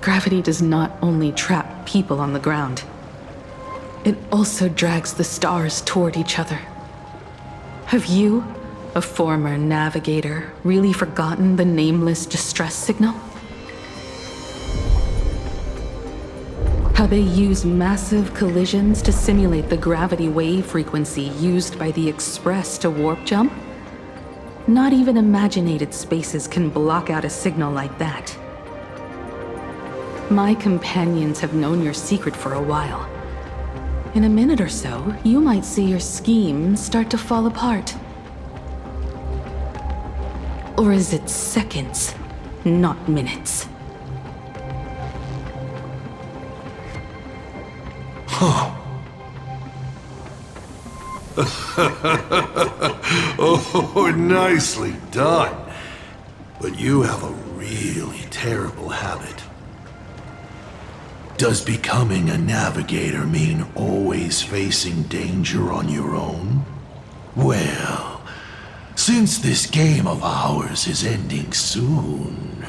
G: Gravity does not only trap people on the ground, it also drags the stars toward each other. Have you, a former navigator, really forgotten the nameless distress signal? How they use massive collisions to simulate the gravity wave frequency used by the Express to warp jump? Not even imaginated spaces can block out a signal like that. My companions have known your secret for a while. In a minute or so, you might see your scheme start to fall apart. Or is it seconds, not minutes?
F: Huh. Oh, nicely done. But you have a really terrible habit. Does becoming a navigator mean always facing danger on your own? Well, since this game of ours is ending soon,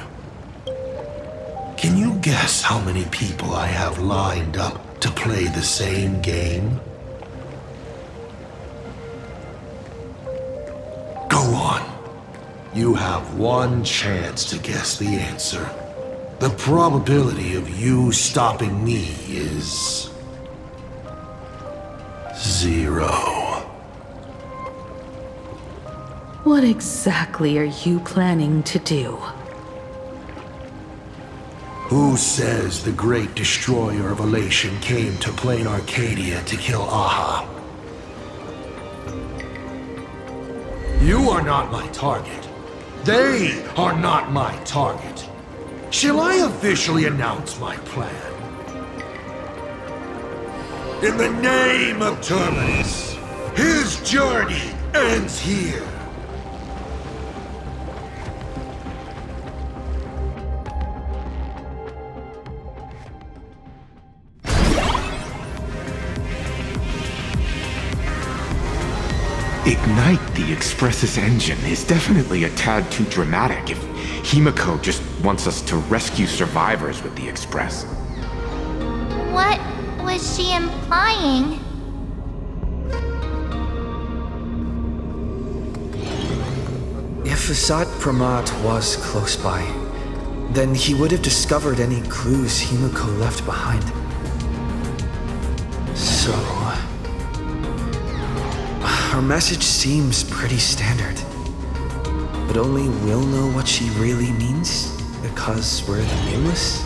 F: can you guess how many people I have lined up to play the same game? You have one chance to guess the answer. The probability of you stopping me is 0.
G: What exactly are you planning to do?
F: Who says the great destroyer of Elation came to Plain Arcadia to kill Aha? You are not my target. They are not my target. Shall I officially announce my plan? In the name of Terminus, his journey ends here.
U: Ignite the Express's engine is definitely a tad too dramatic if Himiko just wants us to rescue survivors with the Express.
O: What was she implying?
A: If Asad Pramat was close by, then he would have discovered any clues Himiko left behind. So... her message seems pretty standard. But only we'll know what she really means because we're the Nameless?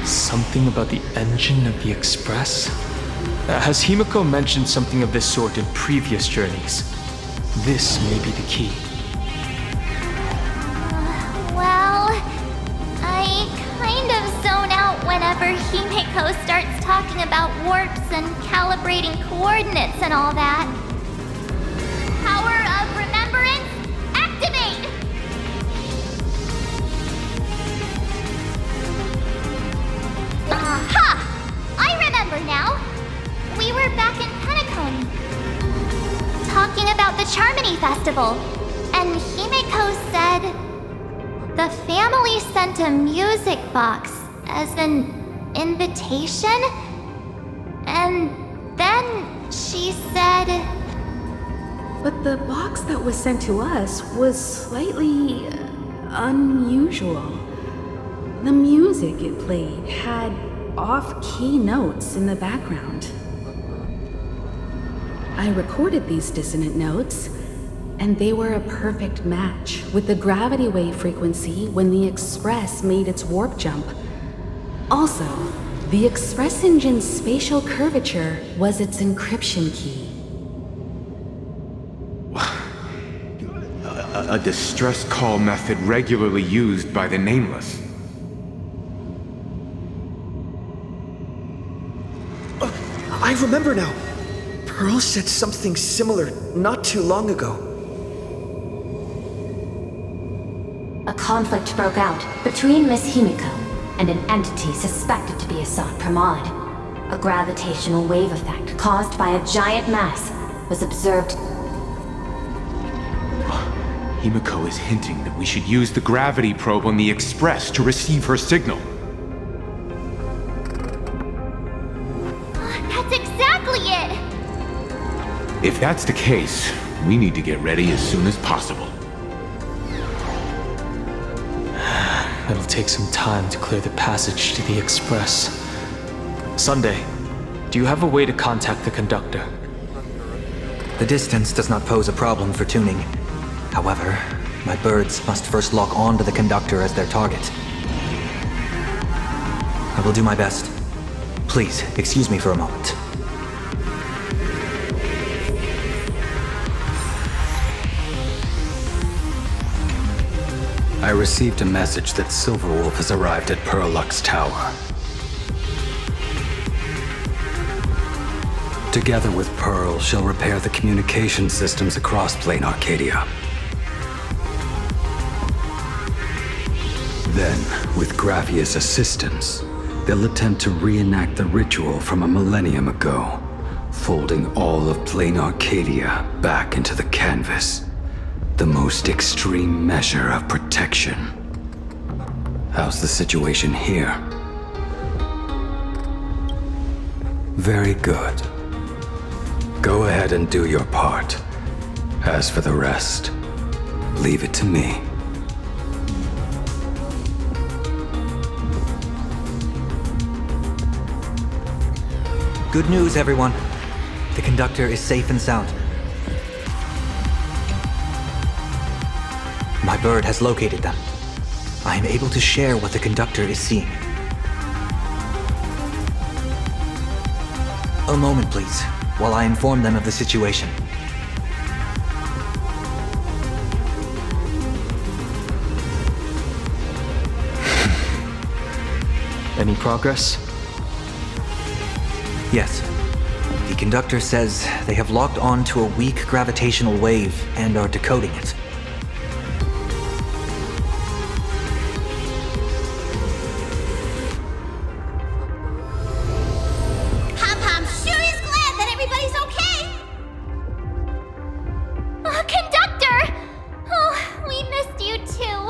K: Something about the engine of the Express? Has Himiko mentioned something of this sort in previous journeys? This may be the key.
O: Well, I kind of zone out whenever Himiko starts talking about warps and calibrating coordinates and all that. Power of remembrance, activate! Aha! I remember now. We were back in Penacony, talking about the Charmony Festival, and Himiko said the family sent a music box as an invitation, and then she said...
G: But the box that was sent to us was slightly unusual. The music it played had off-key notes in the background. I recorded these dissonant notes, and they were a perfect match with the gravity wave frequency when the Express made its warp jump. Also, the Express engine's spatial curvature was its encryption key.
U: A distress call method regularly used by the Nameless.
A: I remember now. Pearl said something similar not too long ago.
I: A conflict broke out between Miss Himiko and an entity suspected to be Asad Pramad. A gravitational wave effect caused by a giant mass was observed.
U: Himiko is hinting that we should use the gravity probe on the Express to receive her signal.
O: That's exactly it!
U: If that's the case, we need to get ready as soon as possible.
K: It'll take some time to clear the passage to the Express. Sunday, do you have a way to contact the conductor?
P: The distance does not pose a problem for tuning. However, my birds must first lock onto the conductor as their target. I will do my best. Please, excuse me for a moment.
C: I received a message that Silverwolf has arrived at Perlux Tower. Together with Pearl, she'll repair the communication systems across Plain Arcadia. Then, with Graphia's assistance, they'll attempt to reenact the ritual from a millennium ago, folding all of Plain Arcadia back into the canvas. The most extreme measure of protection. How's the situation here? Very good. Go ahead and do your part. As for the rest, Leave it to me.
P: Good news, everyone. The conductor is safe and sound. My bird has located them. I am able to share what the conductor is seeing. A moment, please, while I inform them of the situation.
A: Any progress?
P: Yes. The conductor says they have locked on to a weak gravitational wave and are decoding it.
O: Pom-Pom sure is glad that everybody's okay! Conductor! Oh, we missed you too.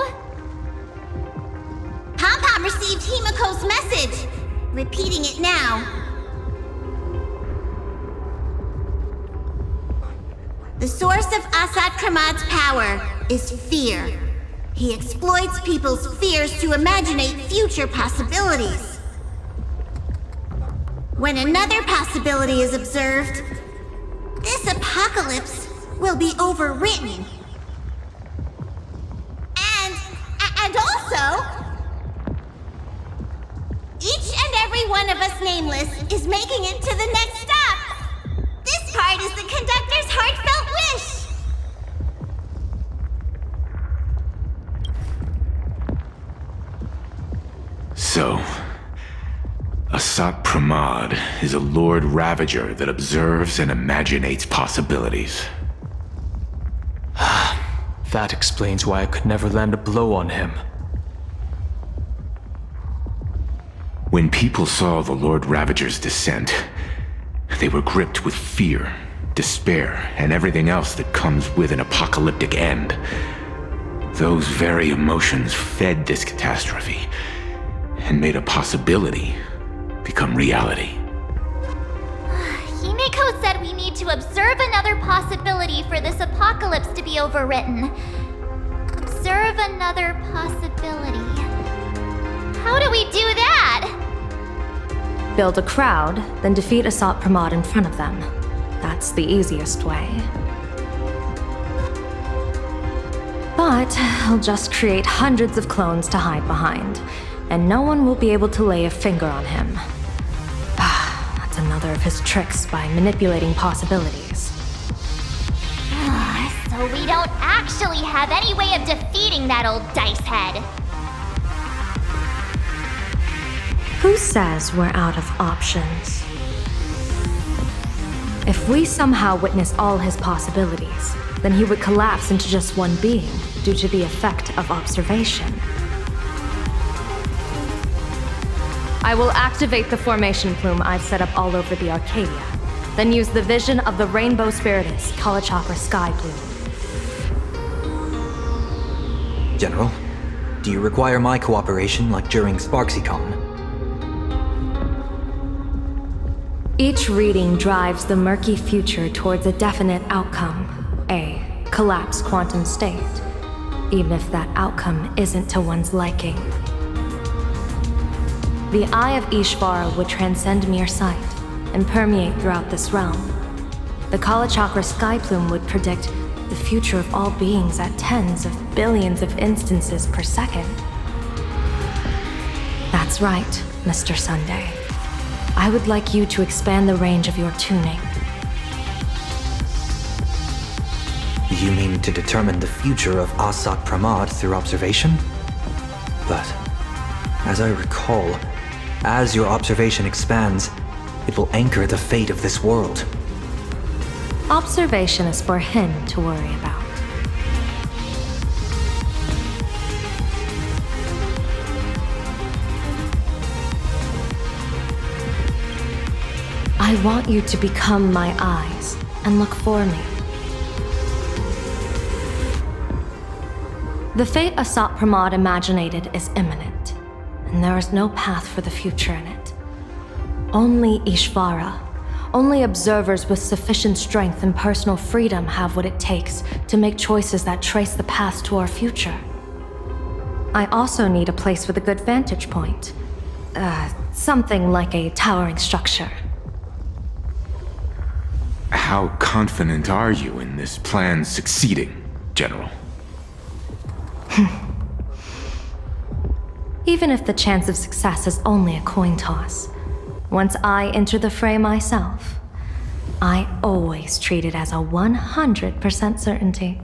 O: Pom-Pom received Himiko's message. Repeating it now. The source of Asad Kramad's power is fear. He exploits people's fears to imaginate future possibilities. When another possibility is observed, this apocalypse will be overwritten. And also, each and every one of us nameless is making it to the next stop. This part is the conductor's heartfelt wish.
U: So, Asat Pramad is a Lord Ravager that observes and imaginates possibilities.
A: That explains why I could never land a blow on him.
U: When people saw the Lord Ravager's descent, they were gripped with fear, despair, and everything else that comes with an apocalyptic end. Those very emotions fed this catastrophe and made a possibility become reality.
O: Himiko said we need to observe another possibility for this apocalypse to be overwritten. Observe another possibility. How do we do that?
R: Build a crowd, then defeat Asat Pramad in front of them. That's the easiest way. But I'll just create hundreds of clones to hide behind, and no one will be able to lay a finger on him. That's another of his tricks by manipulating possibilities.
O: So we don't actually have any way of defeating that old dice head.
R: Who says we're out of options? If we somehow witness all his possibilities, then he would collapse into just one being due to the effect of observation. I will activate the formation plume I've set up all over the Arcadia, then use the vision of the Rainbow Spiritus Kalachakra Sky Plume.
P: General, do you require my cooperation like during SparksyCon?
R: Each reading drives the murky future towards a definite outcome, a collapsed quantum state, even if that outcome isn't to one's liking. The Eye of Ishvara would transcend mere sight and permeate throughout this realm. The Kalachakra Sky Plume would predict the future of all beings at tens of billions of instances per second. That's right, Mr. Sunday. I would like you to expand the range of your tuning.
P: You mean to determine the future of Asat Pramad through observation? But, as I recall, as your observation expands, it will anchor the fate of this world.
R: Observation is for him to worry about. I want you to become my eyes and look for me. The fate Asat Pramad imaginated is imminent, and there is no path for the future in it. Only Ishvara, Only observers with sufficient strength and personal freedom have what it takes to make choices that trace the path to our future. I also need a place with a good vantage point. Something like a towering structure.
U: How confident are you in this plan succeeding, General?
R: Even if the chance of success is only a coin toss, once I enter the fray myself, I always treat it as a 100% certainty.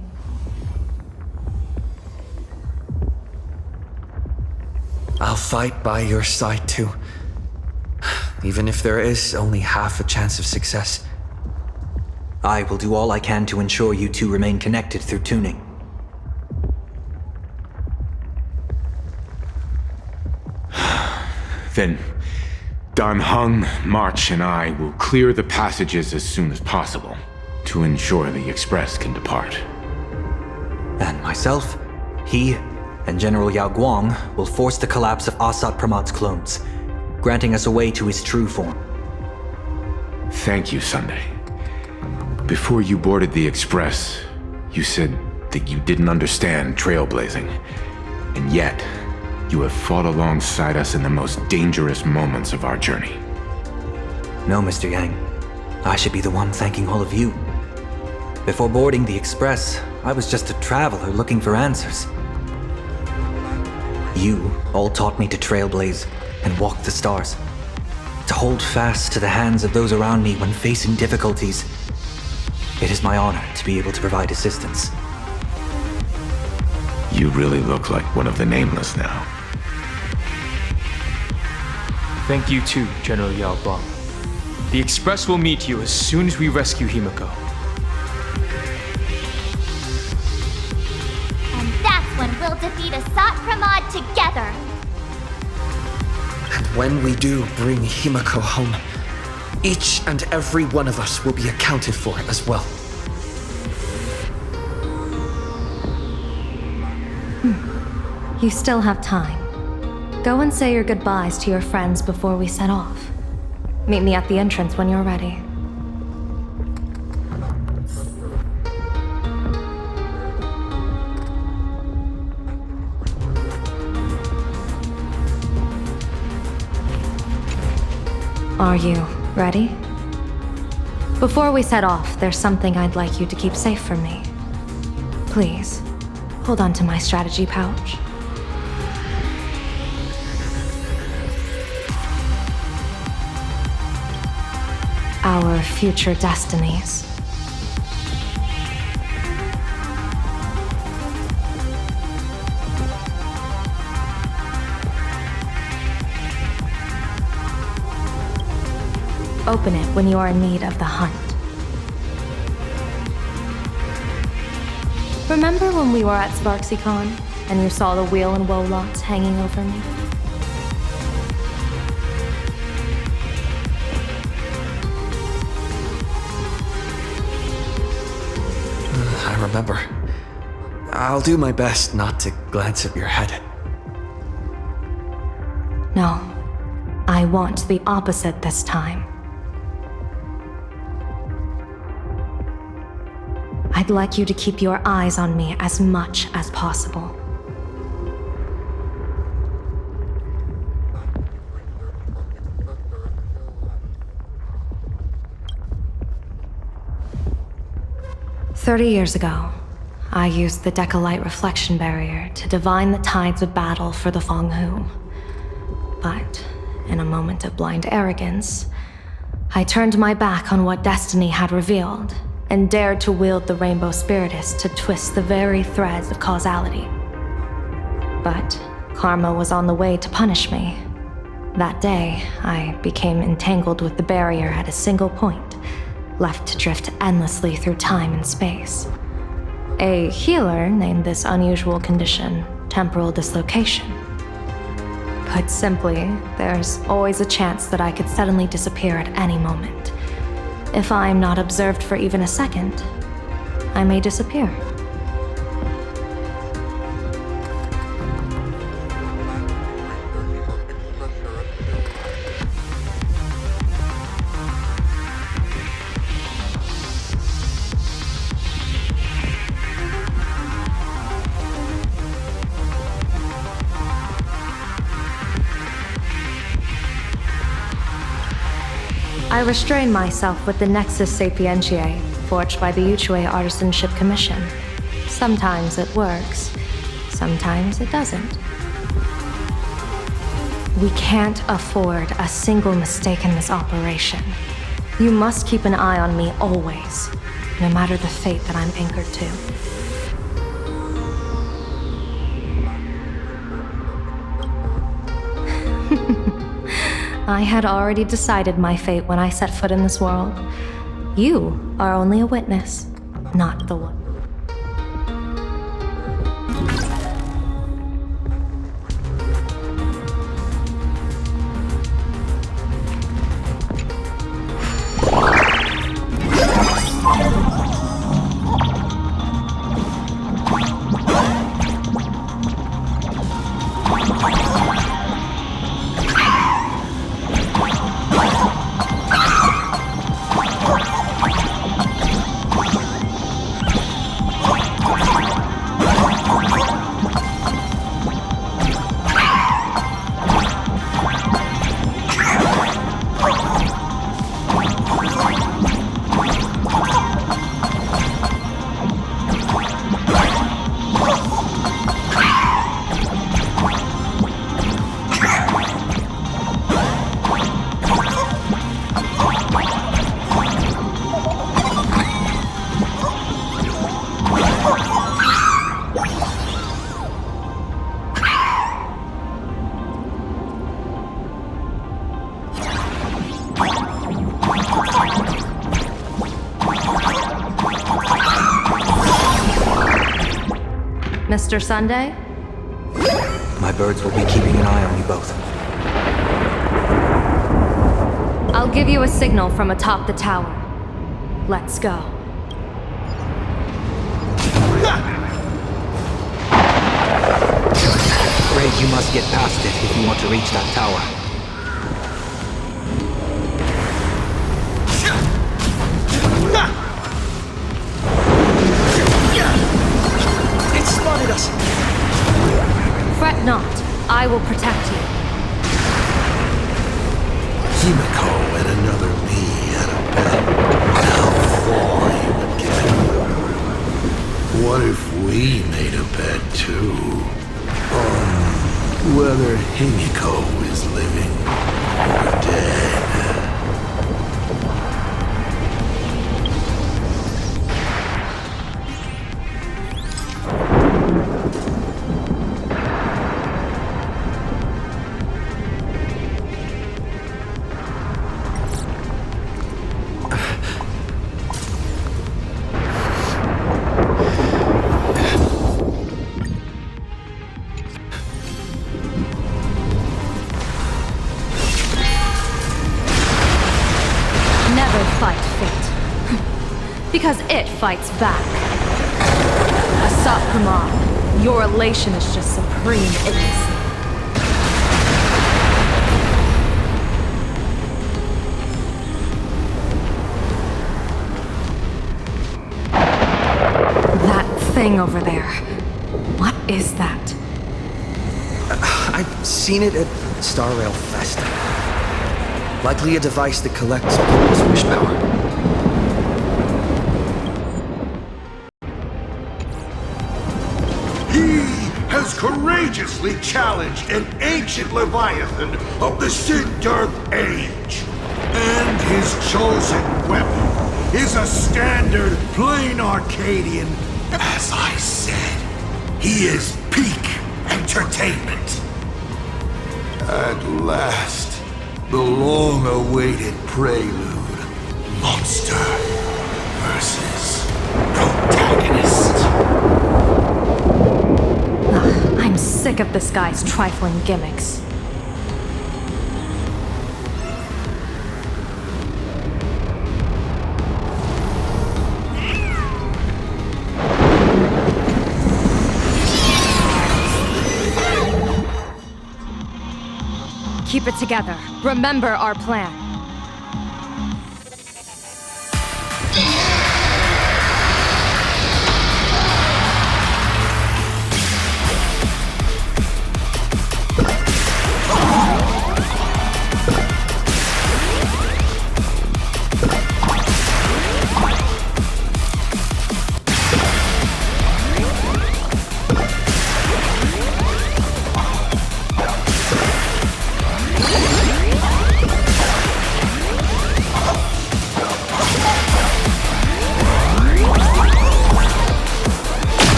A: I'll fight by your side too. Even if there is only half a chance of success.
P: I will do all I can to ensure you two remain connected through tuning.
U: Then Dan Heng, March, and I will clear the passages as soon as possible to ensure the Express can depart.
P: And myself, he, and General Yao Guang will force the collapse of Asat Pramad's clones, granting us a way to his true form.
U: Thank you, Sunday. Before you boarded the Express, you said that you didn't understand trailblazing, and yet you have fought alongside us in the most dangerous moments of our journey.
P: No, Mr. Yang. I should be the one thanking all of you. Before boarding the Express, I was just a traveler looking for answers. You all taught me to trailblaze and walk the stars. To hold fast to the hands of those around me when facing difficulties. It is my honor to be able to provide assistance.
U: You really look like one of the Nameless now.
K: Thank you too, General Yao Guang. The Express will meet you as soon as we rescue Himiko.
O: And that's when we'll defeat Asat Pramad together.
A: And when we do bring Himiko home, each and every one of us will be accounted for as well.
R: You still have time. Go and say your goodbyes to your friends before we set off. Meet me at the entrance when you're ready. Are you ready? Before we set off, there's something I'd like you to keep safe from me. Please, hold on to my strategy pouch. Our future destinies. Open it when you are in need of the hunt. Remember when we were at SparksyCon and you saw the wheel and woe lots hanging over me?
A: I remember. I'll do my best not to glance at your head.
R: No, I want the opposite this time. I'd like you to keep your eyes on me as much as possible. "30 years ago, I used the Decalite reflection barrier to divine the tides of battle for the Fenghu. But, in a moment of blind arrogance, I turned my back on what destiny had revealed and dared to wield the Rainbow Spiritus to twist the very threads of causality. But karma was on the way to punish me. That day, I became entangled with the barrier at a single point, left to drift endlessly through time and space. A healer named this unusual condition temporal dislocation. Put simply, there's always a chance that I could suddenly disappear at any moment. If I'm not observed for even a second, I may disappear. I restrain myself with the Nexus Sapientiae, forged by the Yuchue Artisanship Commission. Sometimes it works, sometimes it doesn't. We can't afford a single mistake in this operation. You must keep an eye on me always, no matter the fate that I'm anchored to. I had already decided my fate when I set foot in this world. You are only a witness, not the one. Mr. Sunday?
P: My birds will be keeping an eye on you both.
R: I'll give you a signal from atop the tower. Let's go.
P: Greg, you must get past it if you want to reach that tower.
A: It spotted us!
R: Fret not. I will protect you.
F: Himiko and another me had a bet how far he would get. What if we made a bet too? On whether Himiko is living or dead.
R: Because it fights back. Asrock Steel, your elation is just supreme idiocy. That thing over there. What is that?
A: I've seen it at Star Rail Fest. Likely a device that collects people's wish power.
F: He has courageously challenged an ancient Leviathan of the Sin-Dearth Age. And his chosen weapon is a standard plain Arcadian. As I said, he is peak entertainment. At last, the long-awaited prelude. Monster versus protagonist.
R: I'm sick of this guy's trifling gimmicks. Keep it together. Remember our plan.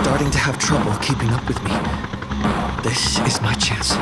A: starting to have trouble keeping up with me. This is my chance.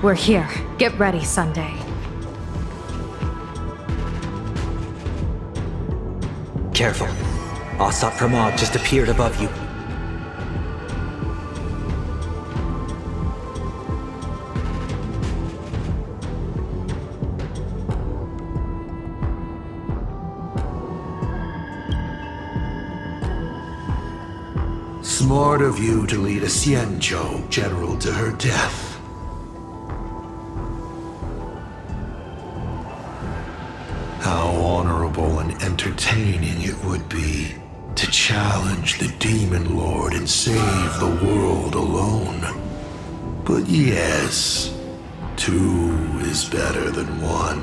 R: We're here. Get ready, Sunday.
P: Careful. Asrock Pramod just appeared above you.
F: Smart of you to lead a Xianzhou general to her death. How honorable and entertaining it would be to challenge the Demon Lord and save the world alone. But yes, two is better than one.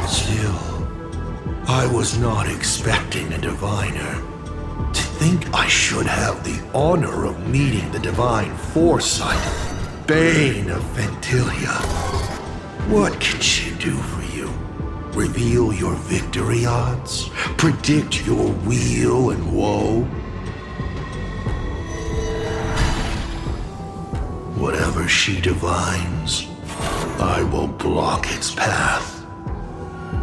F: Still, I was not expecting a diviner. To think I should have the honor of meeting the divine foresight, Bane of Ventilia. What can she do for you? Reveal your victory odds? Predict your weal and woe? Whatever she divines, I will block its path.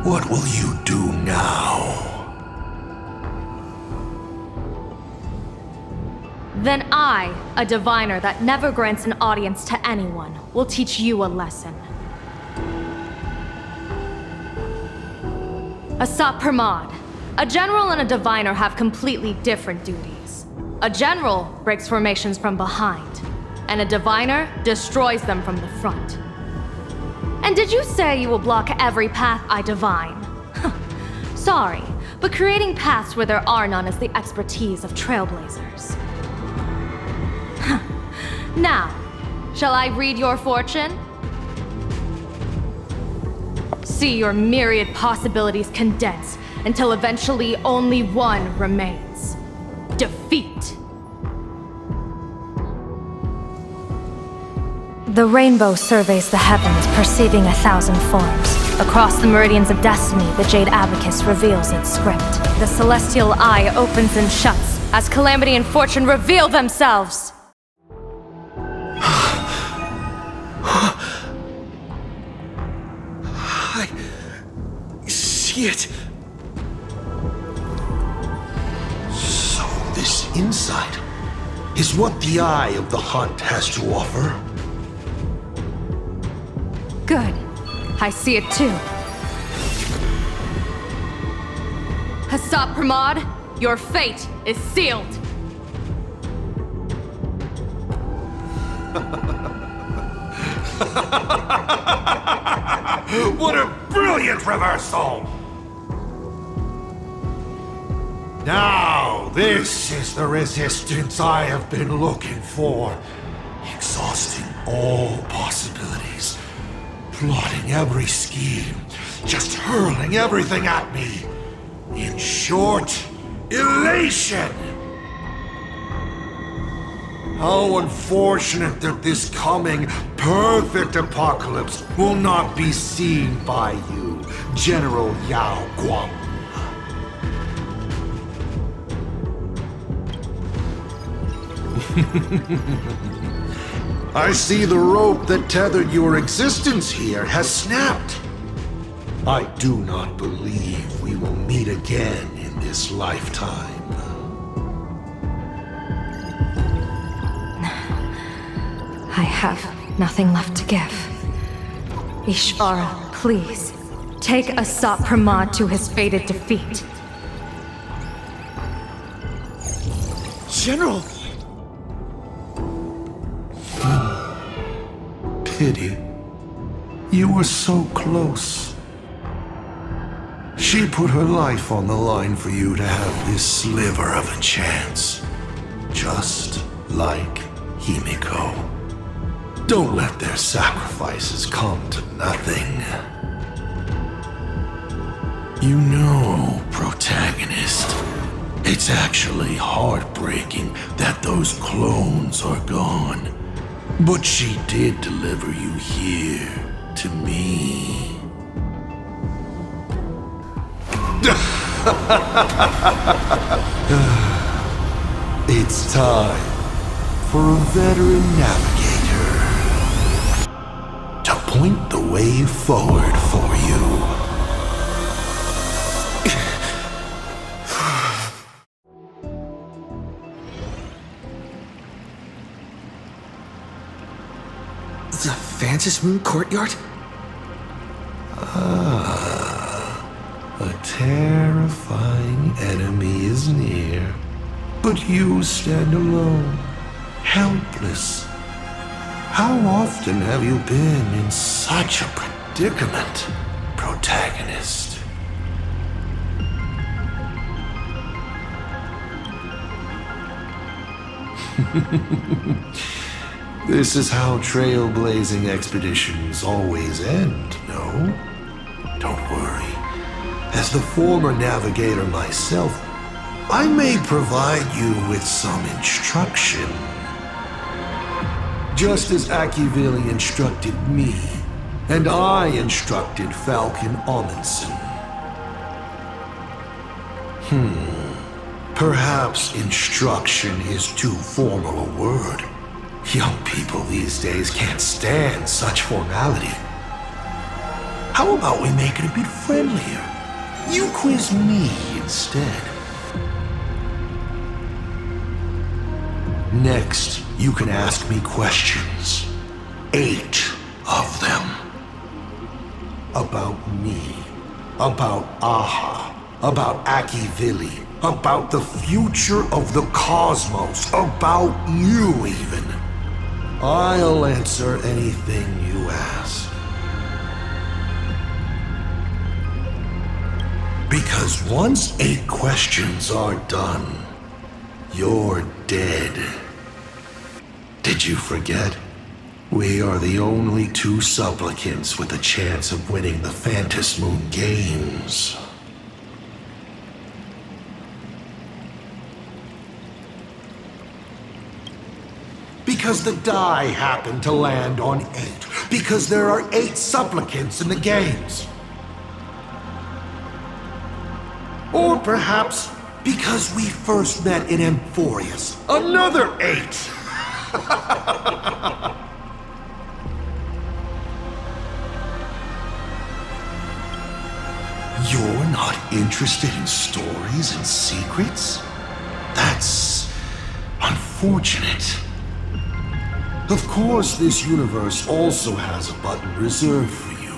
F: What will you do now?
R: Then I, a diviner that never grants an audience to anyone, will teach you a lesson. Asrock Pramod. A general and a diviner have completely different duties. A general breaks formations from behind, and a diviner destroys them from the front. And did you say you will block every path I divine? Sorry, but creating paths where there are none is the expertise of trailblazers. Now, shall I read your fortune? See your myriad possibilities condense until eventually only one remains. Defeat. The rainbow surveys the heavens, perceiving 1,000 forms. Across the meridians of destiny, the Jade Abacus reveals its script. The celestial eye opens and shuts as calamity and fortune reveal themselves.
F: I see it. So this insight is what the Eye of the Hunt has to offer.
R: Good. I see it too. Asrock Pramod, your fate is sealed.
F: What a brilliant reversal! Now, this is the resistance I have been looking for. Exhausting all possibilities. Plotting every scheme. Just hurling everything at me. In short, elation! How unfortunate that this coming perfect apocalypse will not be seen by you, General Yao Guang. I see the rope that tethered your existence here has snapped. I do not believe we will meet again in this lifetime.
R: I have nothing left to give. Ishvara, please, Take Asrock Pramod to his fated defeat.
A: General!
F: Pity. You were so close. She put her life on the line for you to have this sliver of a chance. Just like Himiko. Don't let their sacrifices come to nothing. You know, protagonist, it's actually heartbreaking that those clones are gone. But she did deliver you here to me. It's time for a veteran navigator to point the way forward for you.
A: The Phantom Moon Courtyard?
F: A terrifying enemy is near, but you stand alone, helpless. How often have you been in such a predicament, protagonist? This is how trailblazing expeditions always end, no? Don't worry. As the former navigator myself, I may provide you with some instruction. Just as Akivili instructed me, and I instructed Falcon Amundsen. Perhaps instruction is too formal a word. Young people these days can't stand such formality. How about we make it a bit friendlier? You quiz me instead. Next, you can ask me questions. 8 of them. About me. About Aha. About Akivili. About the future of the cosmos. About you, even. I'll answer anything you ask. Because once 8 questions are done, you're dead. Did you forget? We are the only 2 supplicants with a chance of winning the Phantom Moon Games. Because the die happened to land on 8. Because there are 8 supplicants in the games. Or perhaps because we first met in Amphorius. Another 8! You're not interested in stories and secrets? That's unfortunate. Of course, this universe also has a button reserved for you.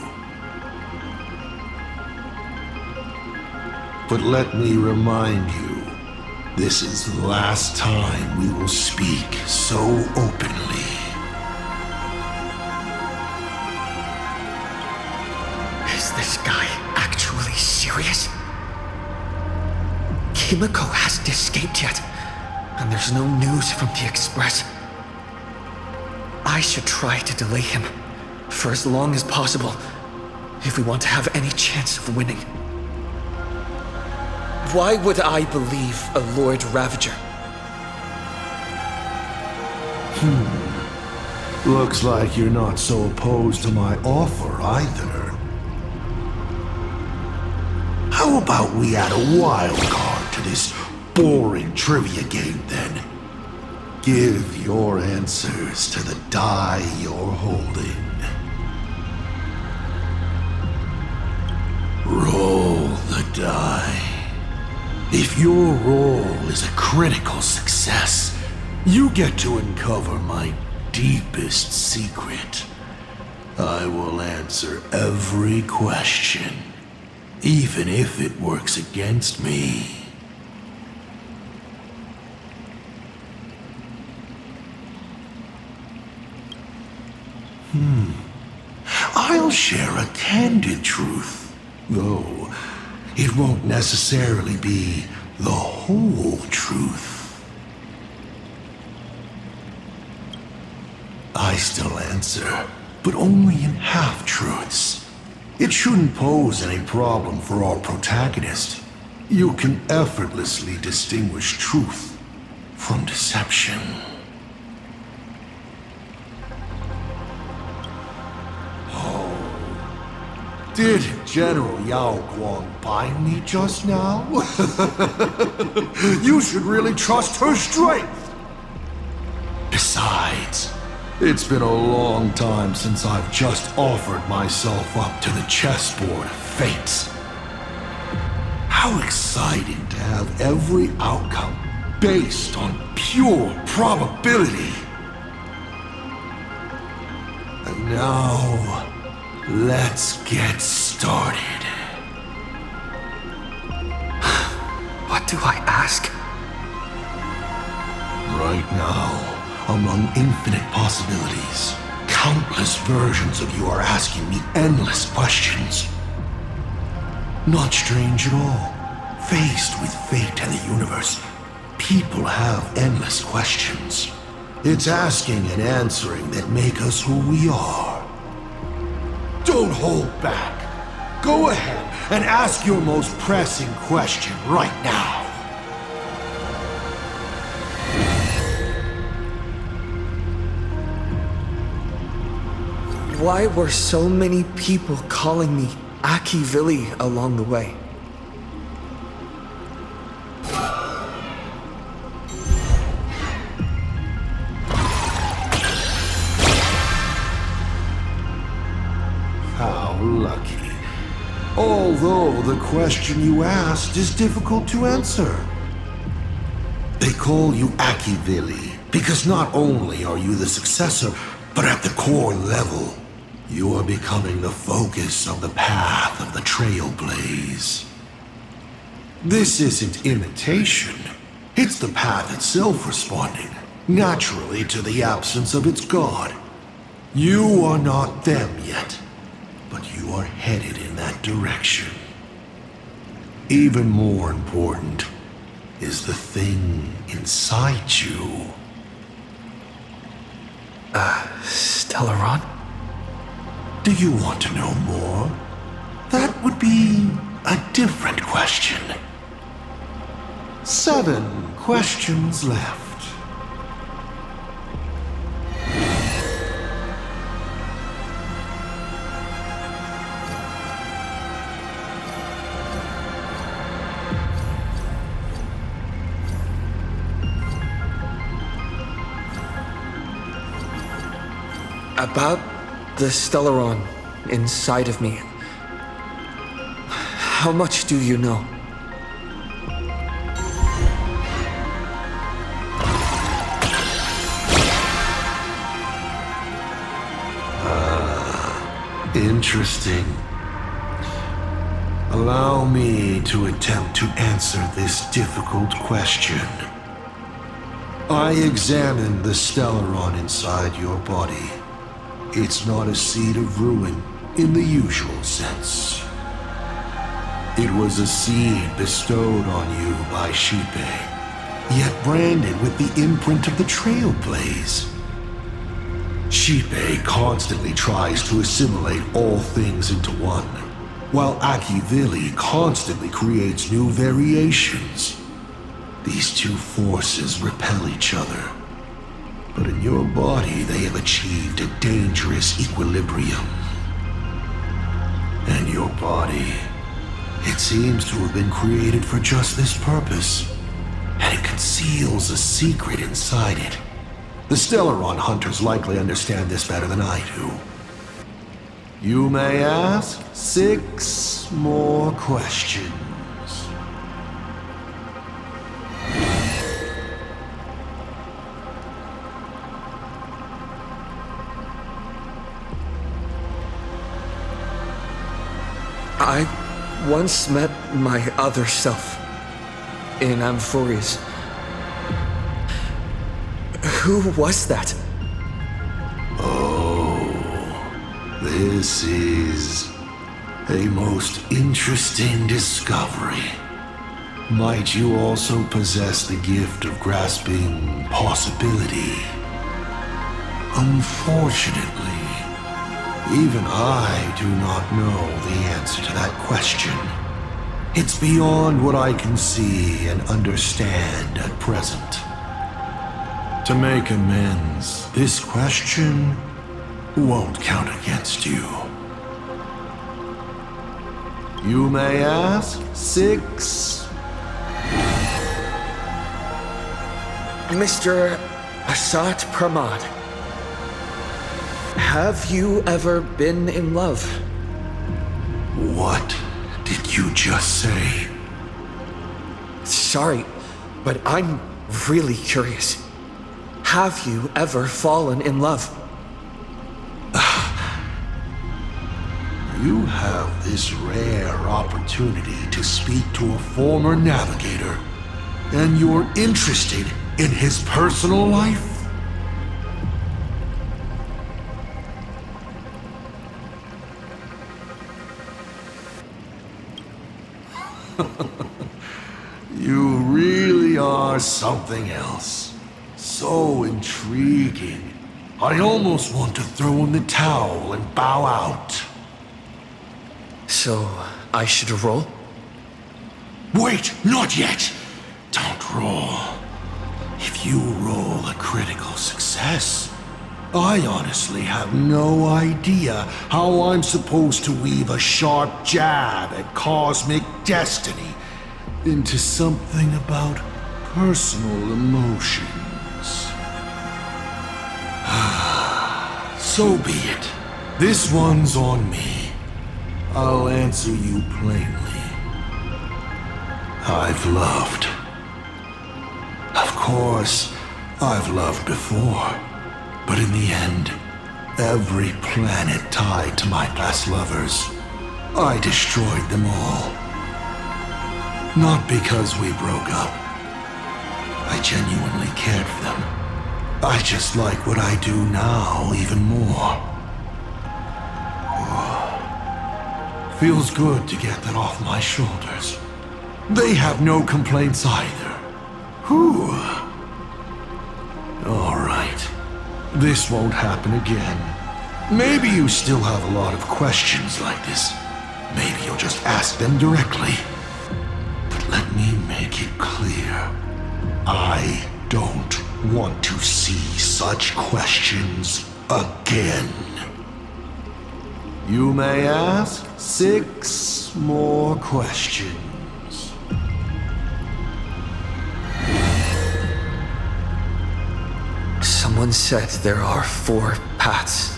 F: But let me remind you, this is the last time we will speak so openly.
A: Is this guy actually serious? Himiko hasn't escaped yet, and there's no news from the Express. I should try to delay him for as long as possible if we want to have any chance of winning. Why would I believe a Lord Ravager?
F: Looks like you're not so opposed to my offer either. How about we add a wild card to this boring trivia game then? Give your answers to the die you're holding. Roll the die. If your roll is a critical success, you get to uncover my deepest secret. I will answer every question even if it works against me. I'll share a candid truth, though it won't necessarily be the whole truth. I still answer, but only in half-truths. It shouldn't pose any problem for our protagonist. You can effortlessly distinguish truth from deception. Did General Yao Guang bind me just now? You should really trust her strength! Besides, it's been a long time since I've just offered myself up to the chessboard of fate. How exciting to have every outcome based on pure probability. And now, let's get started.
A: What do I ask?
F: Right now, among infinite possibilities, countless versions of you are asking me endless questions. Not strange at all. Faced with fate and the universe, people have endless questions. It's asking and answering that make us who we are. Don't hold back. Go ahead and ask your most pressing question right now.
A: Why were so many people calling me Aki Vili along the way?
F: How lucky. Although the question you asked is difficult to answer. They call you Aki Vili because not only are you the successor, but at the core level, you are becoming the focus of the path of the Trailblaze. This isn't imitation. It's the path itself responding, naturally, to the absence of its god. You are not them yet, but you are headed in that direction. Even more important is the thing inside you.
A: Stellaron?
F: Do you want to know more? That would be a different question. 7 questions left.
A: About the Stellaron inside of me. How much do you know?
F: Interesting. Allow me to attempt to answer this difficult question. I examined the Stellaron inside your body. It's not a seed of ruin in the usual sense. It was a seed bestowed on you by Xipe, yet branded with the imprint of the Trailblaze. Xipe constantly tries to assimilate all things into one, while Aki Vili constantly creates new variations. These two forces repel each other. But in your body, they have achieved a dangerous equilibrium. And your body, it seems to have been created for just this purpose. And it conceals a secret inside it. The Stellaron hunters likely understand this better than I do. You may ask 6 more questions.
A: I once met my other self in Amphorius. Who was that?
F: Oh, this is a most interesting discovery. Might you also possess the gift of grasping possibility? Unfortunately, even I do not know the answer to that question. It's beyond what I can see and understand at present. To make amends, this question won't count against you. You may ask, 6.
A: Mr. Asat Pramad, have you ever been in love?
F: What did you just say?
A: Sorry, but I'm really curious. Have you ever fallen in love?
F: You have this rare opportunity to speak to a former navigator, and you're interested in his personal life? You really are something else. So intriguing. I almost want to throw in the towel and bow out.
A: So, I should roll?
F: Wait, not yet! Don't roll. If you roll a critical success, I honestly have no idea how I'm supposed to weave a sharp jab at cosmic destiny into something about personal emotions. So be it. This one's on me. I'll answer you plainly. I've loved. Of course, I've loved before. But in the end, every planet tied to my past lovers, I destroyed them all. Not because we broke up. I genuinely cared for them. I just like what I do now even more. Feels good to get that off my shoulders. They have no complaints either. Whew. All right. This won't happen again. Maybe you still have a lot of questions like this. Maybe you'll just ask them directly. But let me make it clear. I don't want to see such questions again. You may ask 6 more questions.
A: Someone said there are 4 paths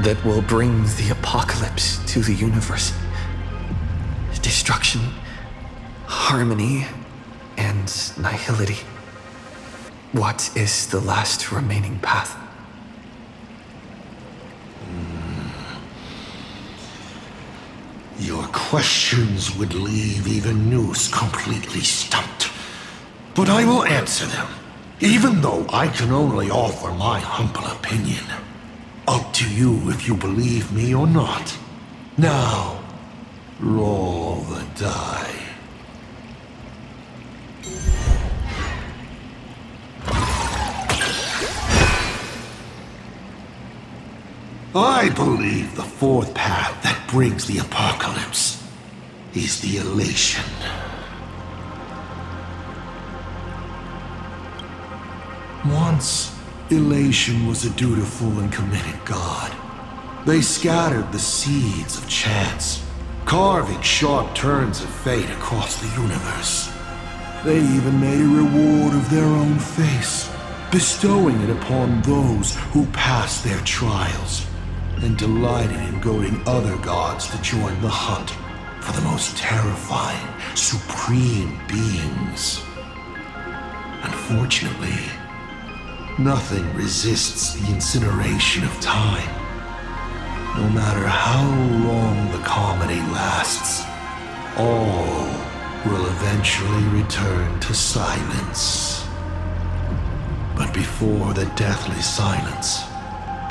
A: that will bring the apocalypse to the universe. Destruction, harmony, and nihility. What is the last remaining path?
F: Your questions would leave even Noose completely stumped. But I will answer them, even though I can only offer my humble opinion. Up to you if you believe me or not. Now, roll the die. I believe the 4th path that brings the apocalypse is the elation. Once, elation was a dutiful and committed god. They scattered the seeds of chance, carving sharp turns of fate across the universe. They even made a reward of their own face, bestowing it upon those who passed their trials, and delighted in goading other gods to join the hunt for the most terrifying, supreme beings. Unfortunately, nothing resists the incineration of time. No matter how long the comedy lasts, all will eventually return to silence. But before the deathly silence,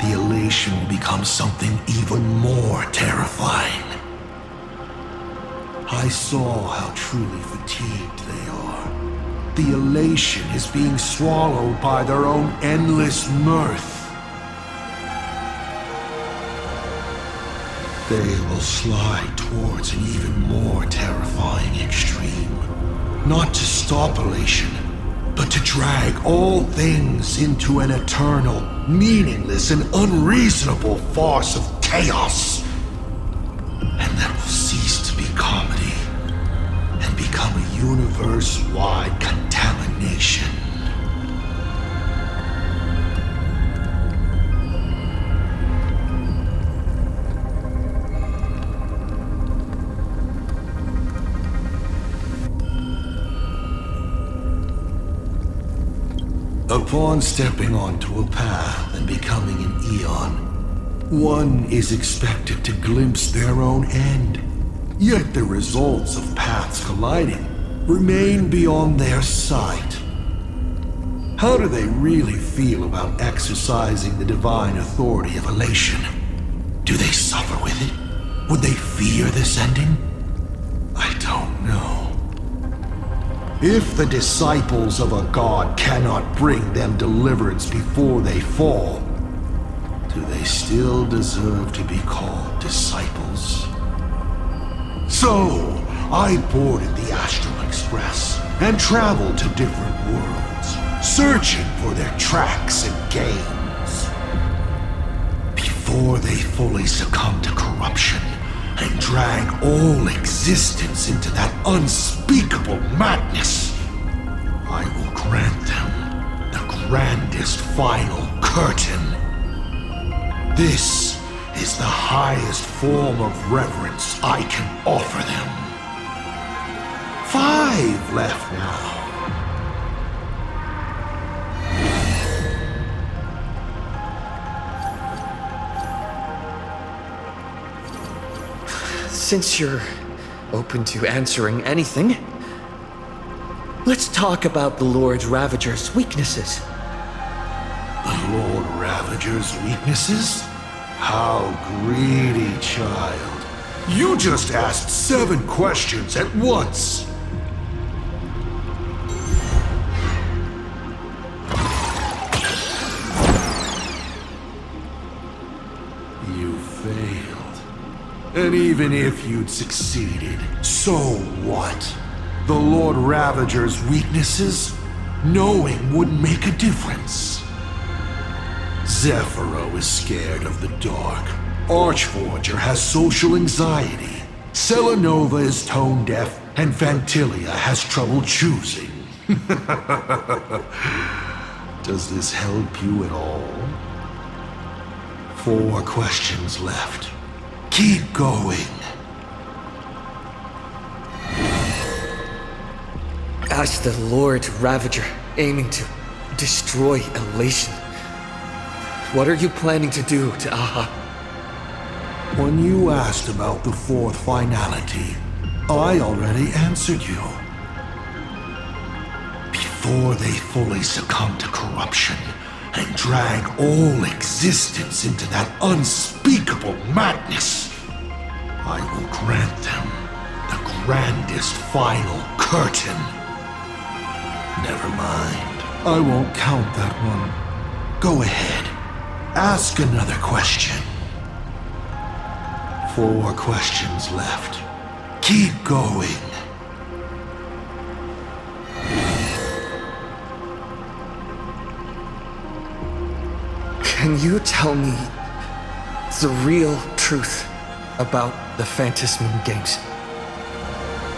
F: the elation will become something even more terrifying. I saw how truly fatigued they are. The elation is being swallowed by their own endless mirth. They will slide towards an even more terrifying extreme. Not to stop elation, but to drag all things into an eternal, meaningless, and unreasonable farce of chaos. And that will cease to be comedy and become a universe-wide contamination. Upon stepping onto a path and becoming an Eon, one is expected to glimpse their own end. Yet the results of paths colliding remain beyond their sight. How do they really feel about exercising the divine authority of elation? Do they suffer with it? Would they fear this ending? I don't know. If the disciples of a god cannot bring them deliverance before they fall, do they still deserve to be called disciples? So, I boarded the Astral Express and traveled to different worlds, searching for their tracks and gains. Before they fully succumb to corruption and drag all existence into that unspeakable madness, I will grant them the grandest final curtain. This is the highest form of reverence I can offer them. 5 left now.
A: Since you're open to answering anything, let's talk about the Lord Ravager's weaknesses.
F: The Lord Ravager's weaknesses? How greedy, child. You just asked 7 questions at once. You failed. And even if you'd succeeded, so what? The Lord Ravager's weaknesses? Knowing wouldn't make a difference. Zephyro is scared of the dark. Archforger has social anxiety. Selenova is tone deaf, and Fantilia has trouble choosing. Does this help you at all? 4 questions left. Keep going.
A: As the Lord Ravager aiming to destroy elation, what are you planning to do to Aha?
F: When you asked about the 4th finality, I already answered you. Before they fully succumb to corruption and drag all existence into that unspeakable madness, I will grant them the grandest final curtain. Never mind. I won't count that one. Go ahead. Ask another question. 4 questions left. Keep going.
A: Can you tell me the real truth about the Phantasm games?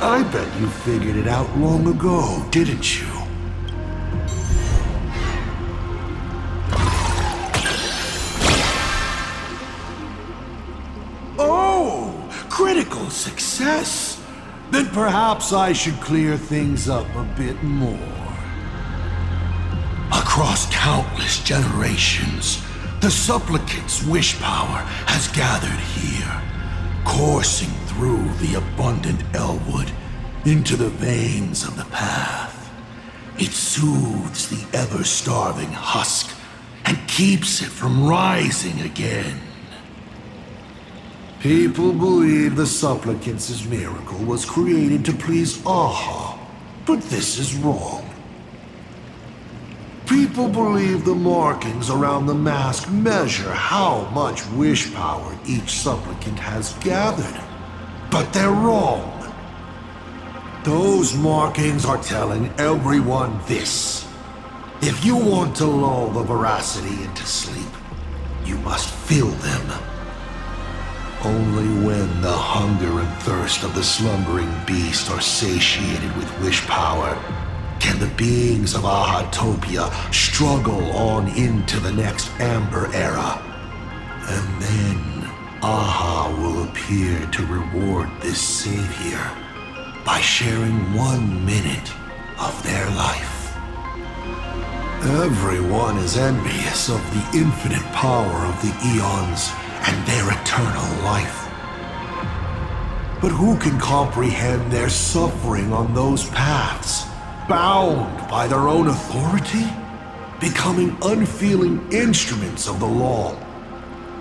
F: I bet you figured it out long ago, didn't you? Oh! Critical success! Then perhaps I should clear things up a bit more. Across countless generations, the supplicant's wish power has gathered here, coursing through the abundant elwood into the veins of the path. It soothes the ever-starving husk and keeps it from rising again. People believe the supplicant's miracle was created to please Aha, but this is wrong. People believe the markings around the mask measure how much wish power each supplicant has gathered, but they're wrong. Those markings are telling everyone this. If you want to lull the veracity into sleep, you must fill them. Only when the hunger and thirst of the slumbering beast are satiated with wish power can the beings of Ahatopia struggle on into the next Amber Era. And then Aha will appear to reward this savior by sharing 1 minute of their life. Everyone is envious of the infinite power of the eons and their eternal life. But who can comprehend their suffering on those paths, bound by their own authority, becoming unfeeling instruments of the law?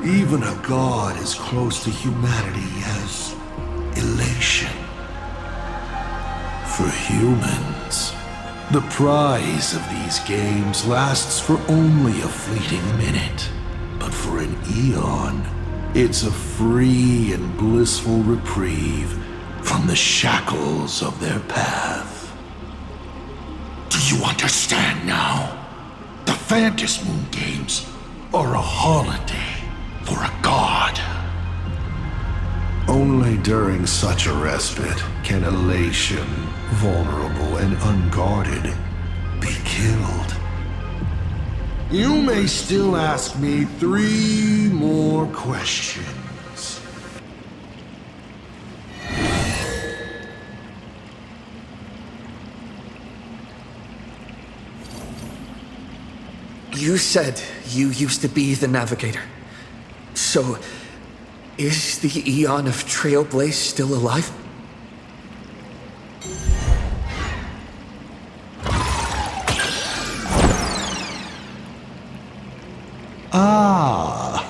F: Even a god as close to humanity as elation. For humans, the prize of these games lasts for only a fleeting minute. But for an eon, it's a free and blissful reprieve from the shackles of their path. Do you understand now? The Phantasm Moon Games are a holiday for a god. Only during such a respite can elation, vulnerable and unguarded, be killed. You may still ask me 3 more questions.
A: You said you used to be the navigator. So, is the Eon of Trailblaze still alive?
F: Ah,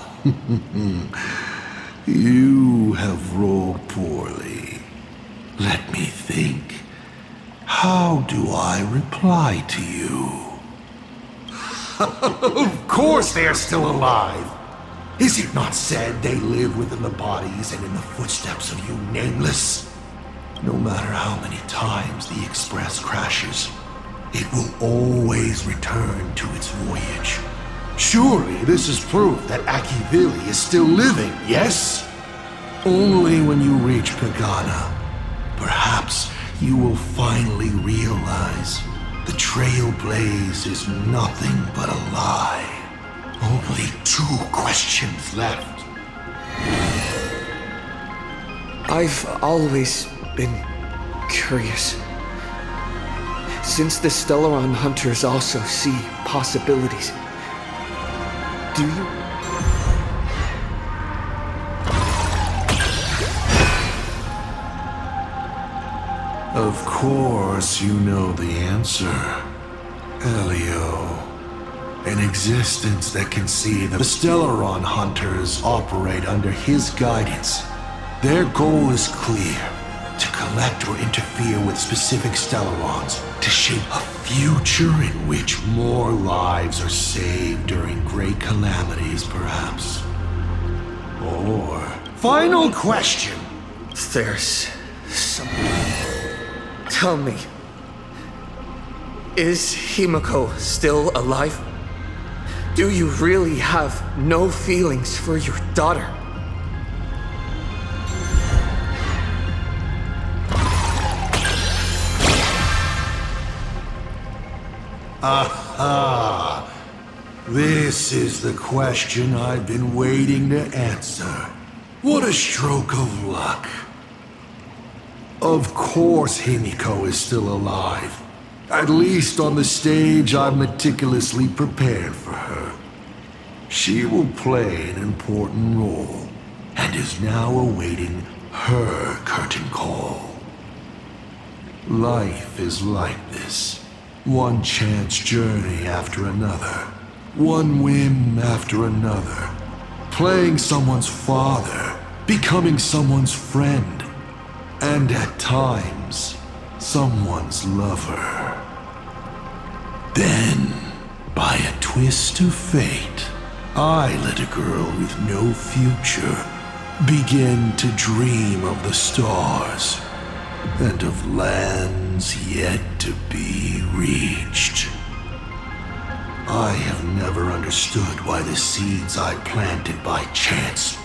F: you have rolled poorly. Let me think. How do I reply to you? Of course they are still alive. Is it not said they live within the bodies and in the footsteps of you nameless? No matter how many times the Express crashes, it will always return to its voyage. Surely this is proof that Akivili is still living, yes? Only when you reach Pagana, perhaps you will finally realize the Trailblaze is nothing but a lie. Only 2 questions left.
A: I've always been curious. Since the Stellaron hunters also see possibilities, do you?
F: Of course you know the answer, Elio. An existence that can see the Stellaron hunters operate under his guidance. Their goal is clear: to collect or interfere with specific Stellarons to shape a future in which more lives are saved during great calamities, perhaps. Or... Final question!
A: There's something. Tell me, is Himiko still alive? Do you really have no feelings for your daughter?
F: Aha! This is the question I've been waiting to answer. What a stroke of luck. Of course Himiko is still alive. At least on the stage I've meticulously prepared for her. She will play an important role, and is now awaiting her curtain call. Life is like this. One chance journey after another. One whim after another. Playing someone's father, becoming someone's friend, and at times, someone's lover. Then, by a twist of fate, I let a girl with no future begin to dream of the stars and of lands yet to be reached. I have never understood why the seeds I planted by chance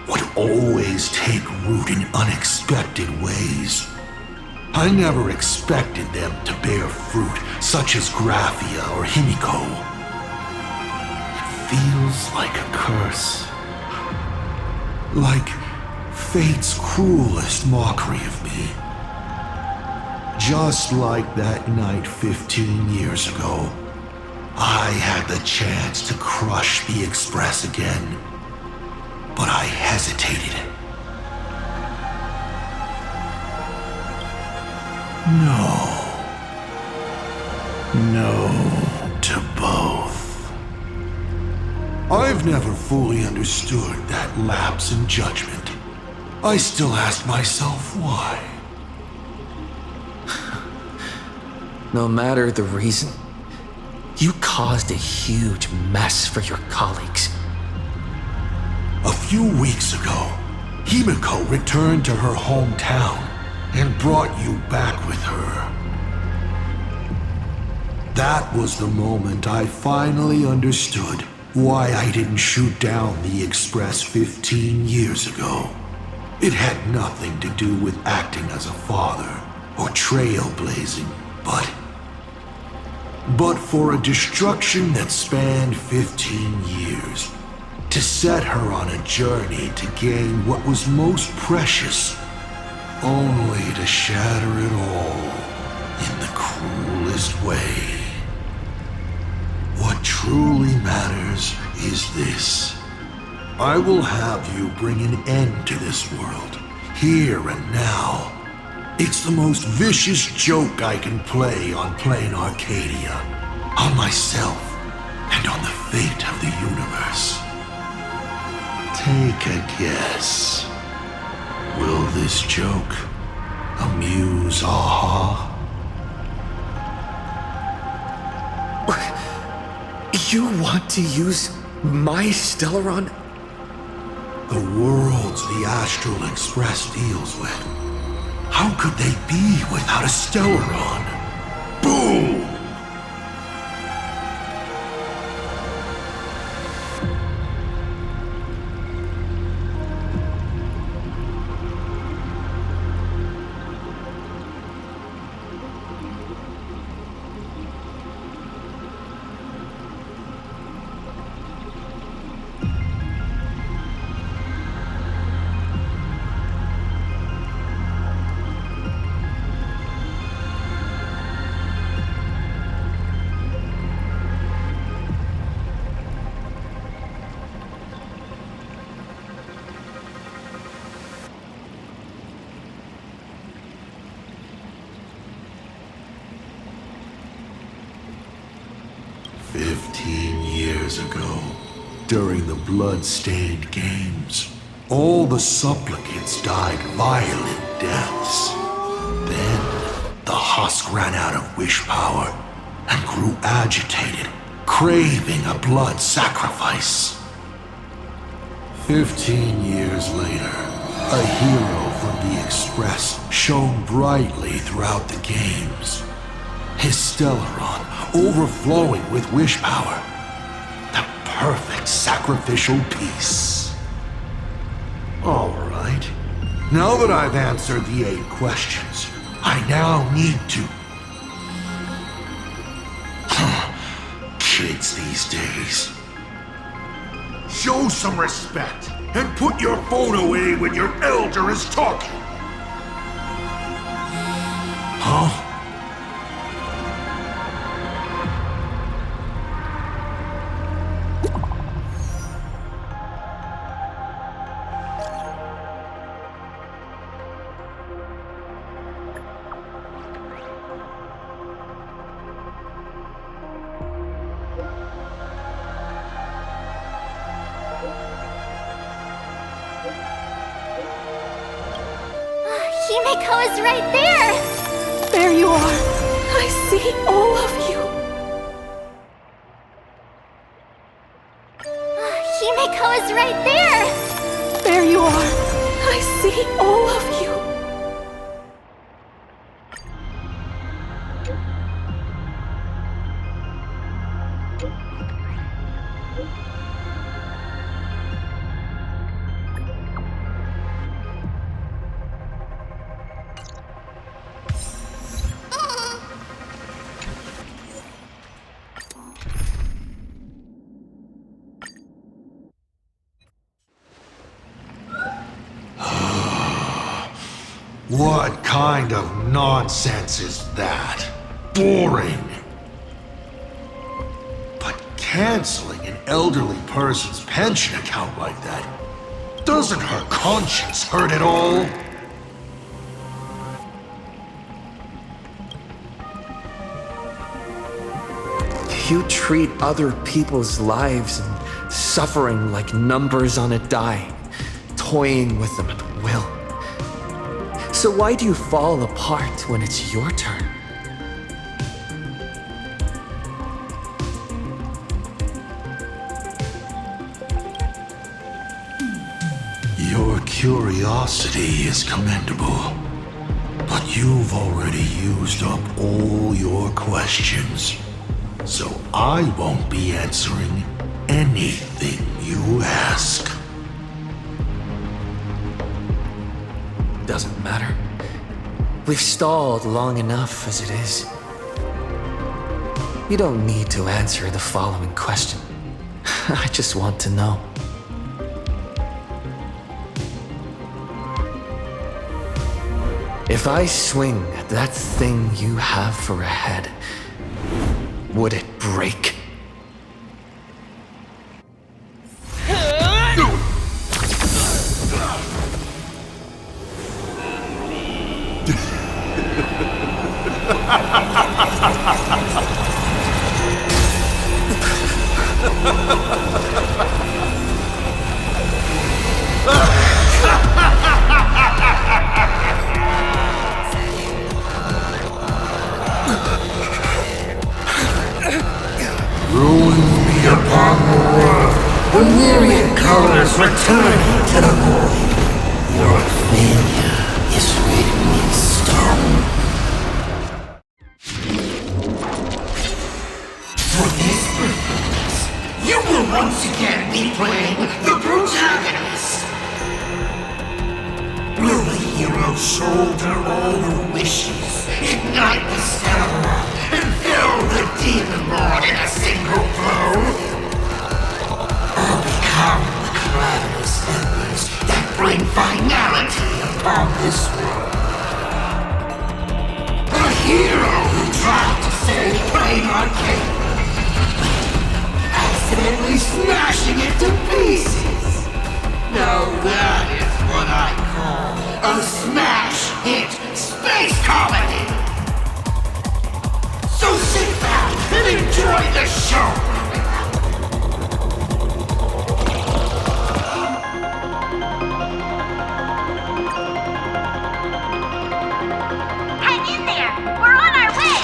F: would always take root in unexpected ways. I never expected them to bear fruit such as Graphia or Himiko. It feels like a curse. Like fate's cruelest mockery of me. Just like that night 15 years ago, I had the chance to crush the Express again, but I hesitated. No to both. I've never fully understood that lapse in judgment. I still ask myself why.
A: No matter the reason, you caused a huge mess for your colleagues.
F: A few weeks ago, Himiko returned to her hometown and brought you back with her. That was the moment I finally understood why I didn't shoot down the Express 15 years ago. It had nothing to do with acting as a father or trailblazing, but for a destruction that spanned 15 years, to set her on a journey to gain what was most precious, only to shatter it all in the cruelest way. What truly matters is this. I will have you bring an end to this world, here and now. It's the most vicious joke I can play on plain Arcadia, on myself, and on the fate of the universe. Take a guess. Will this joke amuse Aha?
A: You want to use my Stellaron?
F: The worlds the Astral Express deals with. How could they be without a Stellaron? Boom! During the blood-stained games, all the supplicants died violent deaths. Then, the husk ran out of wish power and grew agitated, craving a blood sacrifice. 15 years later, a hero from the Express shone brightly throughout the games. His Stellaron overflowing with wish power. Perfect sacrificial piece. All right. Now that I've answered the 8 questions, I now need to... Kids these days. Show some respect and put your phone away when your elder is talking. Huh?
O: Himiko is right there!
G: There you are. I see all of you.
O: Himiko is right there!
G: There you are. I see all of you.
F: What kind of nonsense is that? Boring. But canceling an elderly person's pension account like that, doesn't her conscience hurt at all?
A: You treat other people's lives and suffering like numbers on a die, toying with them at will. So why do you fall apart when it's your turn?
F: Your curiosity is commendable, but you've already used up all your questions, so I won't be answering anything you ask.
A: Doesn't matter. We've stalled long enough as it is. You don't need to answer the following question. I just want to know. If I swing at that thing you have for a head, would it break?
F: Ruins be upon the world, the myriad colors returning to the void. Your failure is written in stone. For this purpose, you will once again be playing the protagonist. Will the hero shoulder all the wishes, ignite the stellar, and fill the demon lord in a single blow? Or become the cloudless embers that bring finality upon this world? A hero who tried to save Plain Arcade, accidentally smashing it to pieces. Now that is what I call a smash hit space comedy. So sit back and enjoy the show!
Q: Hang in there! We're on our way!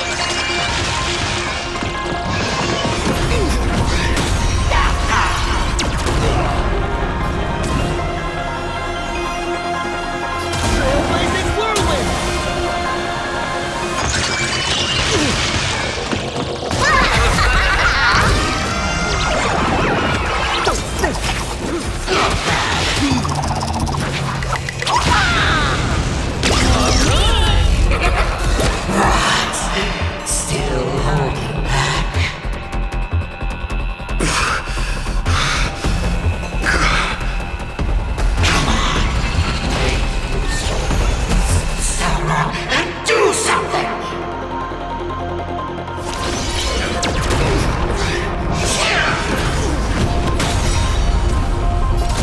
S: Trailblazing whirlwind!
F: Still holding back. Come on. Stop and do something!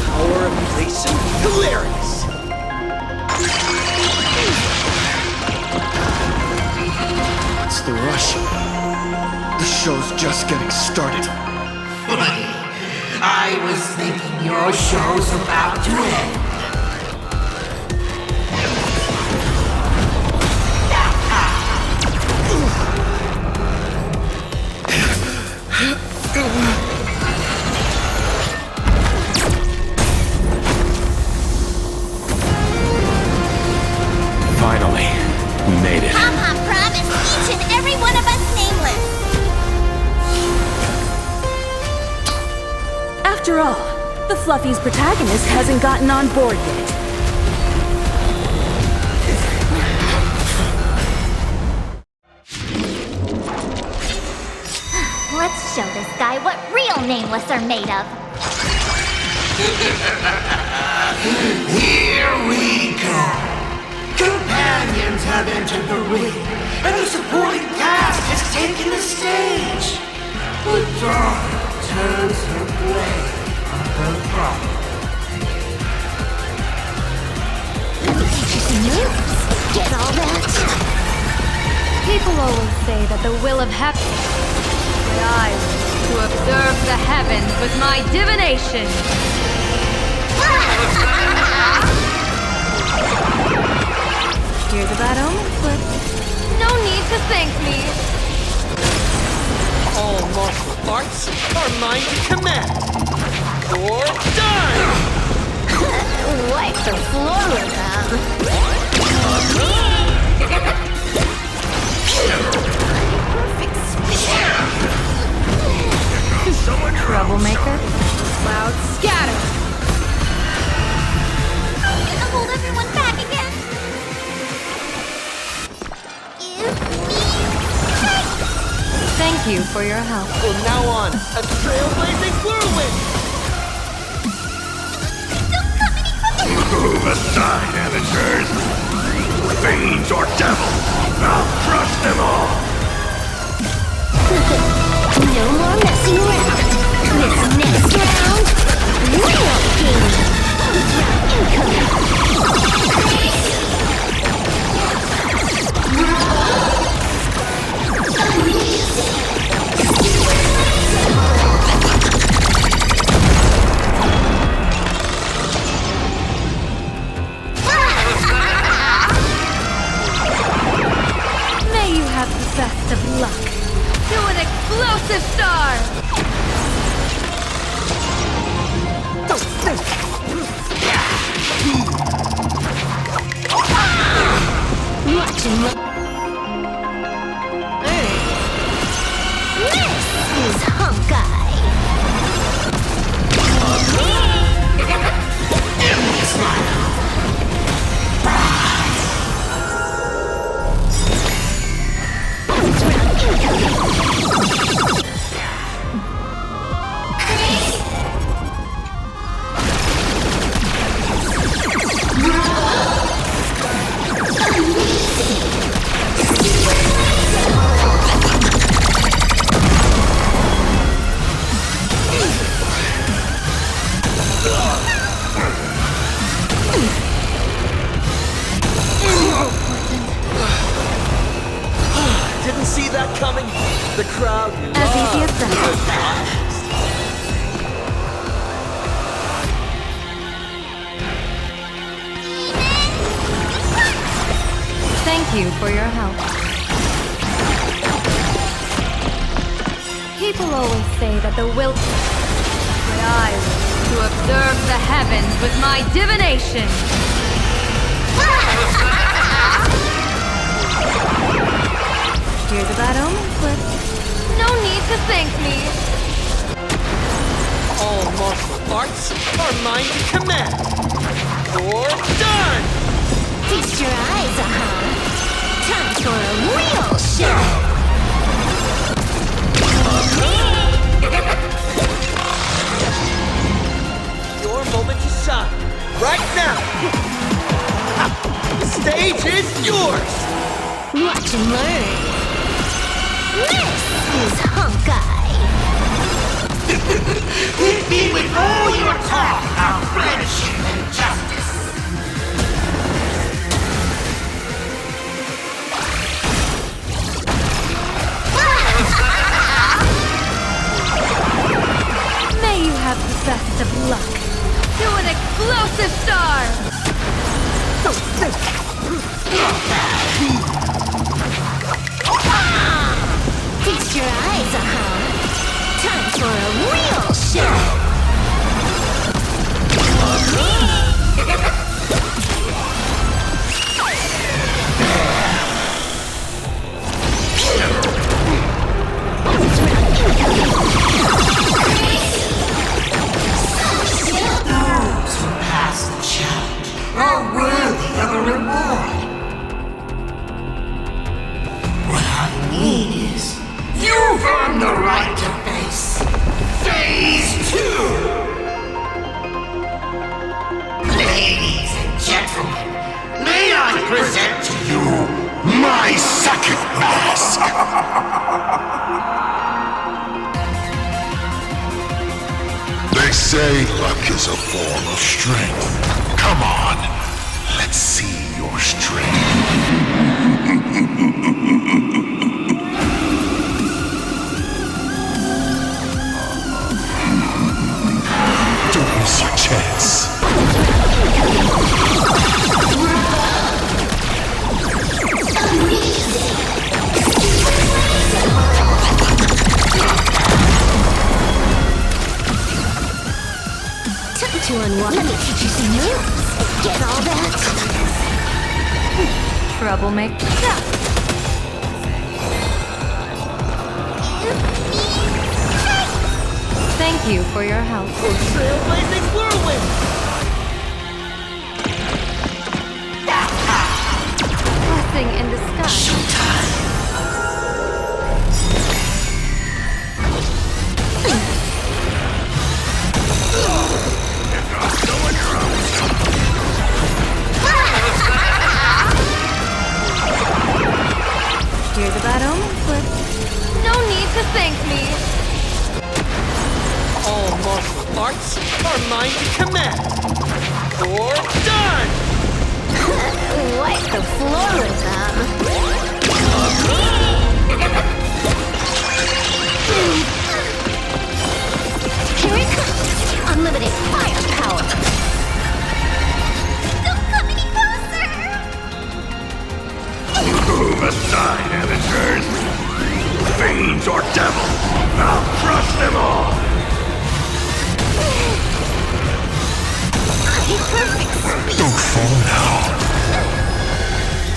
S: Power of elation, hilarious!
A: What's the rush? The show's just getting started.
F: I was thinking your show's about to end.
L: After all, the Fluffy's protagonist hasn't gotten on board yet.
O: Let's show this guy what real nameless are made of.
Q: Here we go. Companions have entered the ring, and the supporting cast has taken the stage. The dark turns her blade on her problem.
O: Get all that?
J: People always say that the will of heaven. But I wish to observe the heavens with my divination. Here's a bad omen, but no need to thank me.
S: All martial arts are mine to command. Or die!
O: Wipe the floor with them. Perfect
J: Someone troublemaker. Cloud scatter.
O: I'm gonna hold everyone back again.
J: Thank you for your help.
S: From now on, a trailblazing whirlwind!
F: Move aside, amateurs! Fiends or devils! I'll crush them all!
O: No more messing around. This next round, real game.
J: May you have the best of luck. To an explosive star!
O: Watch him look. This is Honkai.
S: Didn't see that coming. The crowd
J: As easy as that. Thank you for your help. People always say that the will. But I wish to observe the heavens with my divination. Here's a bad omen, but no need to thank me.
S: All martial arts are mine to command. Or die!
O: Feast your eyes, Time for a real show.
S: Your moment to shine. Right now! The stage is yours!
O: Watch and learn. This is Honkai.
Q: Hit me with all your talk about friendship and justice.
J: May you have the best of luck. To an explosive star!
O: Feast your eyes, Time for a real show.
F: say luck is a form of strength. Come on, let's see your strength. Don't miss your chance.
B: To unwind. Let me teach you some moves. Get all that?
M: Troublemaker. Thank you for your help.
S: Trailblazing whirlwind!
M: Blessing in disguise. Here's a bad omen slip. No need to thank me.
S: All martial arts are mine to command. Or done!
B: Wipe the floor with them. Here it comes. Unlimited firepower. Don't come any closer.
F: Move aside, amateurs. Fiends or devils, I'll crush them all. Don't fall now.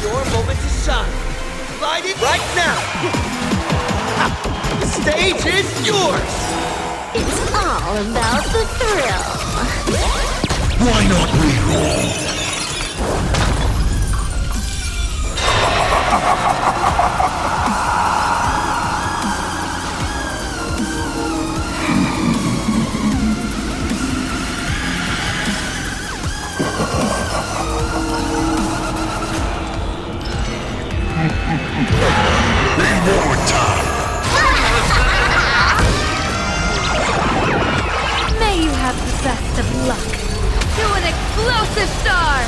S: Your moment to shine. Light it right now. The stage is yours.
B: It's all about the thrill.
F: Why not reroll? Reward time!
M: May you have the best of luck. To an explosive star!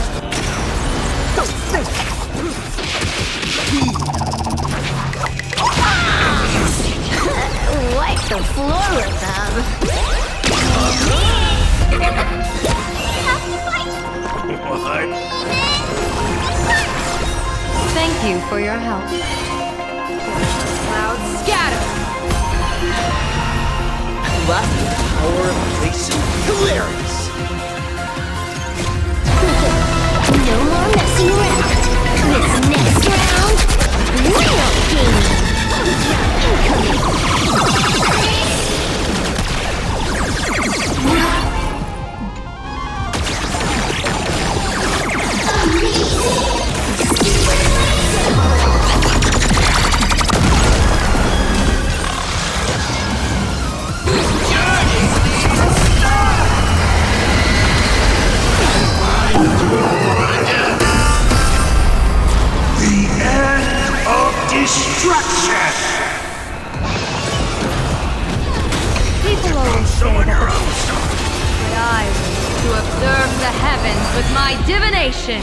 B: Wipe the floor with them.
F: What?
M: Thank you for your help. Clouds scatter!
S: Last power of Jason. Hilarious!
B: No more messing around. This next round, real game.
Q: Destruction!
M: People always say that but I wish to observe the heavens with my divination.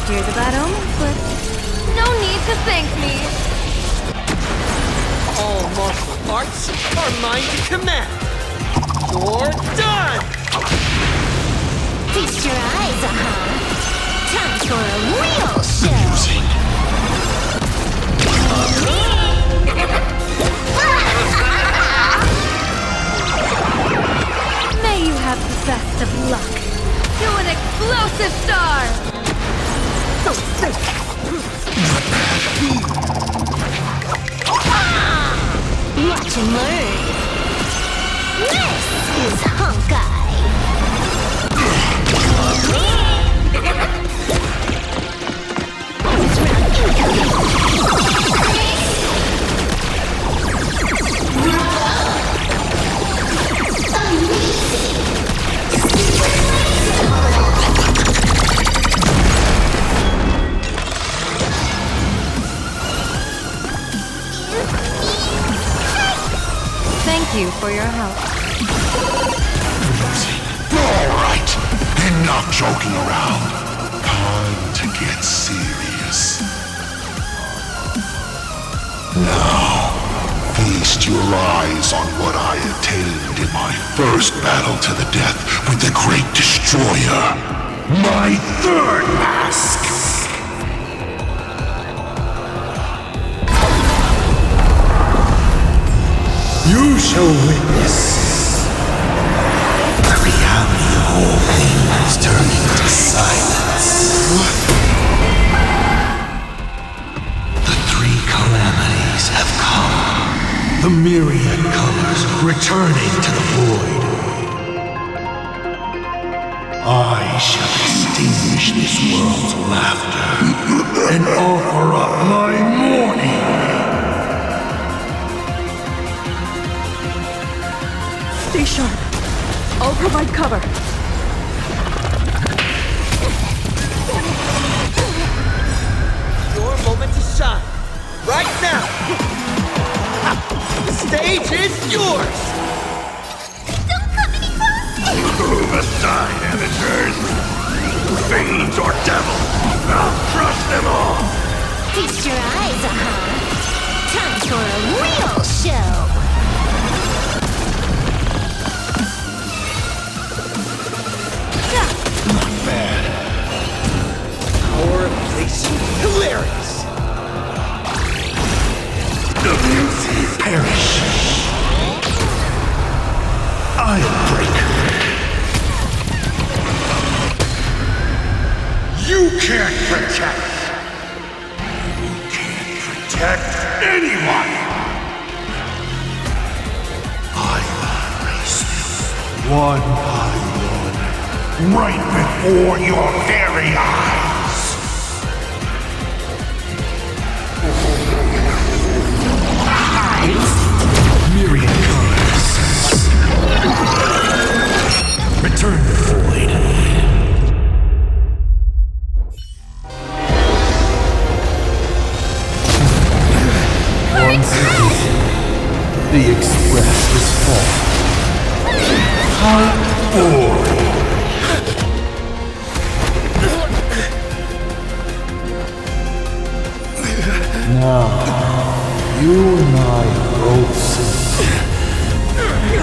M: Here's a bad omen slip. No need to thank me.
S: All martial arts are mine to command. You're done!
B: Feast your eyes, time for a real show.
M: May you have the best of luck. To an explosive star!
B: Watch and learn. This is Honkai.
M: you for your help.
F: Alright, enough joking around. Time to get serious. Now, feast your eyes on what I attained in my first battle to the death with the Great Destroyer. My third mask! You shall witness the reality of all things turning to silence. The three calamities have come. The myriad colors returning to the void. I shall extinguish this world's laughter and offer up my mourning.
L: Stay sharp. I'll provide cover.
S: Your moment to shine. Right now. The stage is yours.
Q: Don't come any closer!
F: Move aside, amateurs. Fiends or devils, I'll crush them all.
B: Feast your eyes, Time for a real show.
F: Not bad.
S: Power of place. Hilarious.
F: The music perish. I'll break. You can't protect. You can't protect anyone. I will erase them one by one, right before your very eyes. Myriad colors. Return the void. Once again, the express is full. How boring. Now, you and I both see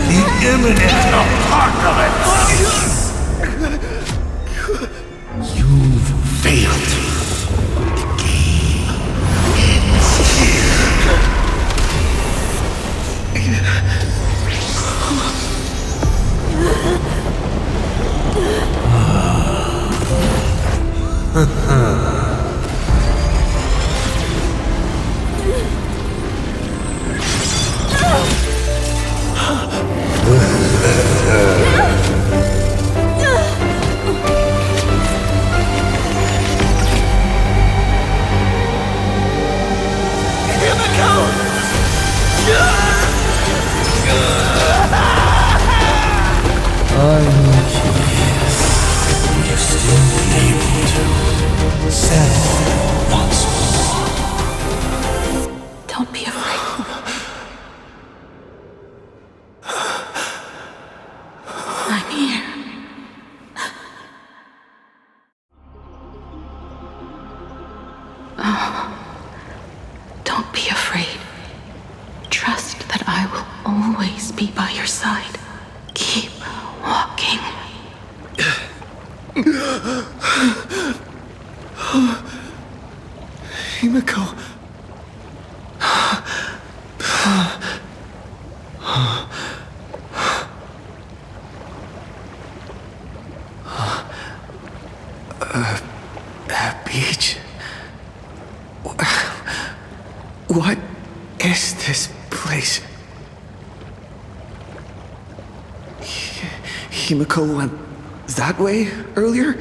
F: the imminent apocalypse. You've failed. The game ends here. I'm curious. Will you still be able to settle once more?
G: Don't be afraid. I'm here. Oh, don't be afraid. Trust that I will always be by your side. Keep walking.
A: Himiko. Beach. What is this place? Himiko went that way earlier?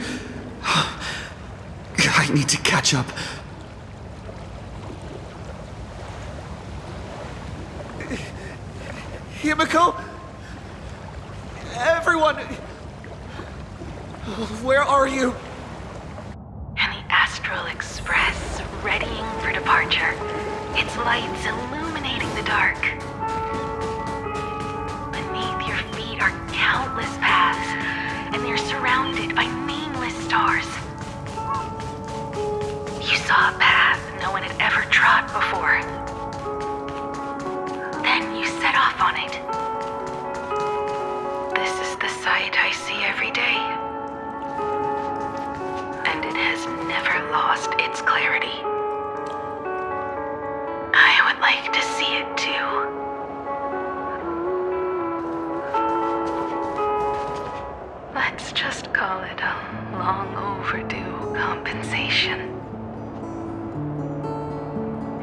A: I need to catch up.
S: Himiko? Everyone! Where are you?
N: And the Astral Express, readying for departure. Its lights illuminating the dark. countless paths, and they're surrounded by nameless stars. You saw a path no one had ever trod before. Then you set off on it. This is the sight I see every day. And it has never lost its clarity. I would like to see it too. Let's just call it a long overdue compensation.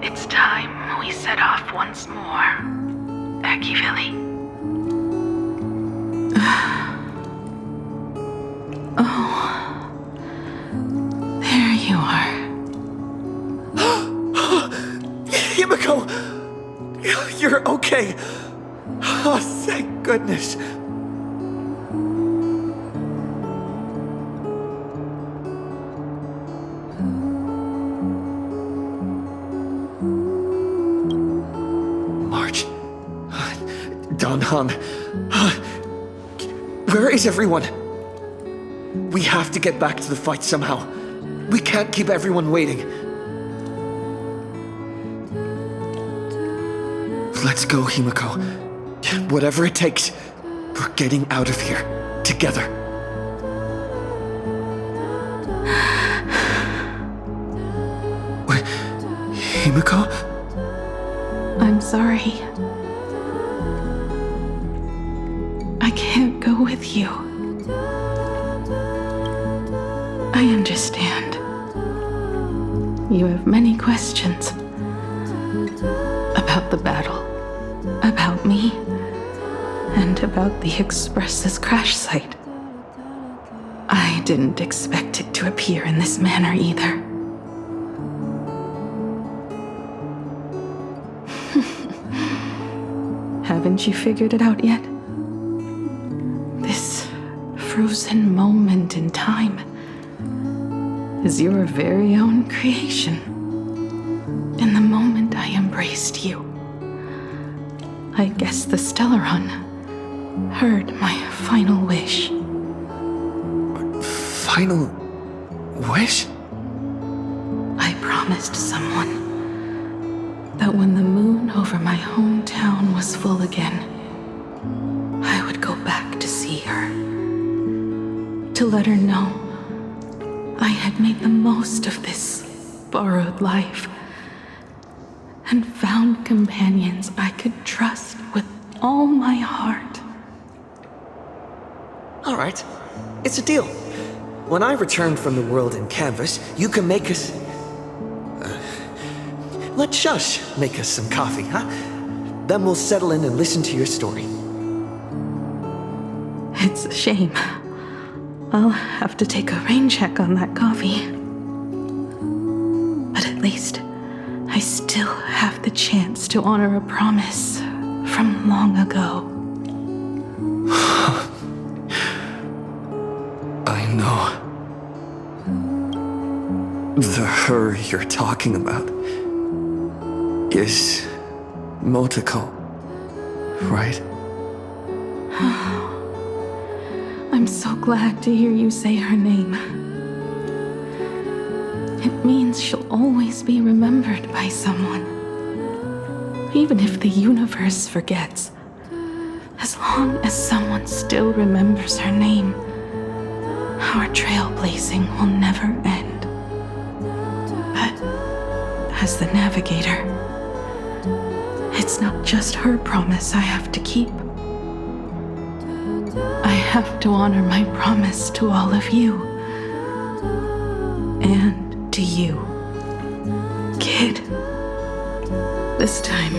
N: It's time we set off once more, Akivilli.
G: Oh, there you are.
A: Himiko! You're okay. Oh, thank goodness. March. Danhan. Where is everyone? We have to get back to the fight somehow. We can't keep everyone waiting. Let's go, Himiko. Whatever it takes, we're getting out of here. Together. Wait, Himiko?
G: I'm sorry. I can't go with you. I understand. You have many questions. About the battle. About me. And about the Express's crash site. I didn't expect it to appear in this manner either. Haven't you figured it out yet? This frozen moment in time is your very own creation. In the moment I embraced you, I guess the Stellaron heard my final wish.
A: Final wish?
G: I promised someone that when the moon over my hometown was full again, I would go back to see her. To let her know I had made the most of this borrowed life and found companions I could trust with all my heart.
A: All right. It's a deal. When I return from the world in canvas, you can make us... let Shush make us some coffee, huh? Then we'll settle in and listen to your story.
G: It's a shame. I'll have to take a rain check on that coffee. But at least I still have the chance to honor a promise from long ago.
A: I know. The her you're talking about is Motoko, right?
G: I'm so glad to hear you say her name. It means she'll always be remembered by someone. Even if the universe forgets, as long as someone still remembers her name, our trailblazing will never end. But as the navigator, it's not just her promise I have to keep. I have to honor my promise to all of you. And to you, kid. This time,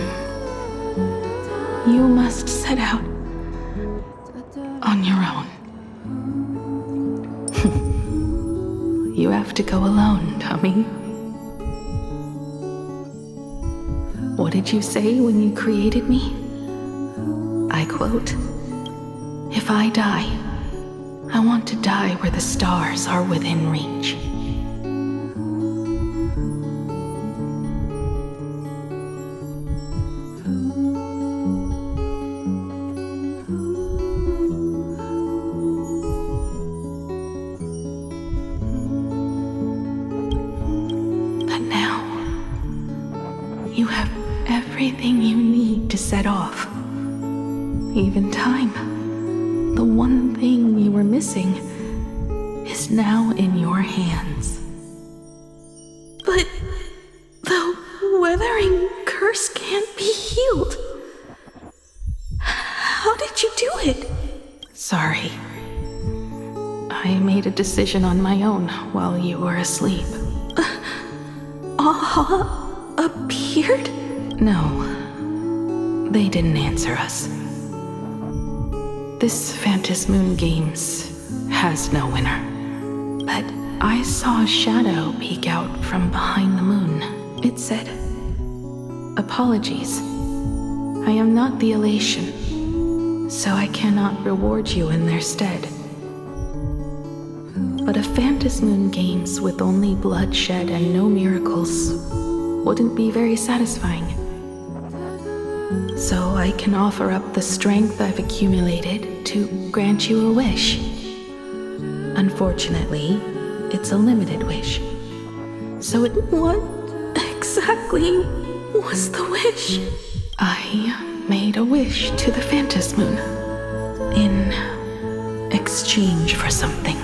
G: you must set out on your own. You have to go alone, Tommy. What did you say when you created me? I quote, "If I die, I want to die where the stars are within reach." everything you need to set off. Even time. The one thing you were missing is now in your hands. But the weathering curse can't be healed. How did you do it? Sorry. I made a decision on my own while you were asleep. Aha appeared? No. They didn't answer us. This Phantasmoon Games has no winner. But I saw a shadow peek out from behind the moon. It said, "Apologies. I am not the elation, so I cannot reward you in their stead. But a Phantasmoon Games with only bloodshed and no miracles wouldn't be very satisfying. So I can offer up the strength I've accumulated to grant you a wish. Unfortunately, it's a limited wish. So what exactly was the wish? I made a wish to the Phantasmoon in exchange for something.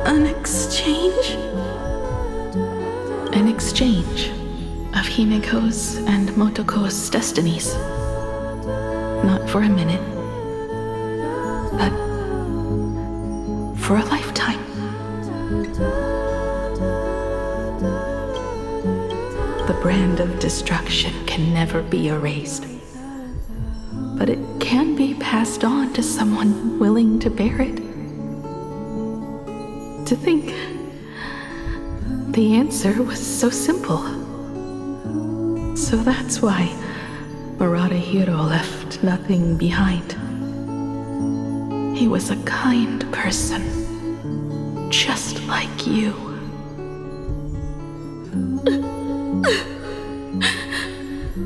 G: An exchange? An exchange of Himiko's and Motoko's destinies. Not for a minute, but for a lifetime. The brand of destruction can never be erased, but it can be passed on to someone willing to bear it. To think the answer was so simple. So that's why Murata-hiro left nothing behind. He was a kind person, just like you.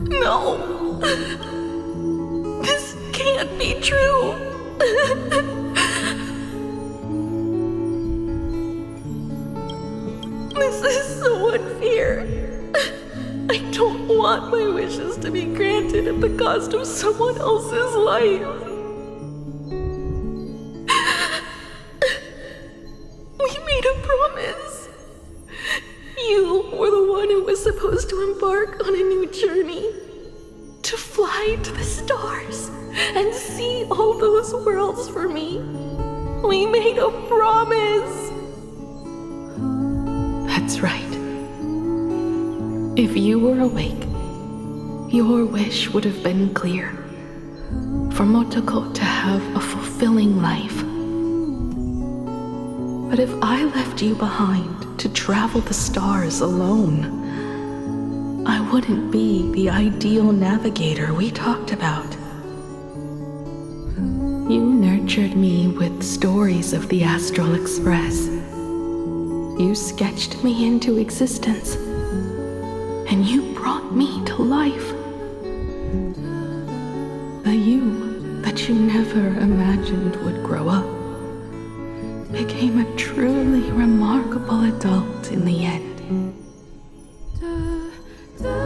G: No! This can't be true! This is so unfair. I don't want my wishes to be granted at the cost of someone else's life. We made a promise. You were the one who was supposed to embark on a new journey. To fly to the stars and see all those worlds for me. We made a promise. That's right. If you were awake, your wish would have been clear. For Motoko to have a fulfilling life. But if I left you behind to travel the stars alone, I wouldn't be the ideal navigator we talked about. You nurtured me with stories of the Astral Express. You sketched me into existence, and you brought me to life. The you that you never imagined would grow up became a truly remarkable adult in the end.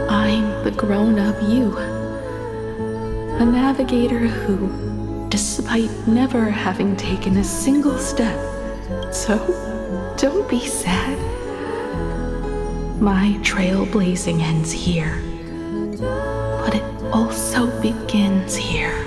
G: I'm the grown-up you, a navigator who, despite never having taken a single step, so don't be sad. My trailblazing ends here, but it also begins here.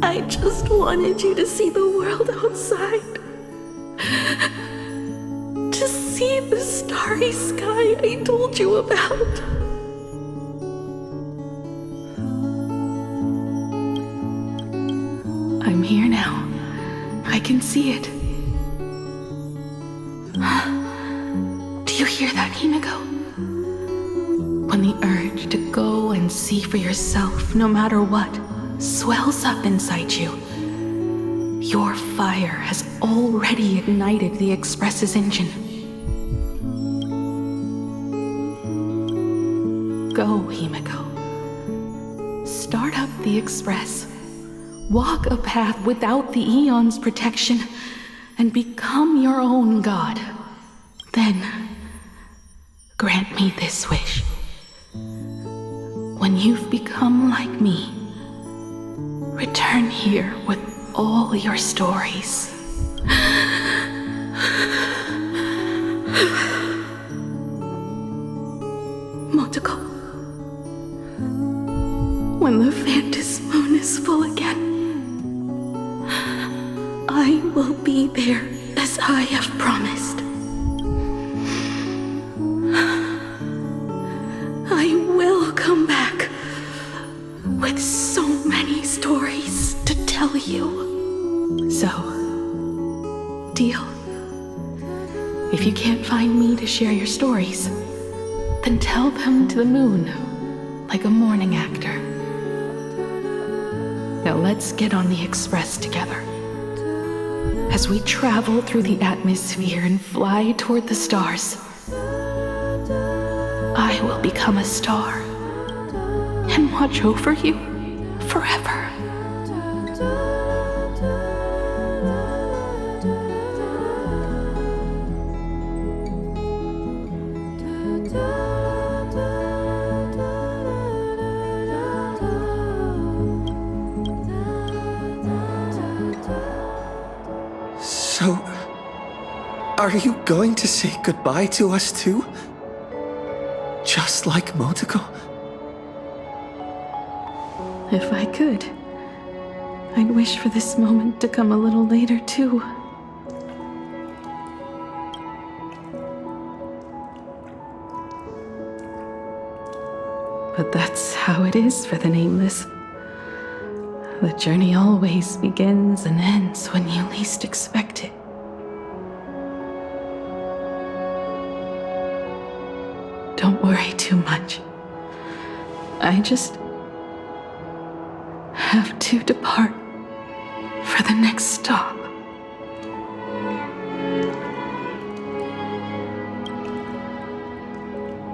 G: I just wanted you to see the world outside. To see the starry sky I told you about. I'm here now. I can see it. Do you hear that, Himiko? When the urge to go and see for yourself, no matter what, swells up inside you, your fire has already ignited the Express's engine. Go, Himiko. Start up the Express. Walk a path without the Eon's protection and become your own god. Then, grant me this wish. When you've become like me, return here with all your stories. Motoko, when the Phantom Moon is full again, I will be there as I have promised. I will come back with so many stories to tell you. So, deal. If you can't find me to share your stories, then tell them to the moon, like a morning actor. Now let's get on the Express together. As we travel through the atmosphere and fly toward the stars, I will become a star and watch over you forever.
A: So, are you going to say goodbye to us too? Just like Motoko?
G: If I could, I'd wish for this moment to come a little later too. But that's how it is for the Nameless. The journey always begins and ends when you least expect it. Don't worry too much. I just have to depart for the next stop.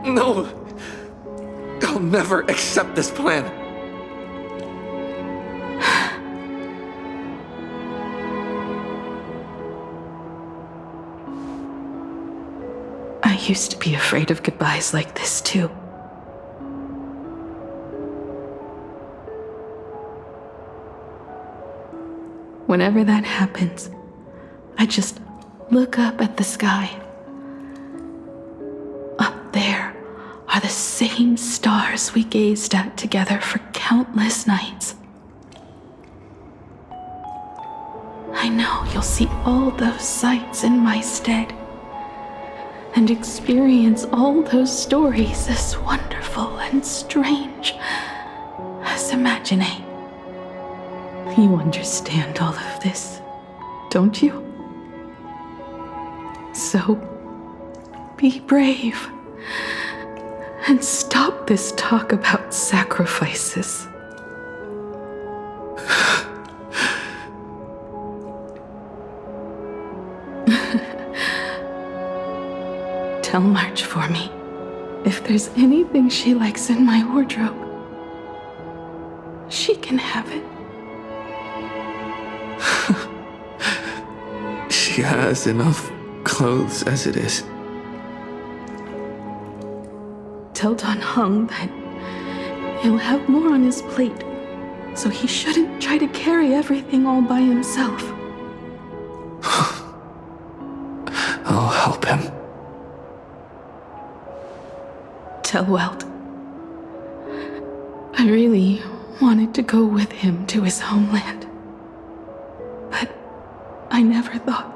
A: No! I'll never accept this plan.
G: I used to be afraid of goodbyes like this too. Whenever that happens, I just look up at the sky. Up there are the same stars we gazed at together for countless nights. I know you'll see all those sights in my stead and experience all those stories as wonderful and strange as imagining. You understand all of this, don't you? So, be brave and stop this talk about sacrifices. Tell March for me if there's anything she likes in my wardrobe. She can have it.
A: She has enough clothes as it is.
G: Tell Don Hung that he'll have more on his plate, so he shouldn't try to carry everything all by himself.
A: I'll help him.
G: Tell Welt I really wanted to go with him to his homeland, but I never thought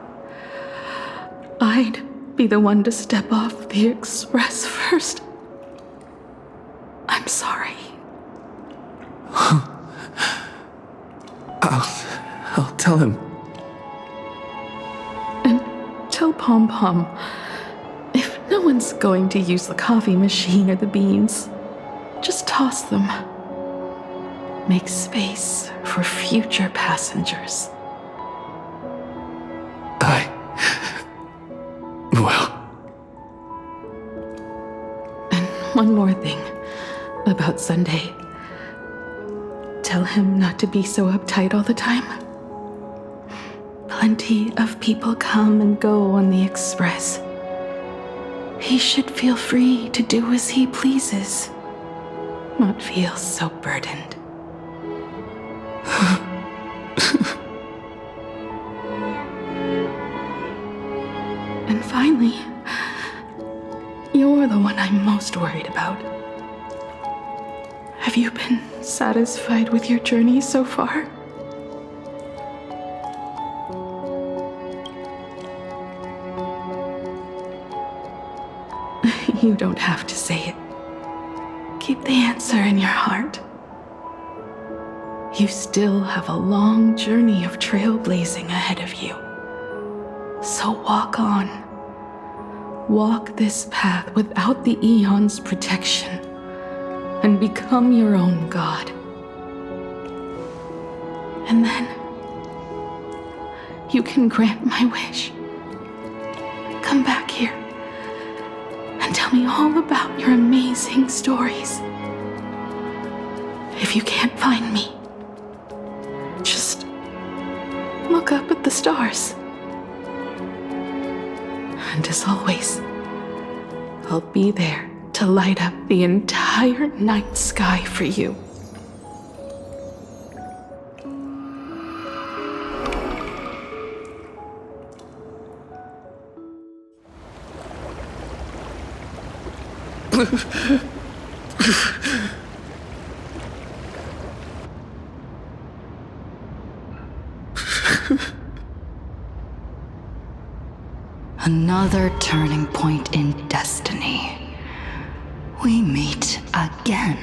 G: I'd be the one to step off the Express first. I'm sorry.
A: I'll tell him.
G: And tell Pom Pom, if no one's going to use the coffee machine or the beans, just toss them. Make space for future passengers.
A: Well.
G: And one more thing. about Sunday. Tell him not to be so uptight all the time. Plenty of people come and go on the Express. He should feel free to do as he pleases, not feel so burdened. And finally, you're the one I'm most worried about. Have you been satisfied with your journey so far? You don't have to say it. Keep the answer in your heart. You still have a long journey of trailblazing ahead of you. So walk on. Walk this path without the Eon's protection, and become your own god. And then, you can grant my wish. Come back here, and tell me all about your amazing stories. If you can't find me, just look up at the stars. And as always, I'll be there to light up the entire night sky for you.
T: Another turning point in destiny. We meet again.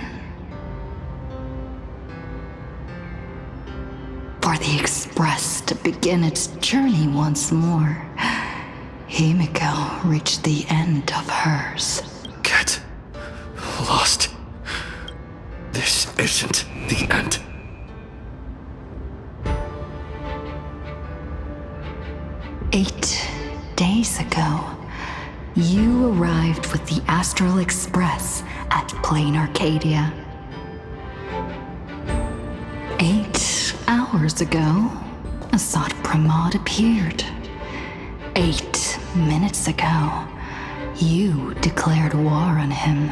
T: For the Express to begin its journey once more, Himiko reached the end of hers.
F: Get lost. This isn't the end.
T: Eight days ago, you arrived with the Astral Express at Plain Arcadia. 8 hours ago, Assad Pramod appeared. 8 minutes ago, you declared war on him.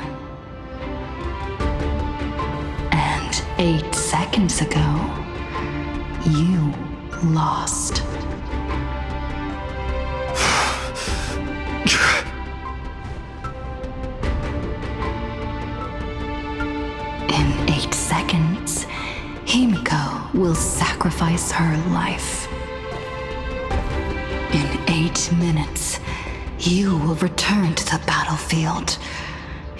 T: And 8 seconds ago, you lost. In 8 seconds, Himiko will sacrifice her life. In 8 minutes, you will return to the battlefield.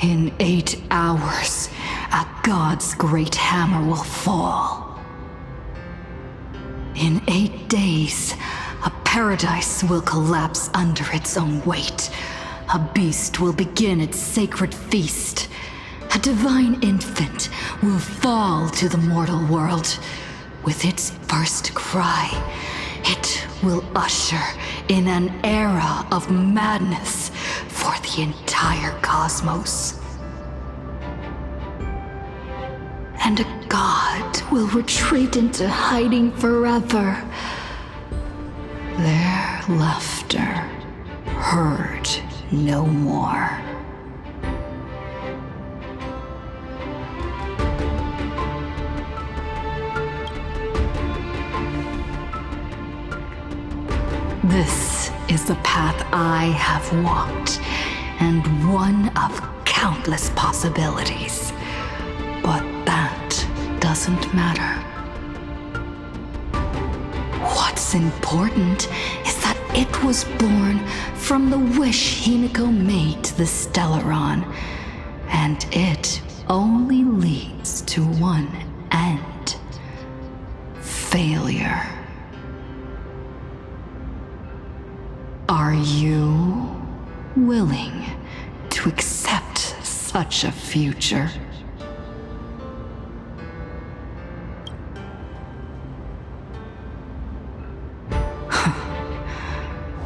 T: In 8 hours, a god's great hammer will fall. In 8 days, a paradise will collapse under its own weight. A beast will begin its sacred feast. A divine infant will fall to the mortal world. With its first cry, it will usher in an era of madness for the entire cosmos. And a god will retreat into hiding forever. Their laughter heard no more. This is the path I have walked, and one of countless possibilities. But that doesn't matter. What's important is that it was born from the wish Himiko made to the Stellaron, and it only leads to one end: failure. Are you willing to accept such a future?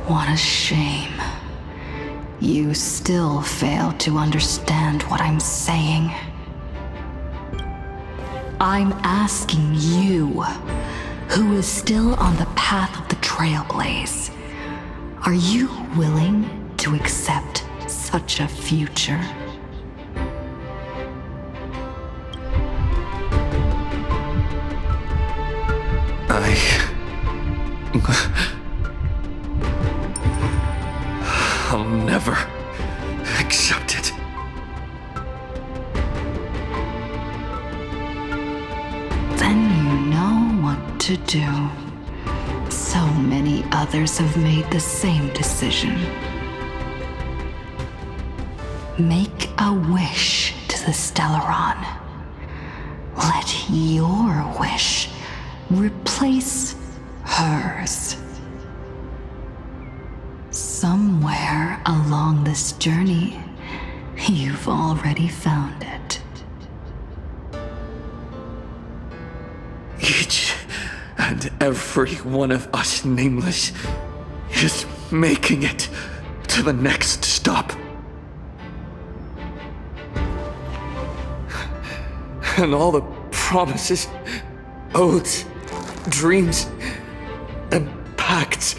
T: What a shame. You still fail to understand what I'm saying. I'm asking you, who is still on the path of the Trailblaze, are you willing to accept such a future?
A: I'll never accept it.
T: Then you know what to do. So many others have made the same decision. Make a wish to the Stellaron. Let your wish replace hers. Somewhere along this journey, you've already found it.
A: Each and every one of us nameless is making it to the next stop. And all the promises, oaths, dreams, and pacts,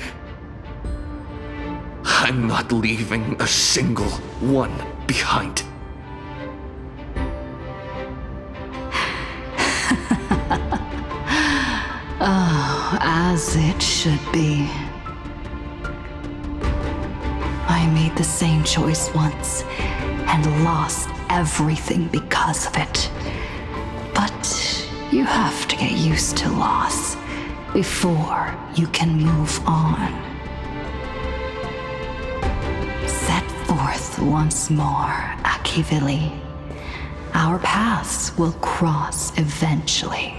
A: I'm not leaving a single one behind.
T: Oh, as it should be. I made the same choice once and lost everything because of it. But you have to get used to loss before you can move on. Set forth once more, Akivili. Our paths will cross eventually.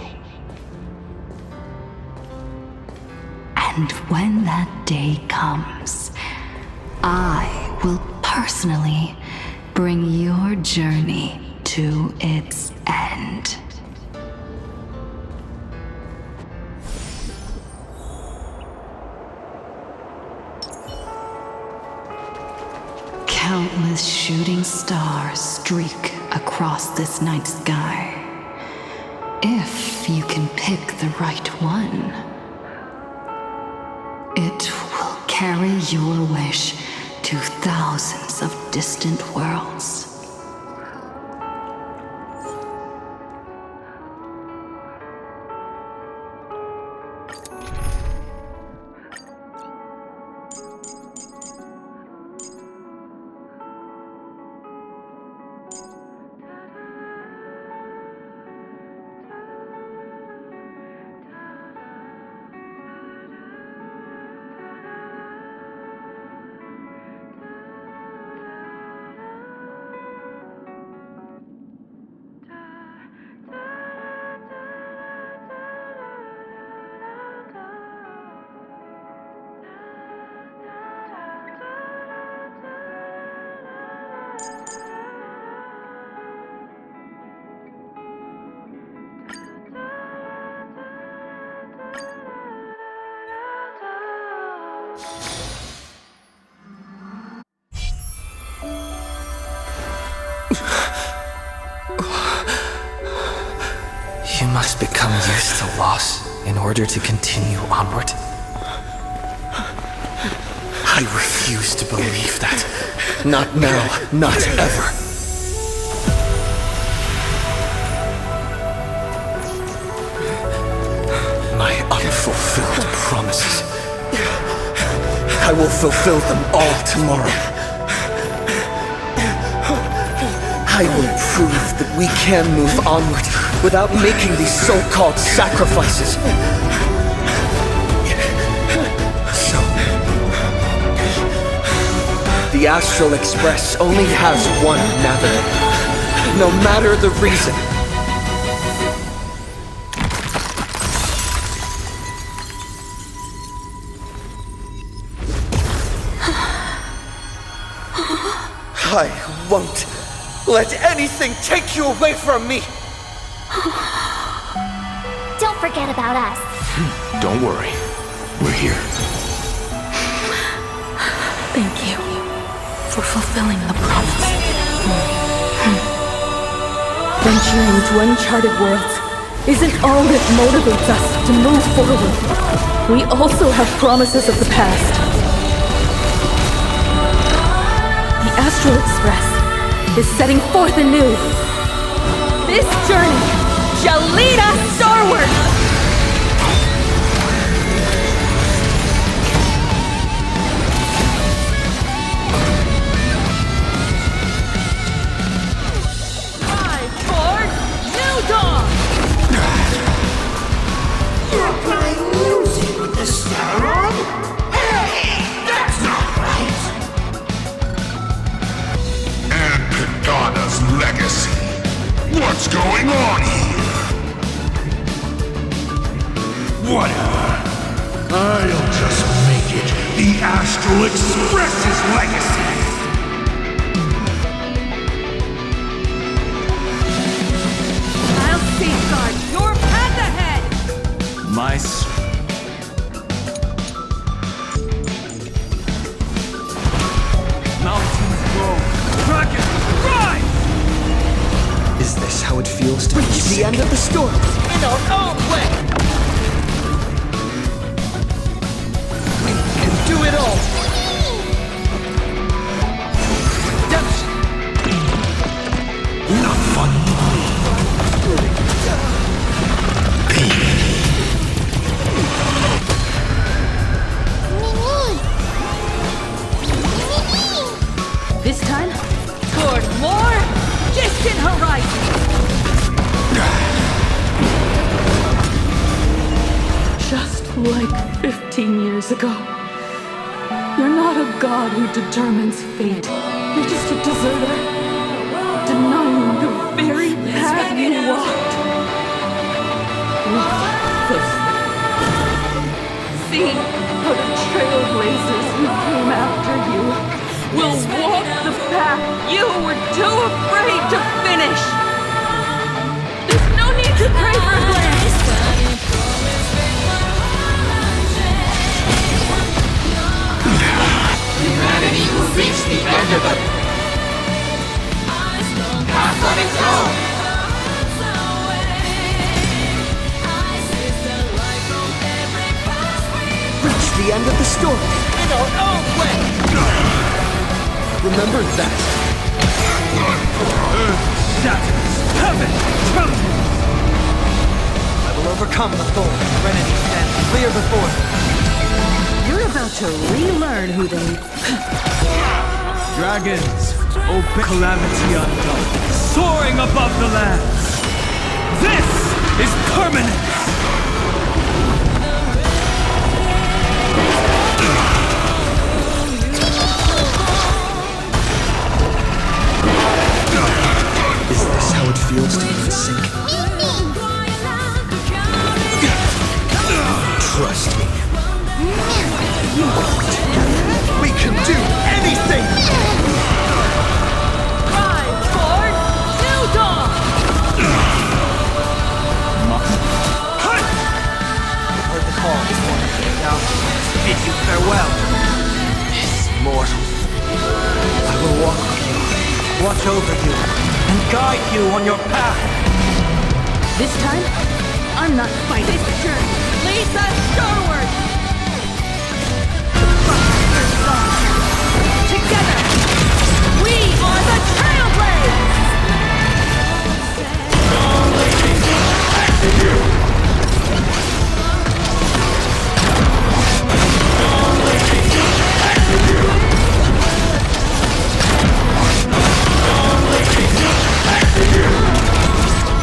T: And when that day comes, I will personally bring your journey to its end. Countless shooting stars streak across this night sky. If you can pick the right one, it will carry your wish to thousands of distant worlds.
A: You must become used to loss in order to continue onward. I refuse to believe that. Not now, not ever. My unfulfilled promises. I will fulfill them all tomorrow. I will prove that we can move onward without making these so-called sacrifices. So, the Astral Express only has one navigator, no matter the reason. I won't let anything take you away from me!
O: Don't forget about us.
U: Don't worry. We're here.
G: Thank you for fulfilling the promise. Venturing into uncharted worlds,
L: isn't all that motivates us to move forward. We also have promises of the past. The Astral Express is setting forth anew.
J: This journey shall lead us starward! Time for New Dawn!
Q: You're playing music with the star on? Hey, that's not right!
E: And Pagana's legacy. What's going on here? Whatever. I'll just make it the Astral Express's legacy.
J: I'll safeguard your path ahead!
K: My mountains grow, dragons rise!
A: Is this how it feels to
K: Reach
A: be
K: the
A: sick?
K: end of the storm in our own way! We can do it all! Redemption!
Q: Not funny.
J: This time, toward more distant horizons!
G: Just like 15 years ago. You're not a god who determines fate. You're just a deserter, denying the very path you walked. See how the trailblazers who came after you will walk the path
J: You were too afraid to finish! There's no need to pray for glance!
Q: Humanity will reach the end of it. Path on its own.
K: Reach the end of the storm in our own way! Remember that. Earth shatters, heaven trembles! I will overcome the thorn. Serenity stands clear before me.
L: You're about to relearn who they
K: Dragons, open calamity undone, soaring above the lands. This is permanence!
A: Is this how it feels to be sick? Trust me.
K: We can do anything!
J: Rise for New Dawn!
K: Heard the call this morning. Now, bid you farewell. Mortal. I will walk with you, watch over you, and guide you on your path.
L: This time, I'm not fighting.
J: This journey leads us starward! Together, we are the Trailblazers!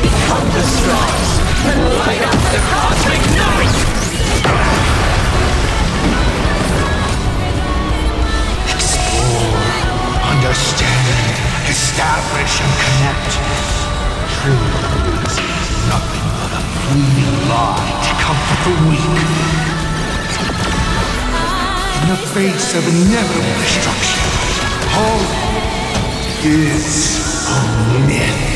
Q: Become the stars and light up the cosmic night! Explore, understand, establish and connect. Truth is nothing but a fleeting lie to comfort the weak. In the face of inevitable destruction, hope is a myth.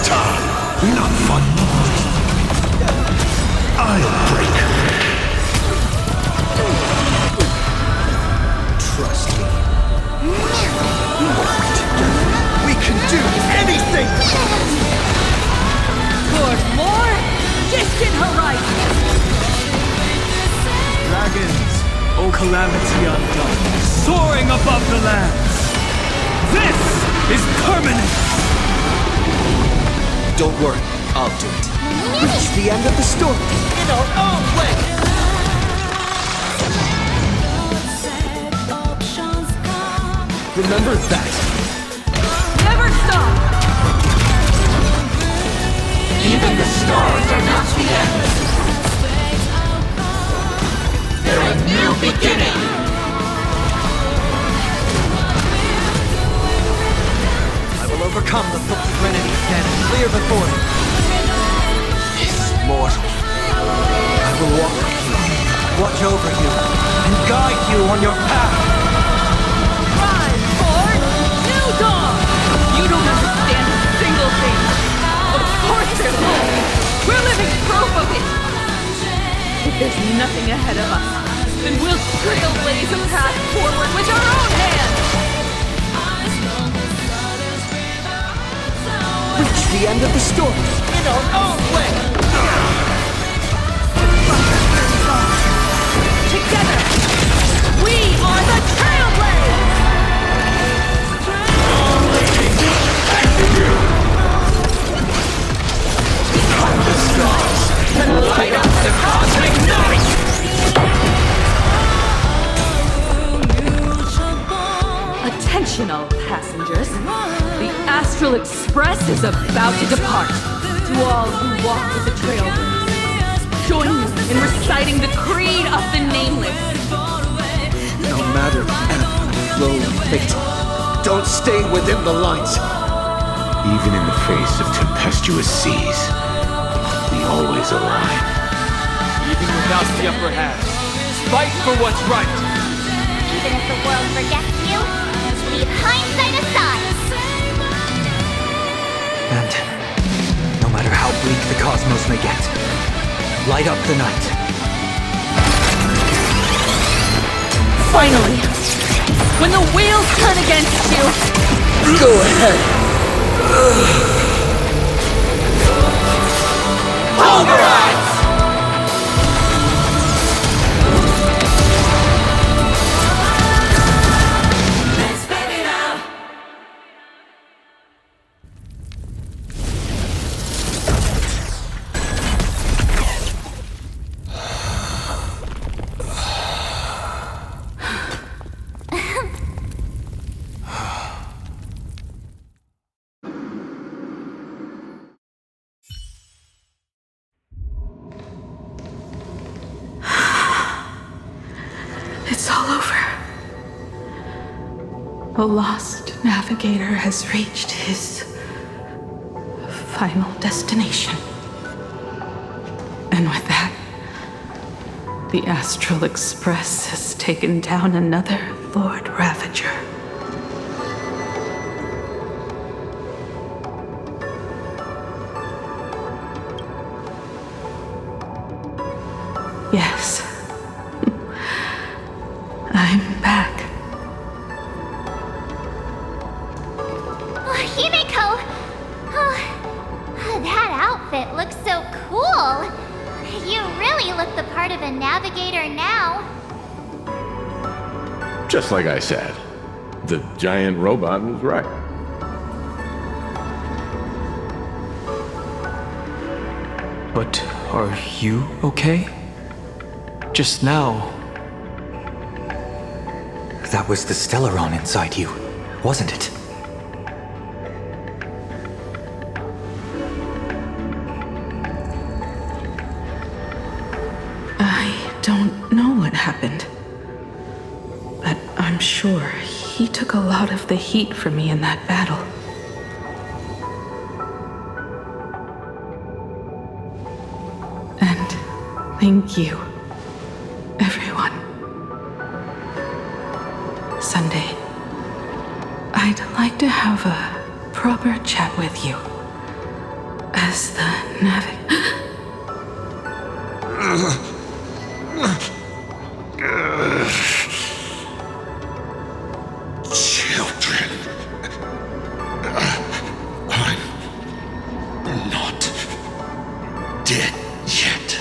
F: time. Not fun. I'll break.
A: Trust me. We can do anything!
J: Toward more distant horizons!
K: Dragons, O calamity undone, soaring above the lands! This is permanent!
A: Don't worry, I'll do it. Reach the end of the story in our own way! Remember that.
J: Never stop!
Q: Even the stars are not the end. They're a new beginning.
A: I will overcome the Threnody again and clear before you. Immortal. I will walk with you, watch over you, and guide you on your path.
J: New dawn! You don't understand a single thing. Of course there's hope. We're living proof of it. If there's nothing ahead of us, then we'll trailblaze a path forward with our own hands.
A: Reach the end of the story in our own way.
J: Together, we are the trailblaze.
Q: The stars and light up the cosmic night!
J: Attention all passengers. The Astral Express is about to depart. To all who walk with the trailblaze, join me in reciting the creed of the Nameless.
A: No matter ebb, flow, fate, don't stay within the lines.
U: Even in the face of tempestuous seas, we always align.
K: Even without the upper hand, fight for what's right.
O: Even if the world forgets you, leave hindsight aside.
P: And no matter how bleak the cosmos may get, light up the night.
J: Finally, when the wheels turn against you,
A: go ahead.
Q: Pulverize!
G: It's all over. The lost navigator has reached his final destination. And with that, the Astral Express has taken down another Lord Ravager. Yes. I'm back.
O: Oh, Himiko! Oh, that outfit looks so cool. You really look the part of a navigator now.
U: Just like I said, the giant robot was right.
A: But are you okay? Just now.
P: That was the Stellaron inside you, wasn't it?
G: I don't know what happened. But I'm sure he took a lot of the heat for me in that battle. And thank you, everyone. Sunday, I'd like to have a proper chat with you. as the
F: Children. I'm not dead yet.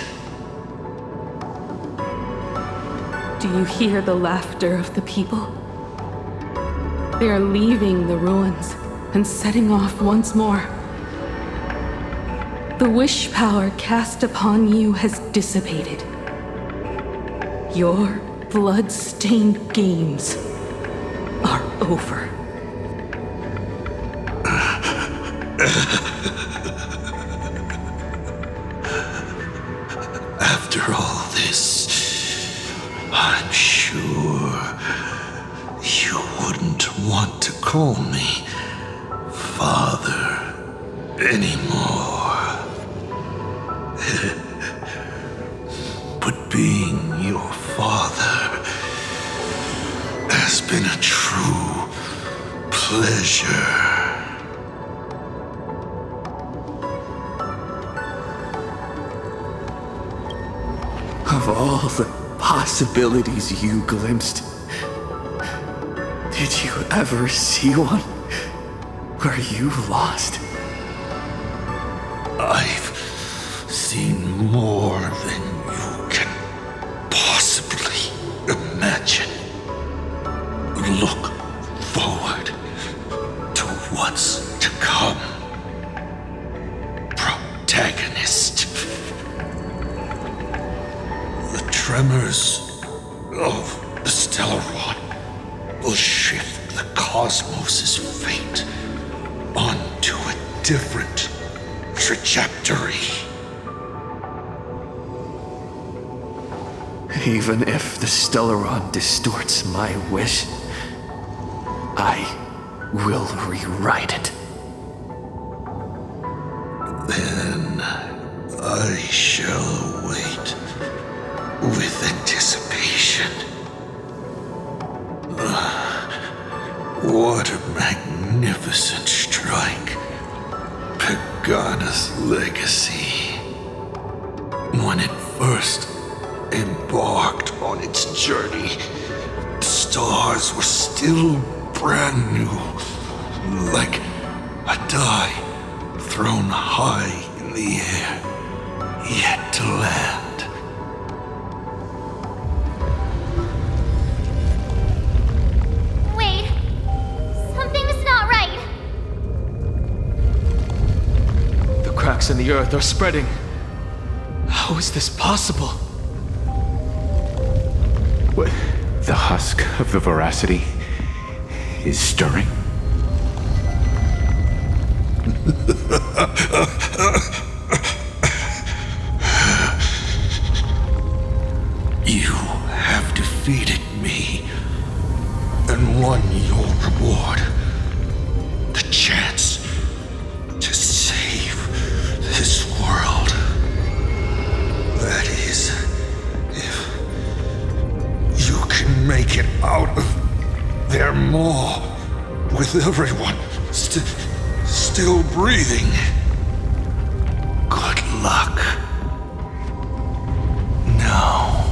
G: Do you hear the laughter of the people? They are leaving the ruins and setting off once more. The wish power cast upon you has dissipated. Your blood-stained games are over.
F: After all this, I'm sure you wouldn't want to call me Father anymore. But being your father has been a true pleasure.
A: Of all the possibilities you glimpsed, did you ever see one where you lost?
F: I've seen more than you can possibly imagine. Look forward to what's to come. Protagonist. The tremors of the stellar rod will shift the cosmos's fate onto a different trajectory.
A: Even if the Stellaron distorts my wish, I will rewrite it.
F: Then I shall wait with anticipation. What a magnificent strike. Pegana's legacy. When it first embarked on its journey, the stars were still brand new, like a die thrown high in the air, yet to land.
O: Wait, something's not right.
K: The cracks in the earth are spreading. How is this possible?
U: What? The husk of the veracity is stirring?
F: You have defeated me and won your reward. The chance to save this world. That is, if you can make it out of their maw with everyone still breathing. Good luck. Now,